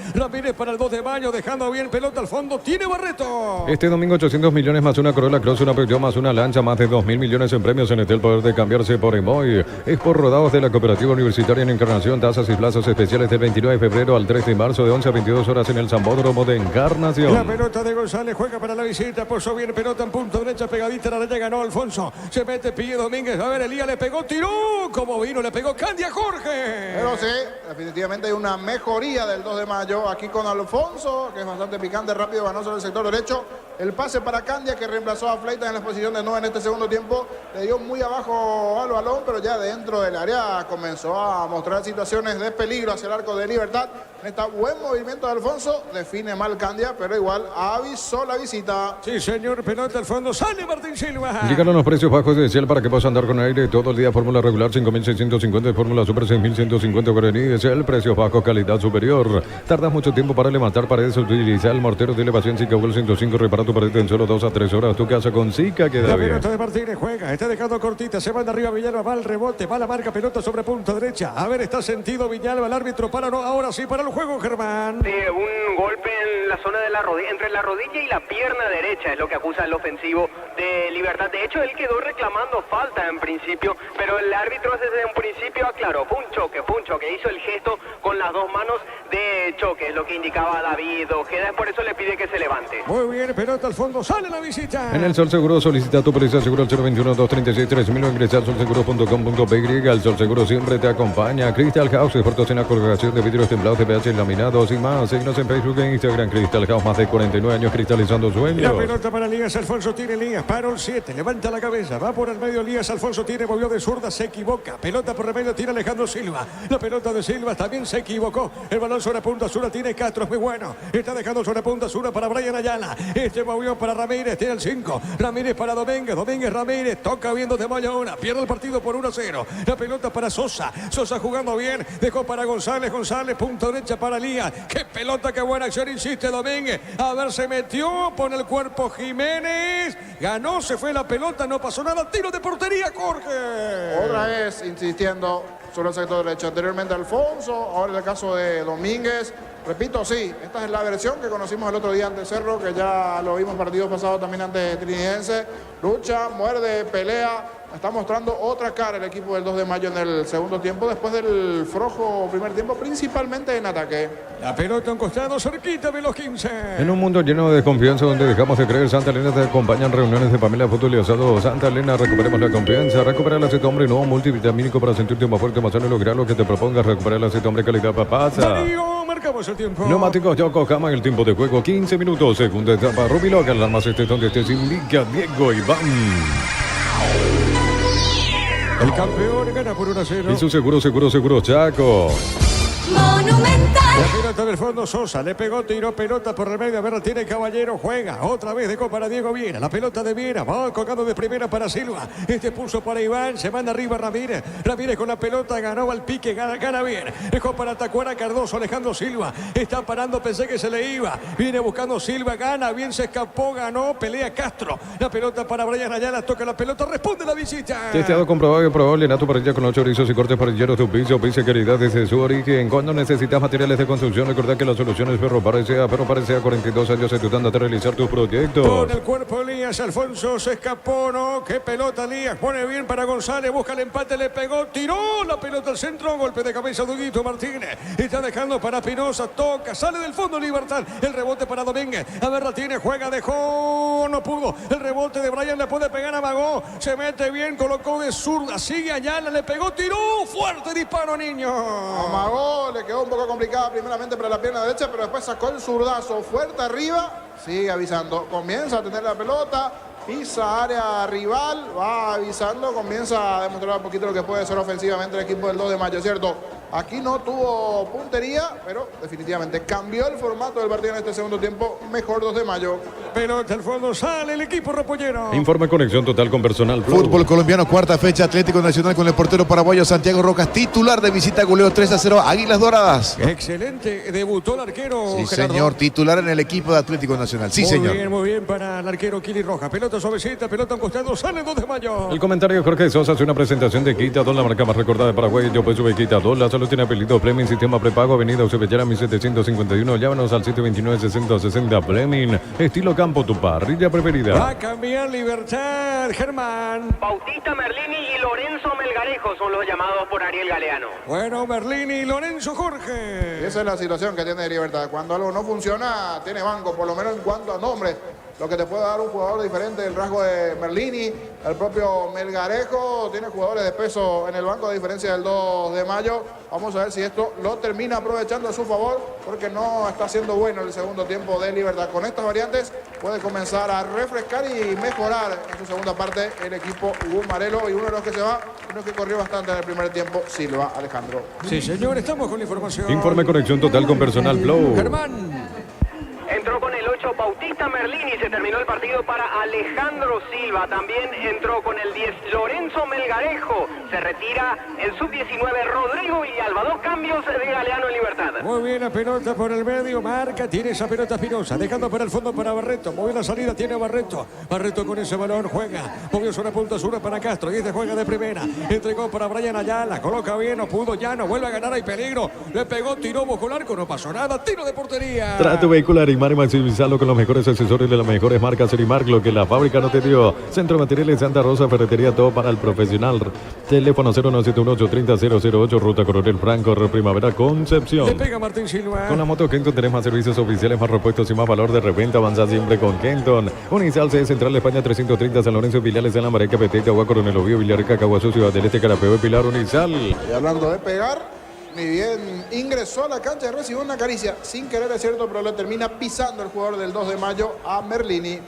para el 2 de mayo, dejando bien pelota al fondo, tiene Barreto. Este domingo 800 millones más una Corolla Cross, una Peugeot más una Lancha, más de 2.000 millones en premios. En el poder de cambiarse por Emoy. Es por rodados de la Cooperativa Universitaria en Encarnación, tasas y plazos especiales del 29 de febrero al 3 de marzo de 11 a 22 horas en el Zambódromo de Encarnación. La pelota de González juega para la visita, puso bien pelota en punto derecha, pegadita a la raya, ganó Alfonso, se mete Pille Domínguez, a ver, Elías le pegó, tiró, como vino, le pegó Candia Jorge. Pero sí, definitivamente hay una mejoría del 2 de mayo aquí con Alfonso, que es bastante picante, rápido, ganó sobre el sector derecho. El pase para Candia, que reemplazó a Fleitas en la posición de 9 en este segundo tiempo. Le dio muy abajo al balón, pero ya dentro del área comenzó a mostrar situaciones de peligro hacia el arco de Libertad. En este buen movimiento de Alfonso, define mal Candia, pero igual avisó la visita. Sí, señor, pelota al fondo, sale Martín Silva. Llegaron los precios bajos de Ciel para que puedas andar con aire todo el día. Fórmula regular 5.650 y Fórmula Super 6.150 guaraníes. Ciel, precios bajos, calidad superior. Tardas mucho tiempo para levantar paredes, utilizar el mortero de elevación Zika Wall 105, repara tu pared en solo 2 a 3 horas. Tu casa con Zika queda la bien. pelota de Martínez juega, está dejando cortita, se manda arriba Villalba, va al rebote, va la marca, pelota sobre punta derecha. A ver, está sentido Villalba, el árbitro para, no, ahora sí para el juego, Germán. Sí, un golpe en la zona de la rodilla, entre la rodilla y la pierna derecha es lo que acusa el ofensivo de Libertad. De hecho, él quedó reclamando falta en principio, pero el árbitro desde un principio aclaró, fue un choque, hizo el gesto con las dos manos de choque, es lo que indicaba David Ojeda, por eso le pide que se levante. Muy bien, pelota al fondo, sale la visita. En el Sol Seguro solicita tu póliza seguro al 021-236-3000 o ingresa al www.solseguros.com.py. El Sol Seguro siempre te acompaña. Crystal House, expertos en la colocación de vidrios templados, TPH laminados y más. Síguenos en Facebook e Instagram. Crystal House, más de 49 años cristalizando sueños. La pelota para Lías Alfonso, tiene Lías, paró el 7, levanta la cabeza, va por el medio Lías Alfonso, tiene, movió de zurda, se equivoca, pelota por el medio, tira Alejandro Silva, la pelota de Silva también se equivocó, el balón sobre punta Sura, tiene Castro, es muy bueno, está dejando sobre punta Sura para Brian Ayala, movió para Ramírez, tiene el 5, Ramírez para Domínguez, Ramírez, toca viendo de Moya una, pierde el partido por 1-0, la pelota para Sosa, Sosa jugando bien, dejó para González, punto derecha para Lías, qué pelota, qué buena acción, insiste Domínguez, a ver, se metió, pone el cuerpo Jiménez, ganó, se fue la pelota, no pasó nada, tiro de portería, Jorge. Otra vez insistiendo sobre el sector derecho, anteriormente Alfonso, ahora en el caso de Domínguez. Repito, sí, esta es la versión que conocimos el otro día ante Cerro, que ya lo vimos partido pasado también ante Trinidense. Lucha, muerde, pelea. Está mostrando otra cara el equipo del 2 de mayo en el segundo tiempo, después del flojo primer tiempo, principalmente en ataque. La pelota a un costado, cerquita de los 15. En un mundo lleno de desconfianza donde dejamos de creer, Santa Elena te acompaña en reuniones de familia, fútbol y asado. Santa Elena, recuperemos la confianza, recupera el aceite hombre nuevo multivitamínico para sentirte más fuerte, más sano y lograr lo que te propongas. Recuperar el aceite hombre calidad papasa. Darío, marcamos el tiempo. Neumáticos Yokohama, el tiempo de juego 15 minutos, segunda etapa. Rubilo, que al más estés donde estés, indica Diego Iván. El campeón gana por 1-0. Y su seguro, Chaco. Monumental. La pelota del fondo, Sosa, le pegó, tiró pelota por el medio, a ver, la tiene Caballero, juega, otra vez dejó para Diego Viera, la pelota de Viera, va colgando de primera para Silva, puso para Iván, se manda arriba Ramírez, con la pelota, ganó al pique, gana bien, dejó para Tacuara Cardoso, Alejandro Silva, está parando, pensé que se le iba, viene buscando Silva, gana, bien se escapó, ganó, pelea Castro, la pelota para Brian Ayala, toca la pelota, responde la visita. Testeado, comprobado y probado, Lenato Parrilla con los chorizos y cortes parrilleros, tu piso, calidad desde su origen. Cuando necesitas materiales de construcción, recordad que la solución es Ferro Parecea, 42 años ayudándote a realizar tus proyectos. Pone el cuerpo Elías Alfonso, se escapó, ¿no? Qué pelota Elías, pone bien para González, busca el empate, le pegó, tiró la pelota al centro, golpe de cabeza de Huguito Martínez, está dejando para Pinoza, toca, sale del fondo Libertad, el rebote para Domínguez, a ver la tiene, juega, dejó, no pudo, el rebote de Brian le puede pegar a Magó, se mete bien, colocó de zurda, sigue Ayala, le pegó, tiró, fuerte disparo, niño. A Magó le quedó un poco complicada primeramente para la pierna derecha, pero después sacó el zurdazo fuerte arriba, sigue avisando, comienza a tener la pelota, pisa área rival, va avisando, comienza a demostrar un poquito lo que puede ser ofensivamente el equipo del 2 de mayo, ¿cierto? Aquí no tuvo puntería, pero definitivamente cambió el formato del partido en este segundo tiempo, mejor 2 de mayo. Pelota al fondo, sale el equipo repollero. Informe conexión total con personal Flow. Fútbol colombiano, cuarta fecha, Atlético Nacional con el portero paraguayo Santiago Rocas, titular de visita, goleo 3-0, Águilas Doradas. Excelente, debutó el arquero. Sí, Gerardo. señor, titular en el equipo de Atlético Nacional. Sí, señor. Muy bien para el arquero Kili Rojas. Pelota suavecita, pelota a un costado, sale 2 de mayo. El comentario Jorge Sosa hace una presentación de Quitador, la marca más recordada de Paraguay. Yo pues sube Quitador, la salud tiene apellido Fleming, sistema prepago, avenida Eusebellera 1751. Llámanos al 729-6060 Fleming, estilo campo, tu parrilla preferida. Va a cambiar Libertad, Germán. Bautista Merlini y Lorenzo Melgarejo son los llamados por Ariel Galeano. Bueno, Merlini y Lorenzo Jorge. Esa es la situación que tiene Libertad. Cuando algo no funciona, tiene banco, por lo menos en cuanto a nombres. Lo que te puede dar un jugador diferente, el rasgo de Merlini, el propio Melgarejo, tiene jugadores de peso en el banco a diferencia del 2 de mayo. Vamos a ver si esto lo termina aprovechando a su favor, porque no está siendo bueno el segundo tiempo de Libertad. Con estas variantes puede comenzar a refrescar y mejorar en su segunda parte el equipo Gumarelo, y uno de los que se va, uno que corrió bastante en el primer tiempo, Silva Alejandro. Sí, señor, estamos con la información. Informe conexión total con personal Flow. Germán. Entró con el 8 Bautista Merlini, se terminó el partido para Alejandro Silva. También entró con el 10 Lorenzo Melgarejo. Se retira el sub-19 Rodrigo Villalba. 2 cambios de Galeano en Libertad. Muy bien, la pelota por el medio, marca, tiene esa pelota Espinosa, dejando para el fondo para Barreto. Muy bien la salida, tiene Barreto. Barreto con ese balón juega. Movió sobre punta sur para Castro. Y este juega de primera. Entregó para Brian Ayala. Coloca bien, no pudo, ya no vuelve a ganar, hay peligro. Le pegó, tiró, buscó el arco, no pasó nada. Tiro de portería. Trato vehicular y mar maximizarlo con los mejores accesorios de las mejores marcas Serimark, lo que la fábrica no te dio. Centro de Materiales Santa Rosa, ferretería, todo para el profesional. Teléfono 09718-30008, Ruta Coronel Franco, Primavera, Concepción. Le pega Martín Silva. Con la moto Kenton tenés más servicios oficiales, más repuestos y más valor de reventa. Avanza siempre con Kenton. Unicel C Central España 330, San Lorenzo, Filiales en la Mareca, Petete, Agua, Coronel Oviedo, Villarrica, Caguazú, Ciudad del Este, Carapeo y Pilar. Unicel. Y hablando de pegar, ni bien ingresó a la cancha y recibió una caricia. Sin querer, es cierto, pero le termina pisando el jugador del 2 de mayo a Merlini.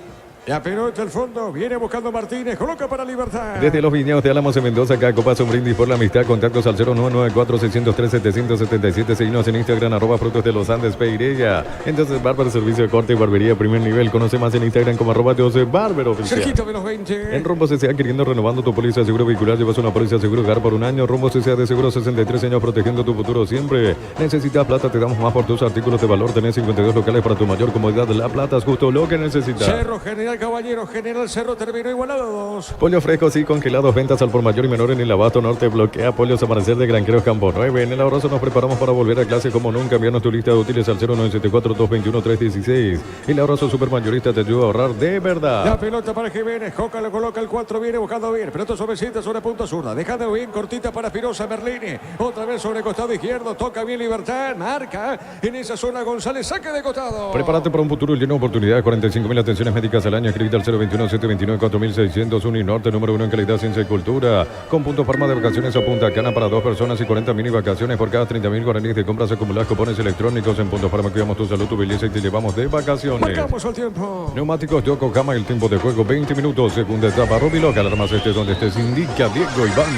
La pelota al fondo, viene buscando Martínez, coloca para Libertad. Desde los viñedos de Álamos en Mendoza, acá Copas un brindis por la amistad. Contactos al 0994-603-777. Seguinos en Instagram, @Frutos de los Andes Peireya. Entonces, Bárbaro, servicio de corte y barbería primer nivel. Conoce más en Instagram como @Bárbaro oficial. Cerquita de los 20. En Rumbo CCA, queriendo renovando tu póliza de seguro vehicular, llevas una póliza de seguro hogar por un año. Rumbo CCA de seguro 63 años, protegiendo tu futuro siempre. Necesitas plata, te damos más por tus artículos de valor. Tenés 52 locales para tu mayor comodidad. La plata es justo lo que necesitas. Cerro, General Caballero, General Cerro terminó igualado 2. Pollo frescos y congelados, ventas al por mayor y menor en el Abasto Norte. Bloquea Pollos Amanecer de Granjeros Campo 9. En el Abrazo nos preparamos para volver a clase como nunca. Envíanos tu lista de útiles al 0974-221-316. El Abrazo Supermayorista te ayuda a ahorrar de verdad. La pelota para Jiménez, Coca lo coloca el 4, viene buscando bien. Pelota suavecita sobre punta zurda, dejando bien cortita para Espinosa Merlini. Otra vez sobre costado izquierdo, toca bien Libertad, marca en esa zona González, saque de costado. Prepárate para un futuro lleno de oportunidades. 45.000 atenciones médicas al año. Escrita al 021-729-4600. Uninorte, número 1 en calidad, ciencia y cultura. Con punto farma de vacaciones a Punta Cana para 2 personas y 40 mini vacaciones por cada 30.000 guaraníes de compras acumuladas. Cupones electrónicos en Punto Farma. Cuidamos tu salud, tu belleza y te llevamos de vacaciones. Marcamos el tiempo. Neumáticos Yokohama, el tiempo de juego 20 minutos. Segunda etapa, Robiloca. Alarmas donde estés, indica Diego Iván.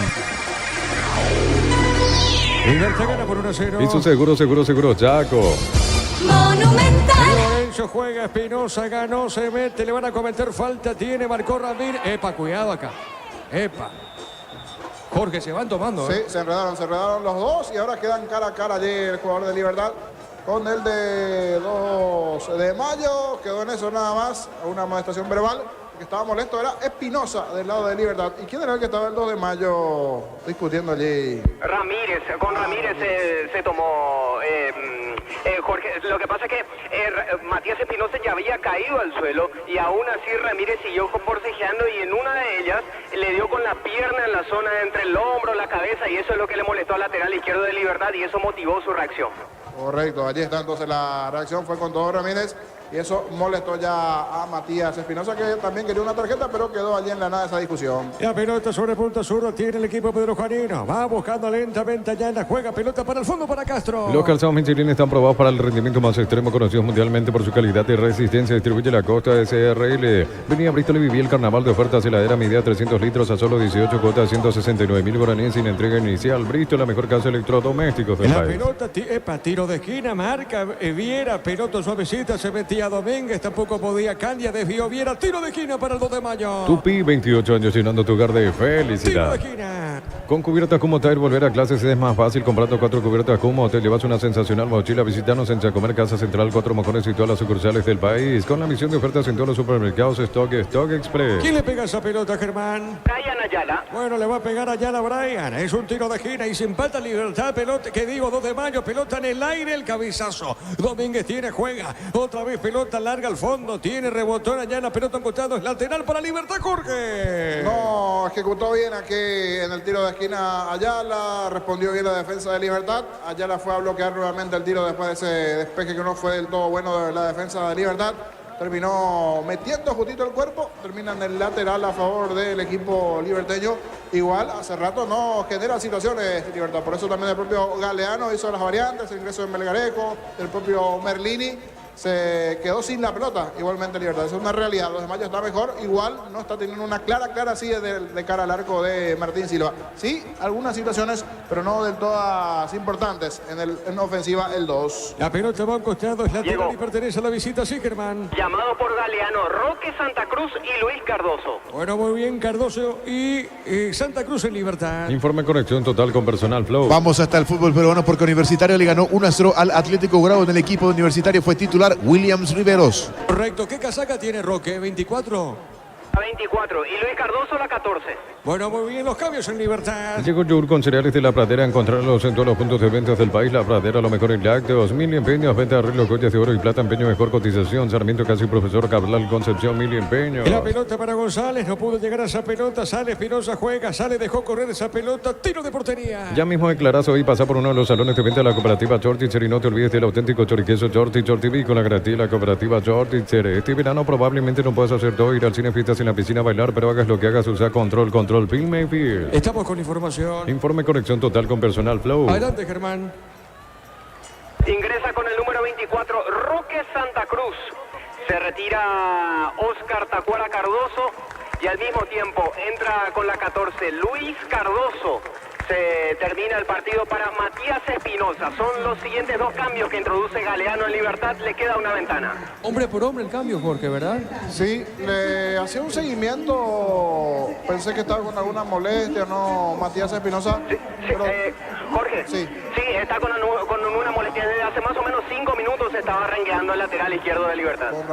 Libertad gana por 1-0. Y su seguro, Chaco. Monumental. Lorenzo juega, Espinosa ganó, se mete, le van a cometer falta, marcó Ramírez. Epa, cuidado acá. Epa. Jorge, se van tomando. Sí, se enredaron los dos y ahora quedan cara a cara allí el jugador de Libertad con el de 2 de mayo. Quedó en eso nada más, una amonestación verbal. El que estaba molesto era Espinosa del lado de Libertad. ¿Y quién era el que estaba el 2 de mayo discutiendo allí? Ramírez, con Ramírez se tomó Jorge. Lo que pasa es que Matías Espinosa ya había caído al suelo y aún así Ramírez siguió forcejeando y en una de ellas le dio con la pierna en la zona entre el hombro, la cabeza, y eso es lo que le molestó al lateral izquierdo de Libertad y eso motivó su reacción. Correcto, allí está entonces la reacción, fue con todo Ramírez y eso molestó ya a Matías Espinosa, que también quería una tarjeta, pero quedó allí en la nada esa discusión. La pelota sobre punta zurda tiene el equipo Pedro Juanino, va buscando lentamente allá en la juega, pelota para el fondo para Castro. Los calzados Michelin están probados para el rendimiento más extremo, conocidos mundialmente por su calidad y resistencia. Distribuye la Costa de SRL. Venía a Bristol y vivía el carnaval de ofertas heladera, medida 300 litros a solo 18 cuotas, 169.000 guaraníes sin entrega inicial. Bristol, la mejor casa de electrodomésticos del la país. Pelota, tiro de esquina, marca Viera, pelota suavecita, se metía Domínguez, tampoco podía Candia, desvió Viera, tiro de esquina para el 2 de mayo. Tupi, 28 años llenando tu hogar de Tiro felicidad. de esquina. Con cubiertas Kumo Tire, volver a clases es más fácil. Comprando 4 cubiertas Kumo, te llevas una sensacional mochila. Visítanos en Chacomer, Casa Central, 4 Mojones y todas las sucursales del país. Con la misión de ofertas en todos los supermercados Stock Express. ¿Quién le pega esa pelota, Germán? Brian Ayala. Bueno, le va a pegar Ayala a Brian. Es un tiro de esquina y se empata Libertad. Pelota, que digo, 2 de mayo, pelota en el aire, el cabezazo. Domínguez tiene, juega. Otra vez pelota larga al fondo. Tiene rebotón Ayala, pelota en costado, es lateral para Libertad, Jorge. No, ejecutó bien aquí en el tiro de esquina Ayala, respondió bien la defensa de Libertad. Ayala fue a bloquear nuevamente el tiro después de ese despeje que no fue del todo bueno de la defensa de Libertad. Terminó metiendo justito el cuerpo, termina en el lateral a favor del equipo liberteño. Igual hace rato no genera situaciones Libertad, por eso también el propio Galeano hizo las variantes, el ingreso de Melgarejo, el propio Merlini. Se quedó sin la pelota, igualmente Libertad. Eso es una realidad. Los de Mayo está mejor, igual no está teniendo una clara así de cara al arco de Martín Silva. Sí, algunas situaciones, pero no del todas importantes en ofensiva el 2. La pelota va a un costado, es lateral y pertenece a la visita Sicherman. Llamado por Galeano, Roque Santa Cruz y Luis Cardoso. Bueno, muy bien, Cardoso y Santa Cruz en Libertad. Informe conexión total con personal Flow. Vamos hasta el fútbol peruano porque Universitario le ganó 1-0 al Atlético Grau. En el equipo Universitario fue titular Williams Riveros. Correcto. ¿Qué casaca tiene Roque? ¿24? 24 y Luis Cardoso la 14. Bueno, muy bien, los cambios en Libertad. Llegó Yur con cereales de La Pradera. Encontrarlos en todos los puntos de ventas del país. La Pradera, lo mejor en lácteos. Mil empeños, venta de arreglos, joyas de oro y plata, empeño, mejor cotización. Sarmiento, casi profesor Cabral, Concepción, mil empeños. La pelota para González, no pudo llegar a esa pelota. Sale Espinosa, juega, sale, dejó correr esa pelota. Tiro de portería. Ya mismo declarás y pasa por uno de los salones de venta de la cooperativa Chortitzer y no te olvides del auténtico choriqueso Chortitzer TV con la garantía de la cooperativa Chortitzer. Este verano probablemente no puedas hacer todo, ir al cine, fiestas en la piscina, bailar, pero hagas lo que hagas, usa control, Filme Field. Estamos con información. Informe conexión total con personal Flow. Adelante, Germán. Ingresa con el número 24 Roque Santa Cruz. Se retira Oscar Tacuara Cardoso y al mismo tiempo entra con la 14 Luis Cardoso. Se termina el partido para Matías Espinosa. Son los siguientes dos cambios que introduce Galeano en Libertad. Le queda una ventana. Hombre por hombre el cambio, Jorge, ¿verdad? Sí, le hacía un seguimiento. Pensé que estaba con alguna molestia, ¿no? Matías Espinosa. Sí, pero... Jorge. Sí. Sí, está con una molestia. Desde hace más o menos 5 minutos estaba rengueando el lateral izquierdo de Libertad. Con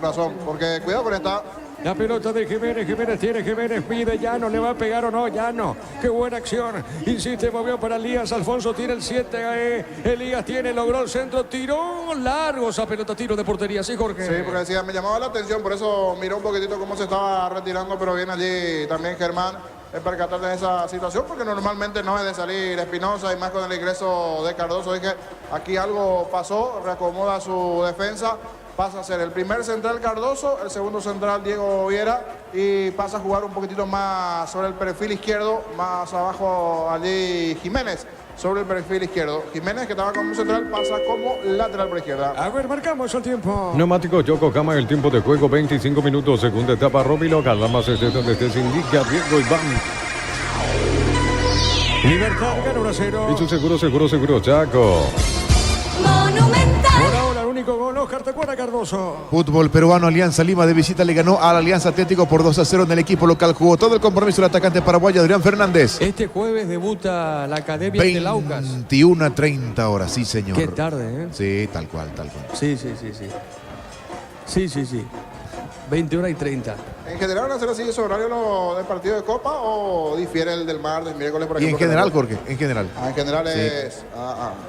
razón. Porque cuidado con esta. La pelota de Jiménez tiene Jiménez, pide Llano, ¿le va a pegar o no? Llano, qué buena acción, insiste, movió para Elías, Alfonso tiene el 7, Elías logró el centro, tiró largo esa pelota, tiro de portería, ¿sí, Jorge? Sí, porque decía, me llamaba la atención, por eso miró un poquitito cómo se estaba retirando, pero viene allí también Germán en percatar de esa situación, porque normalmente no es de salir Espinosa, y más con el ingreso de Cardoso. Dije, aquí algo pasó, reacomoda su defensa. Pasa a ser el primer central Cardoso, el segundo central Diego Viera y pasa a jugar un poquitito más sobre el perfil izquierdo, más abajo allí Jiménez, sobre el perfil izquierdo. Jiménez, que estaba como central, pasa como lateral por izquierda. A ver, marcamos el tiempo. Neumático Yokohama, el tiempo de juego 25 minutos, segunda etapa, Roby Local, la más desde donde se indica Diego Iván. Libertad gana 1-0. Y su seguro, Chaco. Por ahora, el único gol, Oscar Tacuara Cardoso. Fútbol peruano, Alianza Lima de visita le ganó a la Alianza Atlético por 2-0 en el equipo local. Jugó todo el compromiso el atacante paraguayo Adrián Fernández. Este jueves debuta la Academia del Aucas. 21:30 horas, sí, señor. Qué tarde, ¿eh? Sí, tal cual. Sí. Sí. 21:30. ¿En general van a hacer así ese horario del partido de Copa o difiere el del martes, miércoles, por Y ejemplo? en general, Jorge, en general. En general Sí. es...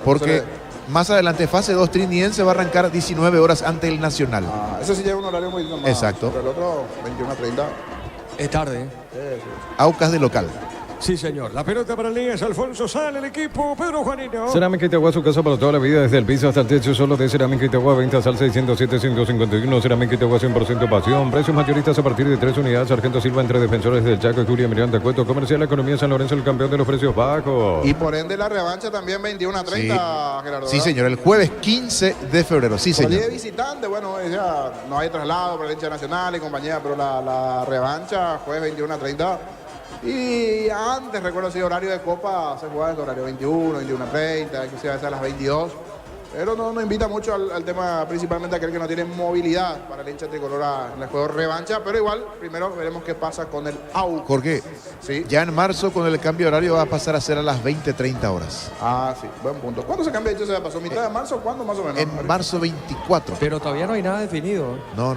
Porque más adelante, fase 2, Trinidense va a arrancar 19 horas ante el Nacional. Ese sí lleva un horario muy más. Exacto. Pero el otro, 21:30. Es tarde, ¿eh? Aucas de local. Sí, señor. La pelota para Elías, Alfonso, sale el equipo, Pedro Juanino. Cerámica Itagua, su casa para toda la vida, desde el piso hasta el techo, solo de Cerámica Itagua, ventas al 607-151, Cerámica Itagua 100% pasión, precios mayoristas a partir de 3 unidades, Sargento Silva entre Defensores del Chaco y Julia Miranda Cueto, Comercial Economía San Lorenzo, el campeón de los precios bajos. Y por ende la revancha también 21:30, Gerardo. Sí, ¿verdad? señor, el jueves 15 de febrero, sí, Por allí señor. de visitante, bueno, ya no hay traslado para el hincha nacional y compañía, pero la revancha jueves 21:30. Y antes, recuerdo, si horario de Copa se jugaba en horario 21, 21:30, inclusive a veces a las 22. Pero no invita mucho al tema, principalmente aquel que no tiene movilidad para el hincha tricolor en el juego revancha. Pero igual, primero veremos qué pasa con el AUC. Jorge, Sí. ya en marzo con el cambio de horario va a pasar a ser a las 20:30 horas. Ah, sí, buen punto. ¿Cuándo se cambia? ¿Se pasó mitad de marzo? ¿Cuándo más o menos? En marzo 24. Pero todavía no hay nada definido. No.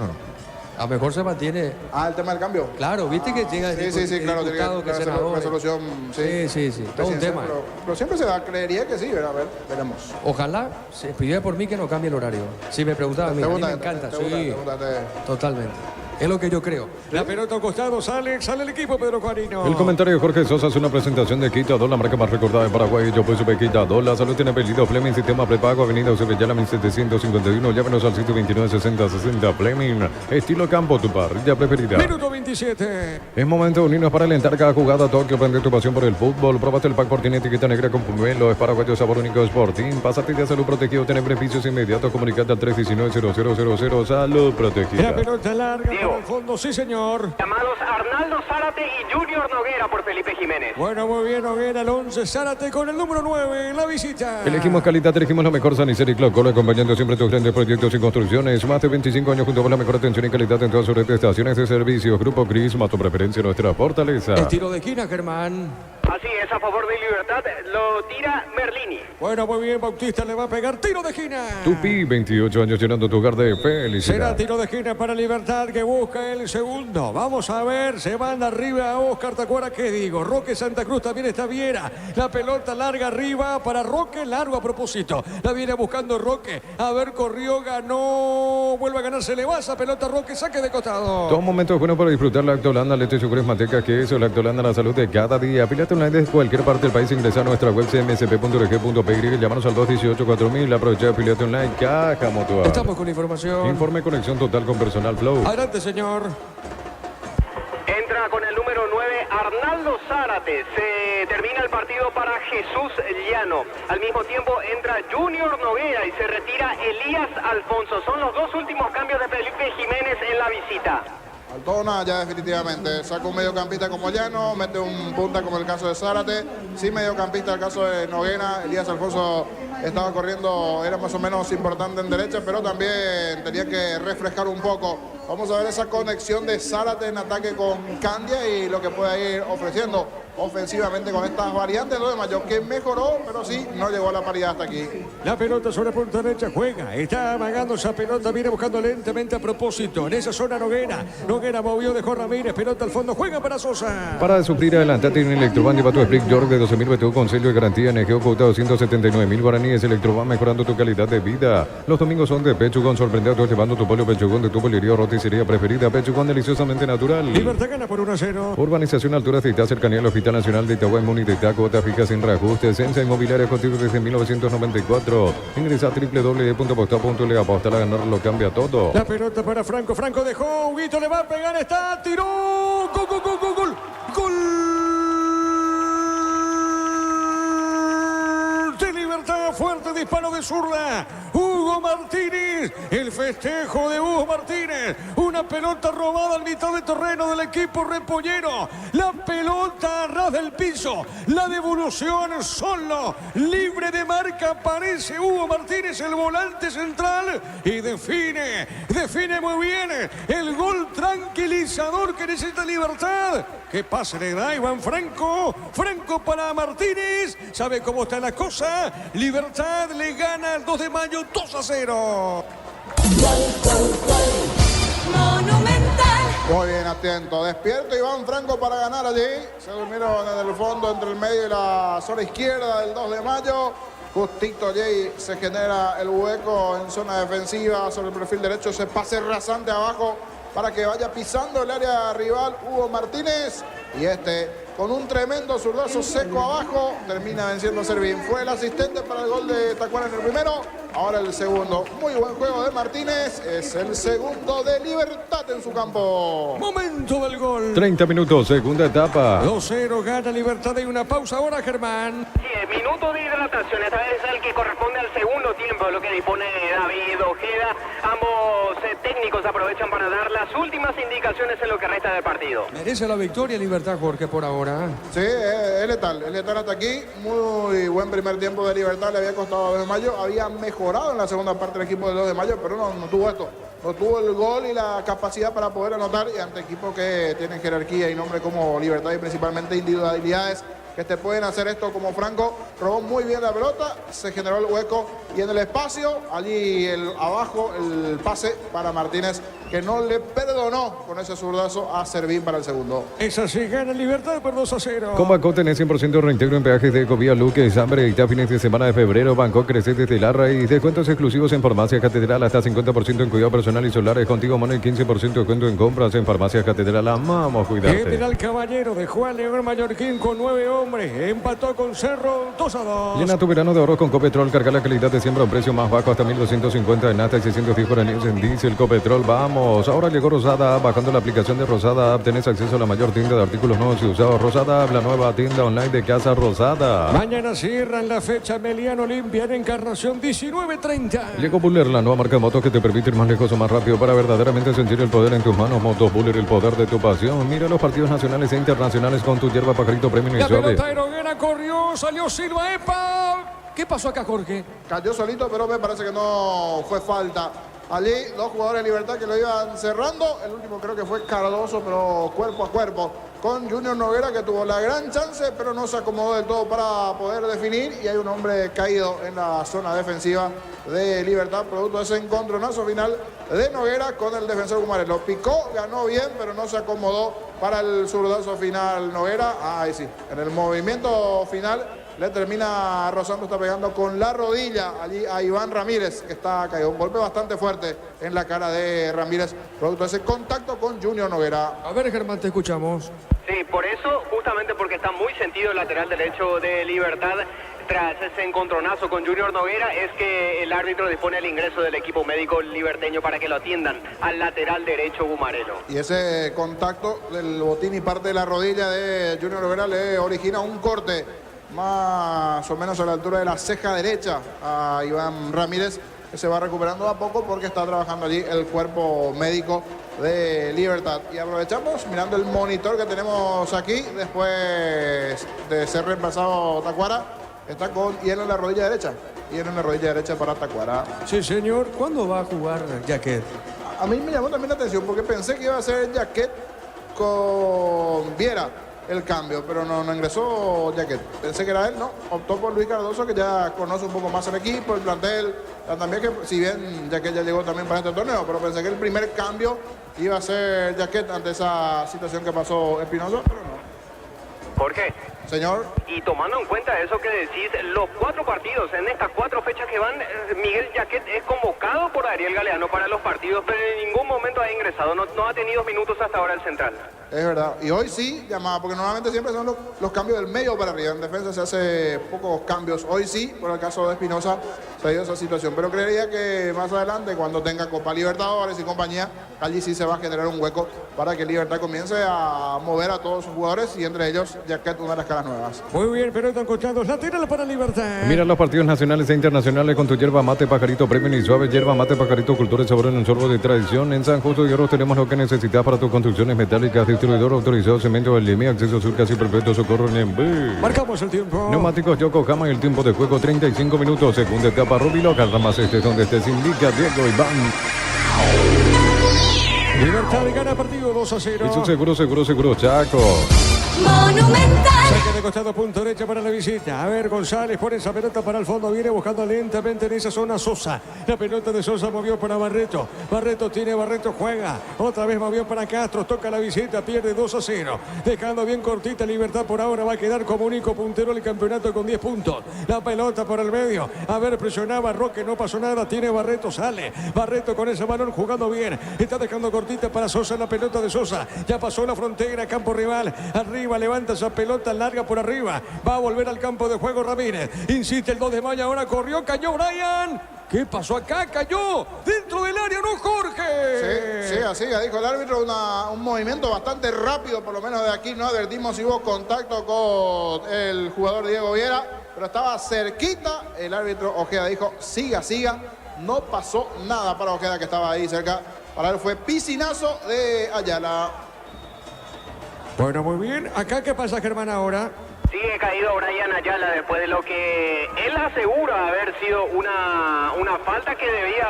A lo mejor se mantiene. Ah, el tema del cambio. Claro, viste que llega Sí, claro, tiene diputado, que senador. resolución. Sí, todo un tema. Pero siempre se da, creería que sí, a ver, veremos. Ojalá se pidiera por mí que no cambie el horario. Si me preguntaban, a mí me encanta, te sí, gusta. totalmente. Es lo que yo creo. La pelota a un costado, sale el equipo, Pedro Juanino. El comentario de Jorge Sosa es una presentación de Quitador, la marca más recordada de Paraguay. Yo pues supe Quitador, la salud tiene apellido Fleming, sistema prepago, avenida Eusebio 1751. Llámenos al sitio 296060 Fleming. Estilo campo, tu parrilla preferida. Minuto 27. Es momento de unirnos para alentar cada jugada. Tokio, prende tu pasión por el fútbol. Probaste el pack por tiene etiqueta negra con pomelo. Es paraguayo, sabor único, Sporting. Pásate de salud protegido, tener beneficios inmediatos. Comunicate al 319-0000. Salud protegida. La pelota larga para el fondo, sí, señor. Llamados Arnaldo Zárate y Junior Noguera por Felipe Jiménez. Bueno, muy bien, Noguera, el 11, Zárate con el número 9 en la visita. Elegimos calidad, elegimos lo mejor. Sanicel y Clock, acompañando siempre tus grandes proyectos y construcciones. Más de 25 años junto con la mejor atención y calidad en todas sus estaciones de servicio. Grupo Cris, más tu preferencia, nuestra fortaleza. El tiro de esquina, Germán. Así es, a favor de Libertad, lo tira Merlini. Bueno, muy bien, Bautista le va a pegar tiro de esquina. Tupi, 28 años llenando tu hogar de felicidad. Será tiro de esquina para Libertad que busca el segundo. Vamos a ver, se van arriba a Oscar Tacuara, ¿qué digo? Roque Santa Cruz, también está Viera. La pelota larga arriba para Roque, largo a propósito. La viene buscando Roque. A ver, corrió, ganó, vuelve a ganar, se le va esa pelota Roque, saque de costado. Todo momento es bueno para disfrutar la Lactolanda, leche, yogur, manteca, queso, Lactolanda, la salud de cada día. Pílate online desde cualquier parte del país, ingresa a nuestra web cmsp.org.py, llámanos al 218-4000, aprovecha afiliate online, Caja Mutual. Estamos con información. Informe conexión total con personal Flow. Adelante, señor. Entra con el número 9, Arnaldo Zárate. Se termina el partido para Jesús Llano. Al mismo tiempo entra Junior Noguera y se retira Elías Alfonso. Son los dos últimos cambios de Felipe Jiménez en la visita. Altona ya definitivamente saca un mediocampista como Llano, mete un punta como el caso de Zárate, sin mediocampista el caso de Noguera. Elías Alfonso estaba corriendo, era más o menos importante en derecha, pero también tenía que refrescar un poco. Vamos a ver esa conexión de Zárate en ataque con Candia y lo que puede ir ofreciendo ofensivamente con estas variantes. Lo de Mayo que mejoró, pero sí no llegó a la paridad hasta aquí. La pelota sobre punta derecha juega, está amagando esa pelota, viene buscando lentamente a propósito. En esa zona Noguera movió, dejó Ramírez, pelota al fondo, juega para Sosa. Para sufrir adelantate en Electroban, lleva tu Split York de 12.000 BTU con sello de garantía, NGO cuota 279.000 guaraníes. Electroban mejorando tu calidad de vida. Los domingos son de Pechugón, sorprendido llevando tu pollo Pechugón de tu pollería roticería preferida. Pechugón deliciosamente natural. Libertad gana por 1-0. Urbanización Altura Cita, cercanía al Hospital Nacional de Itagüí, Muni de Itaco, cuota fija sin reajustes. Sensa Inmobiliaria contigo desde 1994. Ingresa a www.postal.le, apostar a ganar lo cambia todo. La pelota para Franco, Franco dejó, Huguito le va a pegar, está, tiró, gol, gol, gol, gol, gol, gol de Libertad, fuerte disparo de zurda, Hugo Martínez, el festejo de Hugo Martínez, una pelota robada al mitad de terreno del equipo repollero, la pelota a ras del piso, la devolución solo, libre de marca, aparece Hugo Martínez, el volante central, y define muy bien el gol tranquilizador que necesita Libertad. ¿Qué pase le da Iván Franco? Franco para Martínez, sabe cómo está la cosa, Libertad le gana el 2 de mayo 2-0. Monumental. Muy bien, atento. Despierto Iván Franco para ganar allí. Se durmieron en el fondo entre el medio y la zona izquierda del 2 de mayo. Justito allí se genera el hueco en zona defensiva sobre el perfil derecho. Ese pase rasante abajo para que vaya pisando el área rival Hugo Martínez. Y con un tremendo zurdazo seco abajo, termina venciendo a Servín. Fue el asistente para el gol de Tacuara en el primero, ahora el segundo. Muy buen juego de Martínez, es el segundo de Libertad en su campo. Momento del gol. 30 minutos, segunda etapa. 2-0, gana Libertad. Hay una pausa ahora, Germán. Sí, minuto de hidratación, esta vez es el que corresponde al segundo tiempo, lo que dispone David Ojeda. Ambos técnicos aprovechan para dar las últimas indicaciones en lo que resta del partido. Merece la victoria Libertad, Jorge, por ahora. Sí, es letal hasta aquí. Muy buen primer tiempo de Libertad, le había costado a 2 de mayo. Había mejorado en la segunda parte del equipo de 2 de mayo, pero no tuvo esto. No tuvo el gol y la capacidad para poder anotar. Y ante equipos que tienen jerarquía y nombre como Libertad y principalmente individualidades que te pueden hacer esto como Franco, robó muy bien la pelota, se generó el hueco y en el espacio, allí abajo, el pase para Martínez, que no le perdonó con ese zurdazo a Servín para el segundo. Es así, gana Libertad por 2-0. Combanco tenés 100% reintegro en peajes de Ecovía, Luque, Sambre y fines de semana de febrero. Banco crece desde Larra y descuentos exclusivos en Farmacia Catedral, hasta 50% en cuidado personal y solares. Contigo, mano, y 15% de descuento en compras en Farmacia Catedral. Amamos cuidarte. General Caballero dejó al León Mallorquín con 9 hombres, empató con Cerro 2-2. Llena tu verano de ahorros con Copetrol, carga la calidad de siembra a un precio más bajo, hasta 1.250 en nafta y 610 guaraníes en diésel. Copetrol, vamos. Ahora llegó Rosada App. Bajando la aplicación de Rosada App tenés acceso a la mayor tienda de artículos nuevos y usados. Rosada App, la nueva tienda online de Casa Rosada. Mañana cierran la fecha Meliano Olimpia en Encarnación 19:30. Llegó Buller, la nueva marca de motos que te permite ir más lejos o más rápido para verdaderamente sentir el poder en tus manos. Motos Buller, el poder de tu pasión. Mira los partidos nacionales e internacionales con tu hierba pajarito premium y La suave. pelota Eroguera corrió, salió Silva, ¡epa! ¿Qué pasó acá, Jorge? Cayó solito, pero me parece que no fue falta. Allí, 2 jugadores de Libertad que lo iban cerrando. El último creo que fue Cardoso, pero cuerpo a cuerpo. con Junior Noguera, que tuvo la gran chance, pero no se acomodó del todo para poder definir. Y hay un hombre caído en la zona defensiva de Libertad, producto de ese encontronazo final de Noguera con el defensor Gumares. Lo picó, ganó bien, pero no se acomodó para el zurdazo final Noguera. Ahí sí, en el movimiento final le termina rozando, está pegando con la rodilla allí a Iván Ramírez, que está caído. Un golpe bastante fuerte en la cara de Ramírez, producto de ese contacto con Junior Noguera. A ver, Germán, te escuchamos. Sí, por eso, justamente porque está muy sentido el lateral derecho de Libertad, tras ese encontronazo con Junior Noguera, es que el árbitro dispone el ingreso del equipo médico liberteño para que lo atiendan al lateral derecho Gumarelo. Y ese contacto del botín y parte de la rodilla de Junior Noguera le origina un corte más o menos a la altura de la ceja derecha a Iván Ramírez, que se va recuperando a poco porque está trabajando allí el cuerpo médico de Libertad. Y aprovechamos mirando el monitor que tenemos aquí, después de ser reemplazado Tacuara, está con hielo en la rodilla derecha. Hielo en la rodilla derecha para Tacuara. Sí, señor. ¿Cuándo va a jugar Jaquet? A mí me llamó también la atención porque pensé que iba a ser Jaquet con Viera el cambio, pero no ingresó Jaquet. Pensé que era él, no. Optó por Luis Cardoso, que ya conoce un poco más el equipo, el plantel. También que, si bien Jaquet ya llegó también para este torneo, pero pensé que el primer cambio iba a ser Jaquet ante esa situación que pasó Espinosa, pero no. Jorge. Señor. Y tomando en cuenta eso que decís, los 4 partidos, en estas 4 fechas que van, Miguel Jaquet es convocado por Ariel Galeano para los partidos, pero en ningún momento ha ingresado, no ha tenido minutos hasta ahora el central. Es verdad. Y hoy sí llamaba, porque normalmente siempre son los cambios del medio para arriba. En defensa se hace pocos cambios. Hoy sí, por el caso de Espinosa, se dio esa situación. Pero creería que más adelante, cuando tenga Copa Libertadores y compañía, allí sí se va a generar un hueco para que Libertad comience a mover a todos sus jugadores y entre ellos Jaquet, una de las caras nuevas. Muy bien, pero están escuchando lateral para Libertad. Mira los partidos nacionales e internacionales con tu yerba mate pajarito premium y suave. Yerba mate pajarito, cultura y sabor en un sorbo de tradición. En San Justo de Hierro tenemos lo que necesitas para tus construcciones metálicas. Distribuidor autorizado Cemento del Limi, acceso sur casi perfecto, socorro en Marcamos el tiempo. Neumáticos Yokohama y el tiempo de juego 35 minutos. Segunda etapa Rubilo, Carramas donde estés indica Diego Iván. Libertad gana partido 2-0. Y su seguro, Chaco. Monumental. Saque de costado, punto derecha para la visita. A ver, González pone esa pelota para el fondo. Viene buscando lentamente en esa zona Sosa. La pelota de Sosa movió para Barreto. Barreto juega. Otra vez movió para Castro. Toca la visita, pierde 2-0. Dejando bien cortita Libertad por ahora. Va a quedar como único puntero del campeonato con 10 puntos. La pelota por el medio. A ver, presionaba Roque, no pasó nada. Tiene Barreto, sale. Barreto con ese balón jugando bien. Está dejando cortita para Sosa la pelota de Sosa. Ya pasó la frontera, campo rival. Arriba levanta esa pelota larga por arriba. Va a volver al campo de juego Ramírez. Insiste el 2 de mayo. Ahora corrió, cayó Brian. ¿Qué pasó acá? Cayó dentro del área, ¿no, Jorge? Sí, así dijo el árbitro, un movimiento bastante rápido, por lo menos de aquí no advertimos si hubo contacto con el jugador Diego Viera, pero estaba cerquita. El árbitro Ojeda dijo, siga. No pasó nada para Ojeda, que estaba ahí cerca. Para él fue piscinazo de Ayala. Bueno, muy bien. ¿Acá qué pasa, Germán, ahora? Sigue caído Brian Ayala después de lo que él asegura haber sido una falta que debía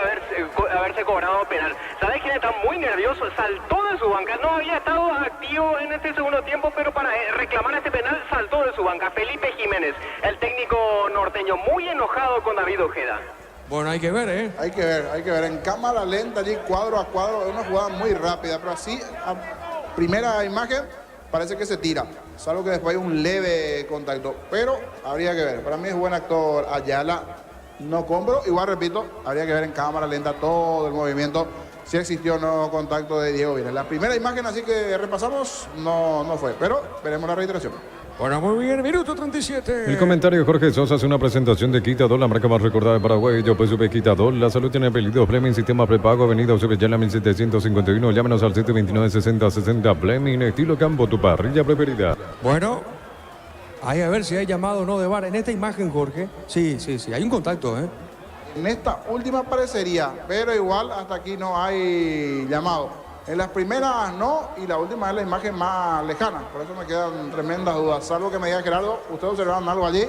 haberse cobrado penal. ¿Sabes quién está muy nervioso? Saltó de su banca. No había estado activo en este segundo tiempo, pero para reclamar este penal saltó de su banca. Felipe Jiménez, el técnico norteño, muy enojado con David Ojeda. Bueno, hay que ver, ¿eh? Hay que ver. En cámara lenta allí, cuadro a cuadro, es una jugada muy rápida, pero así, a primera imagen, parece que se tira. Salvo que después hay un leve contacto. Pero habría que ver. Para mí es buen actor Ayala. No compro. Igual repito, habría que ver en cámara lenta todo el movimiento. Si existió o no contacto de Diego Viera. La primera imagen así que repasamos no fue. Pero veremos la reiteración. Bueno, muy bien, minuto 37. El comentario Jorge Sosa hace una presentación de Quitador, la marca más recordada de Paraguay. Yo pues supe Quitador. La salud tiene apellido Fleming, sistema prepago, avenida Ocebellana 1751. Llámenos al 729-6060. Fleming, estilo campo, tu parrilla preferida. Bueno, ahí a ver si hay llamado o no de VAR. En esta imagen, Jorge, sí, hay un contacto, ¿eh? En esta última parecería, pero igual hasta aquí no hay llamado. En las primeras no, y la última es la imagen más lejana. Por eso me quedan tremendas dudas. Salvo que me diga Gerardo, ¿ustedes observaron algo allí?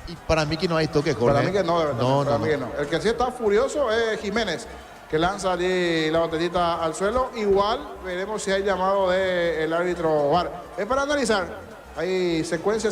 Y para mí que no hay toque, Jorge. Para mí que no, de verdad. No. Mí que no. El que sí está furioso es Jiménez. que lanza allí la botellita al suelo. Igual veremos si hay llamado del árbitro VAR. Es para analizar. Hay secuencia,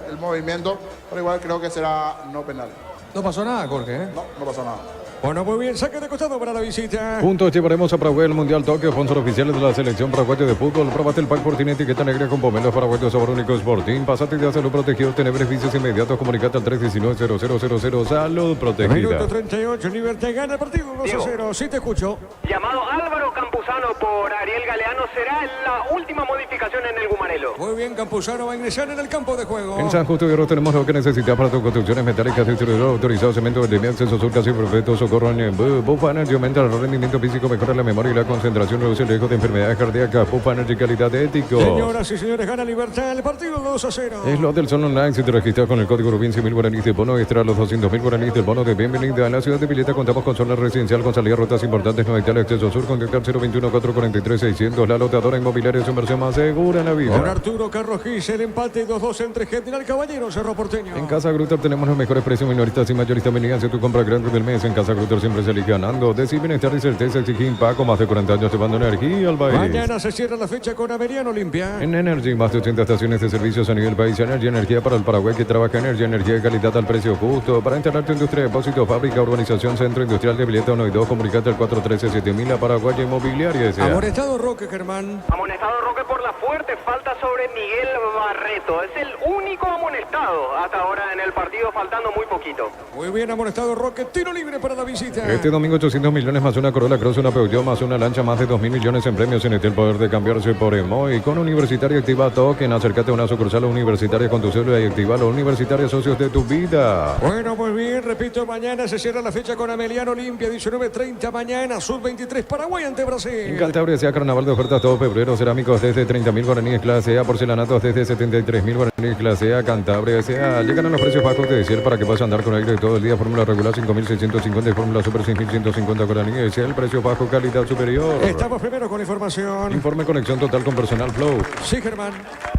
el movimiento, pero igual creo que será no penal. No pasó nada, Jorge, ¿eh? No pasó nada. Bueno, muy bien, saque de costado para la visita. Juntos llevaremos a Paraguay el Mundial Tokio, sponsor oficiales de la selección paraguaya de fútbol. Probate el pack por tiene etiqueta negra con pomelos paraguayos sabor único Sporting. Pasate de salud protegido, tener beneficios inmediatos. Comunicate al 319-0000. Salud protegida. Minuto 38, Libertad gana el partido 2-0. Sí te escucho. Llamado Álvaro Campuzano por Ariel Galeano, será la última modificación en el Gumarelo. Muy bien, Campuzano va a ingresar en el campo de juego. En San Justo de Oro tenemos lo que necesitas para tus construcciones metálicas, distribuidor autorizado, cemento, vendimia, acceso sur, casi perfecto, socorro en Buff Energy, aumenta el rendimiento físico, mejora la memoria y la concentración, reduce el riesgo de enfermedades cardíacas. Buff Energy, calidad ético. Señoras y señores, gana Libertad el partido 2-0. Es lo del Sol Online. Si te registras con el código Rubín, 100.000 guaraníes de bono extra, los 200.000 guaraníes del bono de bienvenida a la ciudad de Pileta. Contamos con zona residencial con salida a rutas importantes, no hay tal acceso sur. Contactar 021-443-600. La lotadora inmobiliaria es su inversión más segura en la vida. Con Arturo Carrojís, el empate 2-2 entre General Caballero, Cerro Porteño. En Casa Grutter tenemos los mejores precios minoristas y mayoristas. Venía hacia tu compra grande del mes. En Casa Grutter siempre se elige ganando. Decir bienestar y certeza, exigir Paco, más de 40 años llevando energía al país. Mañana se cierra la fecha con Averiano Olimpia. En Energy, más de 80 estaciones de servicios a nivel país. Energy, energía para el Paraguay que trabaja. Energía de calidad al precio justo. Para instalar tu industria, depósito, fábrica, urbanización, centro industrial de Pileta 1 y 2. Comunicate al 413-7000 a Paraguay Inmobiliaria. Amonestado Roque, Germán. Amonestado Roque por la fuerte falta sobre Miguel Barreto. Es el único amonestado hasta ahora en el partido, faltando muy poquito. Muy bien, amonestado Roque. Tiro libre para la visita. Este domingo 800 millones más una Corolla Cross, una Peugeot más una lancha, más de 2.000 millones en premios. En el poder de cambiarse por Emoy. Con Universitaria activa Token. Acércate a una sucursal universitaria con tu cédula y activa los universitarios socios de tu vida. Bueno, muy bien. Repito, mañana se cierra la fecha con Averiano Olimpia. 19:30 mañana. Sub-23 Paraguay ante Brasil. En Cantabria sea carnaval de ofertas todo febrero. Cerámicos desde 30.000 guaraníes clase A. Porcelanatos desde 73.000 guaraníes clase A. Cantabria sea. Llegan a los precios bajos de decir para que puedas andar con aire todo el día. Fórmula regular 5.650 y fórmula super 6.150 guaraníes. El precio bajo, calidad superior. Estamos primero con información. Informe conexión total con personal Flow. Sí, Germán.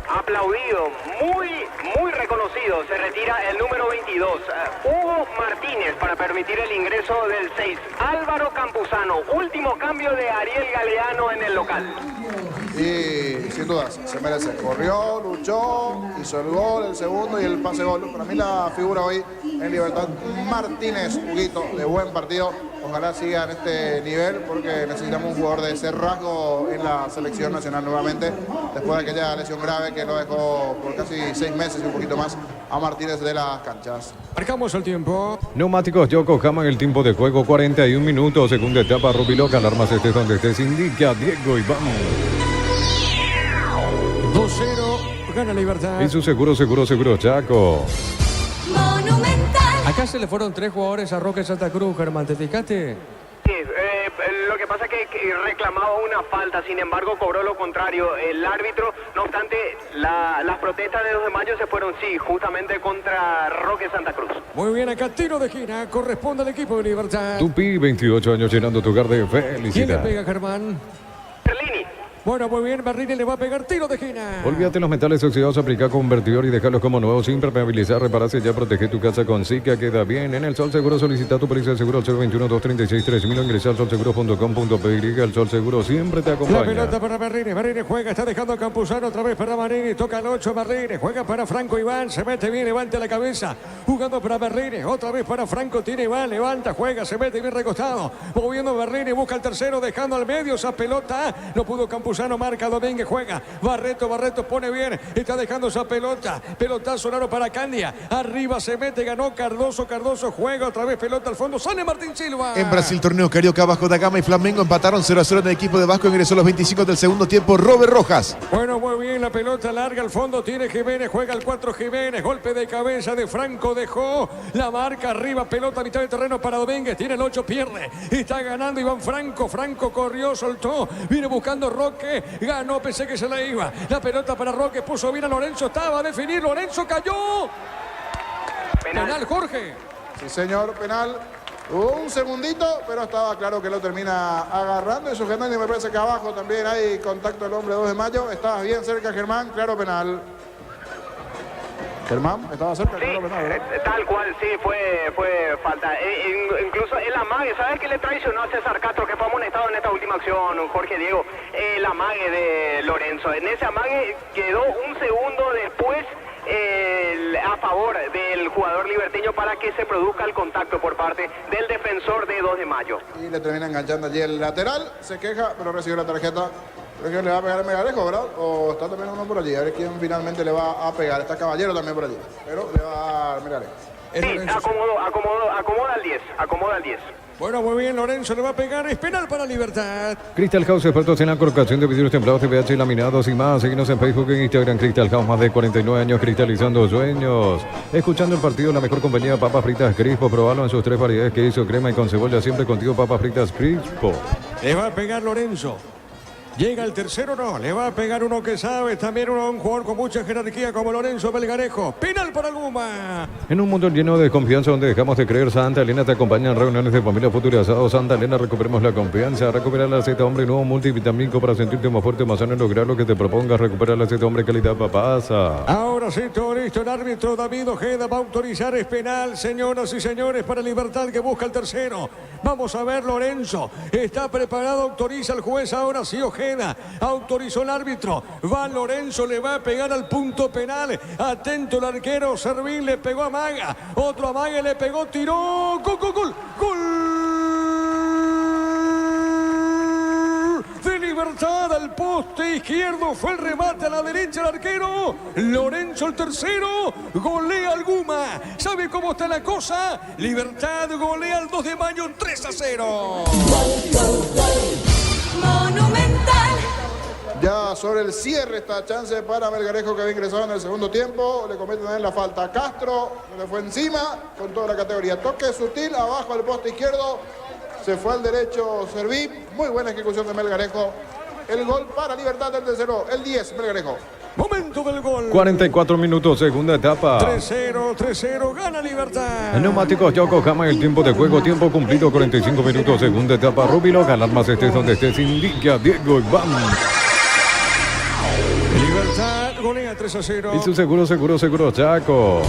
Aplaudido, muy reconocido. Se retira el número 22, Hugo Martínez, para permitir el ingreso del 6, Álvaro Campuzano. Último cambio de Ariel Galeano en el local. Y sin dudas, se merece. Corrió, luchó, hizo el gol, el segundo y el pase gol. Para mí la figura hoy en Libertad, Martínez, Huguito, de buen partido. Ojalá siga en este nivel porque necesitamos un jugador de ese rasgo en la selección nacional nuevamente, después de aquella lesión grave que lo dejó por casi 6 meses y un poquito más a Martínez de las canchas. Marcamos el tiempo. Neumáticos Yokohama, el tiempo de juego 41 minutos, segunda etapa Rubiloca, alarmas estés donde estés, indica Diego Iván. 2-0, gana Libertad. Y su seguro Chaco. Monumental. Acá se le fueron 3 jugadores a Roque Santa Cruz, Germán, ¿te fijaste? Sí, lo que pasa es que reclamaba una falta, sin embargo cobró lo contrario el árbitro. No obstante, las protestas de 2 de mayo se fueron, sí, justamente contra Roque Santa Cruz. Muy bien, acá tiro de esquina, corresponde al equipo de Libertad. Tupi, 28 años llenando tu hogar de felicidad. ¿Quién le pega, Germán? Perlini. Bueno, muy bien, Barrini le va a pegar tiro de esquina. Olvídate los metales oxidados, aplica convertidor y dejarlos como nuevos sin permeabilizar, repararse ya, protege tu casa con Zika, queda bien. En el Sol Seguro solicita tu póliza de seguro al 021-236-3000 o ingresa al solseguro.com.py. El Sol Seguro siempre te acompaña. La pelota para Barrini, Barrini juega, está dejando a Campuzano otra vez para Barrini, toca el 8, Barrini, juega para Franco Iván, se mete bien, levanta la cabeza, jugando para Barrini, otra vez para Franco, tiene Iván, levanta, juega, se mete bien recostado, moviendo Barrini, busca el tercero, dejando al medio esa pelota, no pudo Campuzano, marca Domínguez, juega, Barreto pone bien, está dejando esa pelota, pelotazo raro para Candia, arriba se mete, ganó Cardoso juega otra vez, pelota al fondo, sale Martín Silva. En Brasil, torneo Carioca, Vasco da Gama y Flamengo empataron 0-0 en el equipo de Vasco, ingresó a los 25 del segundo tiempo, Robert Rojas. Bueno, muy bien, la pelota larga al fondo, tiene Jiménez, juega el 4 Jiménez, golpe de cabeza de Franco, dejó la marca arriba, pelota a mitad de terreno para Domínguez, tiene el 8, pierde, está ganando Iván Franco, Franco corrió, soltó, viene buscando Roque, ganó, pensé que se la iba, la pelota para Roque, puso bien a Lorenzo, estaba a definir, Lorenzo cayó. Penal, Jorge. Sí, señor, penal. Un segundito, pero estaba claro que lo termina agarrando y sujetando. Y me parece que abajo también hay contacto del hombre 2 de mayo. Estabas bien cerca, Germán. Claro, penal. Germán, estaba cerca. Sí, tal cual, sí, fue falta. Incluso el amague, ¿sabes qué le traicionó a César Castro, que fue amonestado en esta última acción, Jorge Diego? El amague de Lorenzo. En ese amague quedó un segundo después a favor del jugador liberteño para que se produzca el contacto por parte del defensor de 2 de Mayo. Y le termina enganchando allí el lateral, se queja, pero recibe la tarjeta. Creo que le va a pegar el Melgarejo, ¿verdad? O está también uno por allí, a ver quién finalmente le va a pegar. Está Caballero también por allí, pero le va a dar Melgarejo. Sí, acomoda al 10. Bueno, muy bien, Lorenzo le va a pegar, es penal para Libertad. Crystal House, expertos en la colocación de vidrios templados, TPH, laminados y más. Síguenos en Facebook, en Instagram, Crystal House, más de 49 años cristalizando sueños. Escuchando el partido, la mejor compañía, papas fritas Crispo. Probalo en sus 3 variedades, queso, crema y con cebolla. Siempre contigo, papas fritas Crispo. Le va a pegar Lorenzo. Llega el tercero, no, le va a pegar uno que sabe, también un jugador con mucha jerarquía como Lorenzo Melgarejo. Penal para Guma. En un mundo lleno de confianza donde dejamos de creer, Santa Elena te acompaña en reuniones de familia, futuro y asado. Santa Elena, recuperemos la confianza. Recupera la Z, hombre, nuevo multivitamínico para sentirte más fuerte, más sano y lograr lo que te propongas. Recupera la Z, hombre, calidad papasa. Ahora sí, todo listo. El árbitro David Ojeda va a autorizar, es penal, señoras y señores, para Libertad que busca el tercero. Vamos a ver, Lorenzo. Está preparado, autoriza el juez, ahora sí, Ojeda. Autorizó el árbitro. Va Lorenzo, le va a pegar al punto penal. Atento el arquero, Servín le pegó a Maga. Otro a Maga le pegó, tiró. ¡Gol, gol, gol! ¡Gol! De Libertad al poste izquierdo. Fue el remate a la derecha del arquero. Lorenzo el tercero. Golea al Guma. ¿Sabe cómo está la cosa? Libertad golea al 2 de Mayo 3-0. Monumental. Ya sobre el cierre esta chance para Melgarejo, que había ingresado en el segundo tiempo. Le cometen también la falta a Castro, se le fue encima con toda la categoría. Toque sutil abajo al poste izquierdo. Se fue al derecho Serví. Muy buena ejecución de Melgarejo. El gol para Libertad del tercero. El 10, Melgarejo. Momento del gol. 44 minutos, segunda etapa. 3-0, gana Libertad. Neumáticos Yokohama, el tiempo de juego, tiempo cumplido, 45 minutos, segunda etapa. Rubilo, alarmas estés donde estés, indica Diego Iván. Libertad golea 3-0. Y su seguro, Chaco.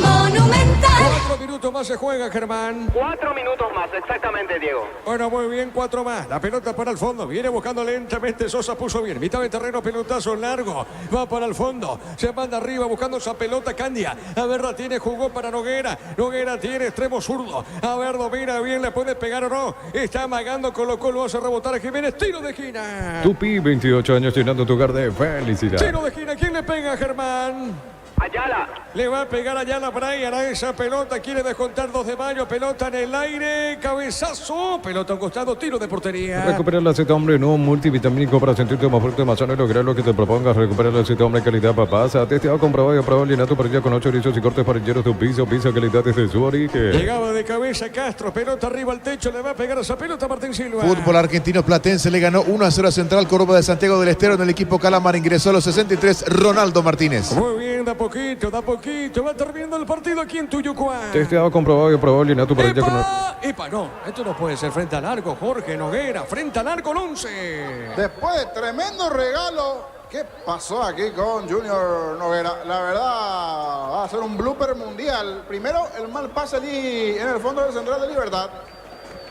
Monumental. 4 minutos más se juega, Germán. 4 minutos más, exactamente, Diego. Bueno, muy bien, 4 más. La pelota para el fondo. Viene buscando lentamente. Sosa puso bien. Mitad de terreno, pelotazo largo. Va para el fondo. Se manda arriba buscando esa pelota Candia. A ver, la tiene, jugó para Noguera. Noguera tiene extremo zurdo. A ver, domina bien, le puede pegar o no. Está amagando, colocó, lo hace rebotar a Jiménez. Tiro de esquina. Tupi, 28 años llenando tu hogar de felicidad. Tiro de esquina. ¿Quién le pega, Germán? Ayala. Le va a pegar Ayala Brian a esa pelota. Quiere descontar 2 de Mayo. Pelota en el aire. Cabezazo. Pelota a un costado. Tiro de portería. Recupera la Z, hombre, nuevo multivitamínico para sentirte más fuerte, más sano y lograr lo que te propongas. Recupera la Z, hombre, calidad papasa. Testeado, comprobado y aprobado. Llena tu parrilla con 8 erizos y cortes parrilleros. Tu piso, calidad desde su origen. Llegaba de cabeza Castro. Pelota arriba al techo. Le va a pegar esa pelota Martín Silva. Fútbol argentino platense le ganó 1-0 a Central Córdoba de Santiago del Estero. En el equipo Calamar ingresó a los 63 Ronaldo Martínez. Muy bien, da poquito. Va terminando el partido aquí en Tuyucuán. Testeado, comprobado y aprobado. Llena tu parrilla con... ¡Epa! No, esto no puede ser frente al arco. Jorge Noguera, frente al arco, el 11. Después de tremendo regalo, ¿qué pasó aquí con Junior Noguera? La verdad, va a ser un blooper mundial. Primero, el mal pase allí en el fondo del Central de Libertad.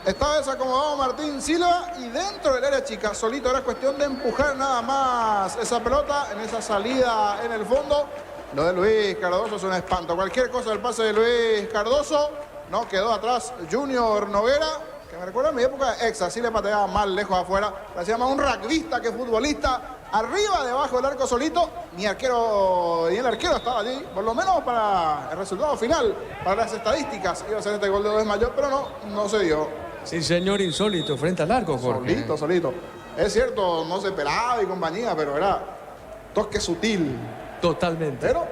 Estaba desacomodado Martín Silva y dentro del área chica, solito. Era cuestión de empujar nada más esa pelota en esa salida en el fondo. Lo de Luis Cardoso es un espanto. Cualquier cosa del pase de Luis Cardoso. No quedó atrás Junior Noguera, que me recuerda a mi época de ex. Así le pateaba más lejos afuera. Se llama un rugbyista que futbolista. Arriba, debajo del arco solito. Ni el arquero estaba allí. Por lo menos para el resultado final, para las estadísticas, iba a ser este gol de 2 de Mayo, pero no se dio. Sí, señor, insólito, frente al arco, Jorge. Solito. Es cierto, no se esperaba y compañía, pero era toque sutil. Totalmente. Pero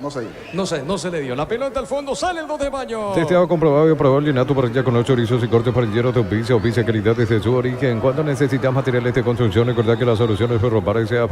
no se dio. No se le dio. La pelota al fondo, sale el 2 de Mayo. Testeado, comprobado y aprobado. Llena tu parrilla con 8 erizos y cortes parrilleros. Tu piso, calidad desde su origen. Cuando necesitas materiales de construcción, recordad que la solución es Ferropar S.A.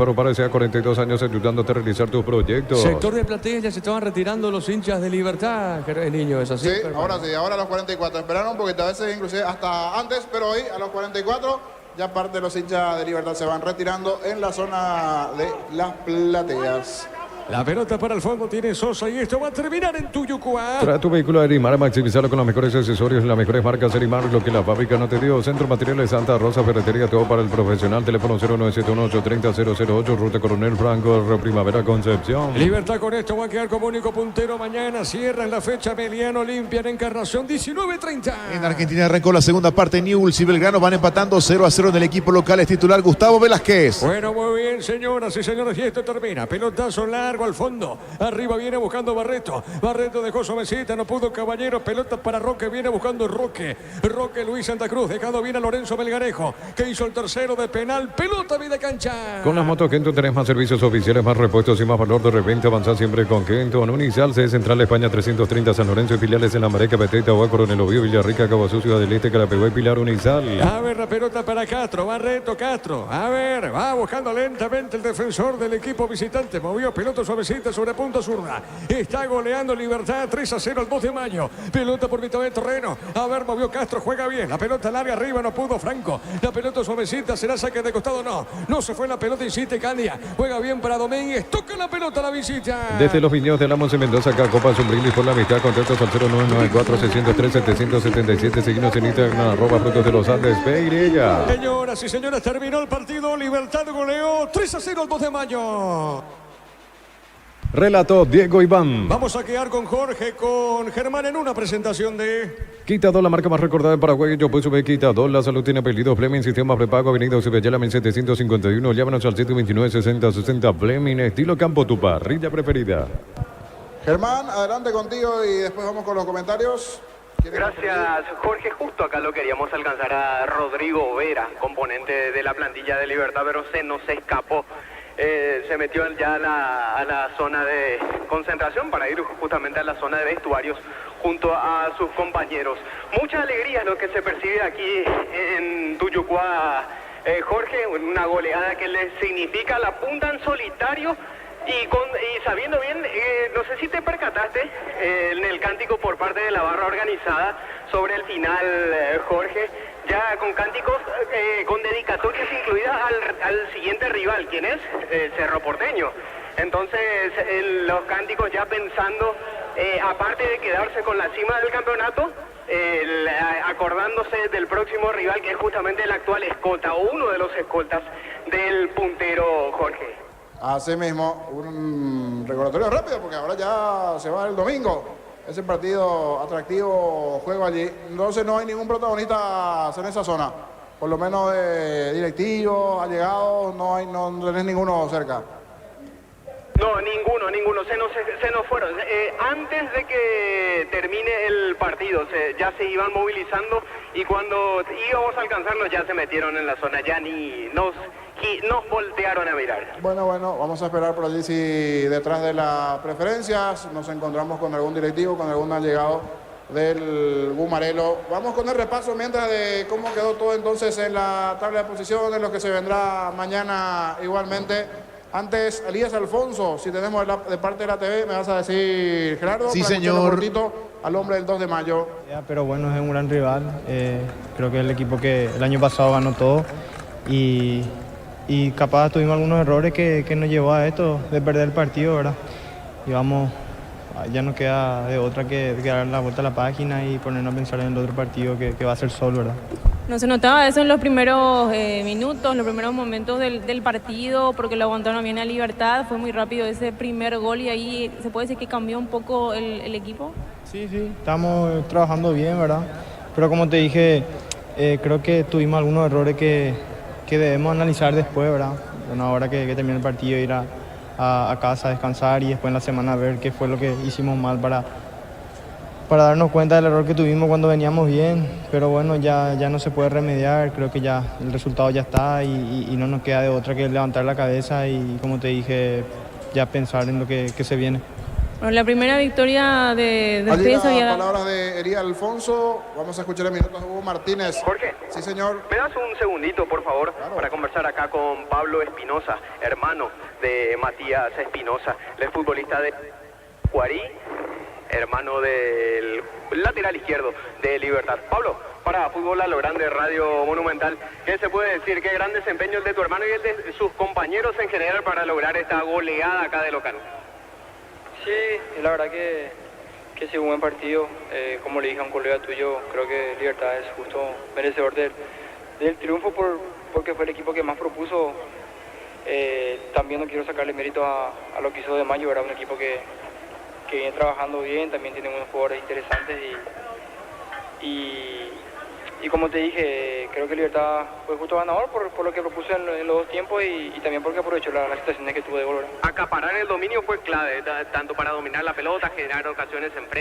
42 años ayudándote a realizar tus proyectos. Sector de platea, ya se estaban retirando los hinchas de Libertad, niño, ¿es así? Sí, ahora a los 44. Esperaron un poquito, a veces inclusive hasta antes, pero hoy a los 44 ya parte de los hinchas de Libertad se van retirando en la zona de las plateas. La pelota para el fondo tiene Sosa y esto va a terminar en Tuyucuá. Trae tu vehículo a Erimar, maximizarlo con los mejores accesorios, las mejores marcas Erimar, lo que la fábrica no te dio. Centro Materiales Santa Rosa, ferretería, todo para el profesional. Teléfono 0971-830-008, Ruta Coronel Franco, Río Primavera, Concepción. Libertad con esto va a quedar como único puntero. Mañana cierran la fecha Meliano Olimpia en Encarnación, 19:30. En Argentina arrancó la segunda parte. Newell's y Belgrano van empatando 0-0 en el equipo local. Es titular Gustavo Velázquez. Bueno, muy bien, señoras y señores, y esto termina. Pelotazo largo al fondo. Arriba viene buscando Barreto. Barreto dejó su mesita, no pudo Caballero. Pelota para Roque, viene buscando Roque. Roque Luis Santa Cruz, dejando bien a Lorenzo Melgarejo, que hizo el tercero de penal. Pelota vida cancha. Con las motos Kento tenés más servicios oficiales, más repuestos y más valor de repente. Avanzar siempre con Kento. En Unisal, sede Central España 330, San Lorenzo y filiales en La Mareca, Peteta, Agua, Coronel Oviedo, Villarrica, Cabo Sucio, Ciudad del Este, Carapeguá y Pilar. Unisal. A ver la pelota para Castro, Barreto, Castro. A ver, va buscando lentamente el defensor del equipo visitante. Movió pelota suavecita sobre punta zurda. Está goleando Libertad 3-0 el 2 de mayo. Pelota por mitad de terreno. A ver, movió Castro, juega bien. La pelota larga arriba, no pudo Franco. La pelota suavecita, será saque de costado, no. No se fue la pelota, insiste Candia. Juega bien para Domínguez. Toca la pelota a la visita. Desde los viñedos de Lamos en Mendoza, acá Copa Zumbrili por la mitad. Contactos al 0994-603-777. Seguimos en Instagram, @Frutos de los Andes, Peirella. Señoras y señores, terminó el partido. Libertad goleó 3-0 el 2 de mayo. Relato Diego Iván. Vamos a quedar con Jorge, con Germán en una presentación de... Quitador, la marca más recordada de Paraguay. Yo pues sube Quitador. La salud tiene apellido. Fleming, sistema prepago. Avenida Ocibellala, 1751. Llámanos al 729-6060. Fleming, estilo Campo, tu parrilla preferida. Germán, adelante contigo y después vamos con los comentarios. Gracias, Jorge. Justo acá lo queríamos alcanzar a Rodrigo Vera, componente de la plantilla de Libertad, pero se nos escapó. Se metió ya a la zona de concentración para ir justamente a la zona de vestuarios junto a sus compañeros. Mucha alegría es lo que se percibe aquí en Tuyucuá, Jorge, una goleada que le significa la punta en solitario y sabiendo bien, no sé si te percataste en el cántico por parte de la barra organizada sobre el final, Jorge, ya con cánticos, con dedicatorias incluidas al siguiente rival, ¿quién es? Cerro Porteño. Entonces, los cánticos ya pensando, aparte de quedarse con la cima del campeonato, acordándose del próximo rival, que es justamente el actual escolta, o uno de los escoltas del puntero, Jorge. Así mismo, un recordatorio rápido, porque ahora ya se va el domingo. Ese partido atractivo, juego allí. Entonces no hay ningún protagonista en esa zona. Por lo menos de directivos, allegados, no tenés ninguno cerca. No, ninguno. Se nos fueron. Antes de que termine el partido, ya se iban movilizando y cuando íbamos a alcanzarlos ya se metieron en la zona. Ya ni nos voltearon a mirar. Bueno, vamos a esperar por allí si detrás de las preferencias nos encontramos con algún directivo, con algún allegado del Gumarelo. Vamos con el repaso mientras de cómo quedó todo entonces en la tabla de posiciones, lo que se vendrá mañana igualmente. Antes, Elías Alfonso, si tenemos de parte de la TV, me vas a decir, Gerardo, sí, para señor, cortito, al hombre del 2 de mayo. Pero bueno, es un gran rival. Creo que es el equipo que el año pasado ganó todo y capaz tuvimos algunos errores que nos llevó a esto, de perder el partido, ¿verdad? Y vamos, ya nos queda de otra que dar la vuelta a la página y ponernos a pensar en el otro partido que va a ser Sol, ¿verdad? No se notaba eso en los primeros minutos, los primeros momentos del partido, porque lo aguantaron bien a Libertad, fue muy rápido ese primer gol y ahí se puede decir que cambió un poco el equipo. Sí, estamos trabajando bien, ¿verdad? Pero como te dije, creo que tuvimos algunos errores que debemos analizar después, ¿verdad? Bueno, ahora que termine el partido, ir a casa a descansar y después en la semana ver qué fue lo que hicimos mal para darnos cuenta del error que tuvimos cuando veníamos bien. Pero bueno, ya no se puede remediar, creo que ya el resultado ya está y no nos queda de otra que levantar la cabeza y, como te dije, ya pensar en lo que se viene. Bueno, la primera victoria de ustedes había... Palabras de Elías Alfonso. Vamos a escuchar en minutos a Hugo Martínez. Jorge. Sí, señor. ¿Me das un segundito, por favor, para conversar acá con Pablo Espinosa, hermano de Matías Espinosa, el futbolista de Guarí, hermano del lateral izquierdo de Libertad? Pablo, para Fútbol a lo Grande, Radio Monumental, ¿qué se puede decir? Qué gran desempeño el de tu hermano y el de sus compañeros en general para lograr esta goleada acá de local. Sí, la verdad que sí, un buen partido. Como le dije a un colega tuyo, creo que Libertad es justo merecedor del triunfo porque fue el equipo que más propuso. También no quiero sacarle mérito a lo que hizo de Mayo, era un equipo que viene trabajando bien, también tiene unos jugadores interesantes y como te dije, creo que Libertad fue justo ganador por lo que propuso en los dos tiempos y también porque aprovechó las situaciones que tuvo de gol. Acaparar el dominio fue clave, tanto para dominar la pelota, generar ocasiones enfrente.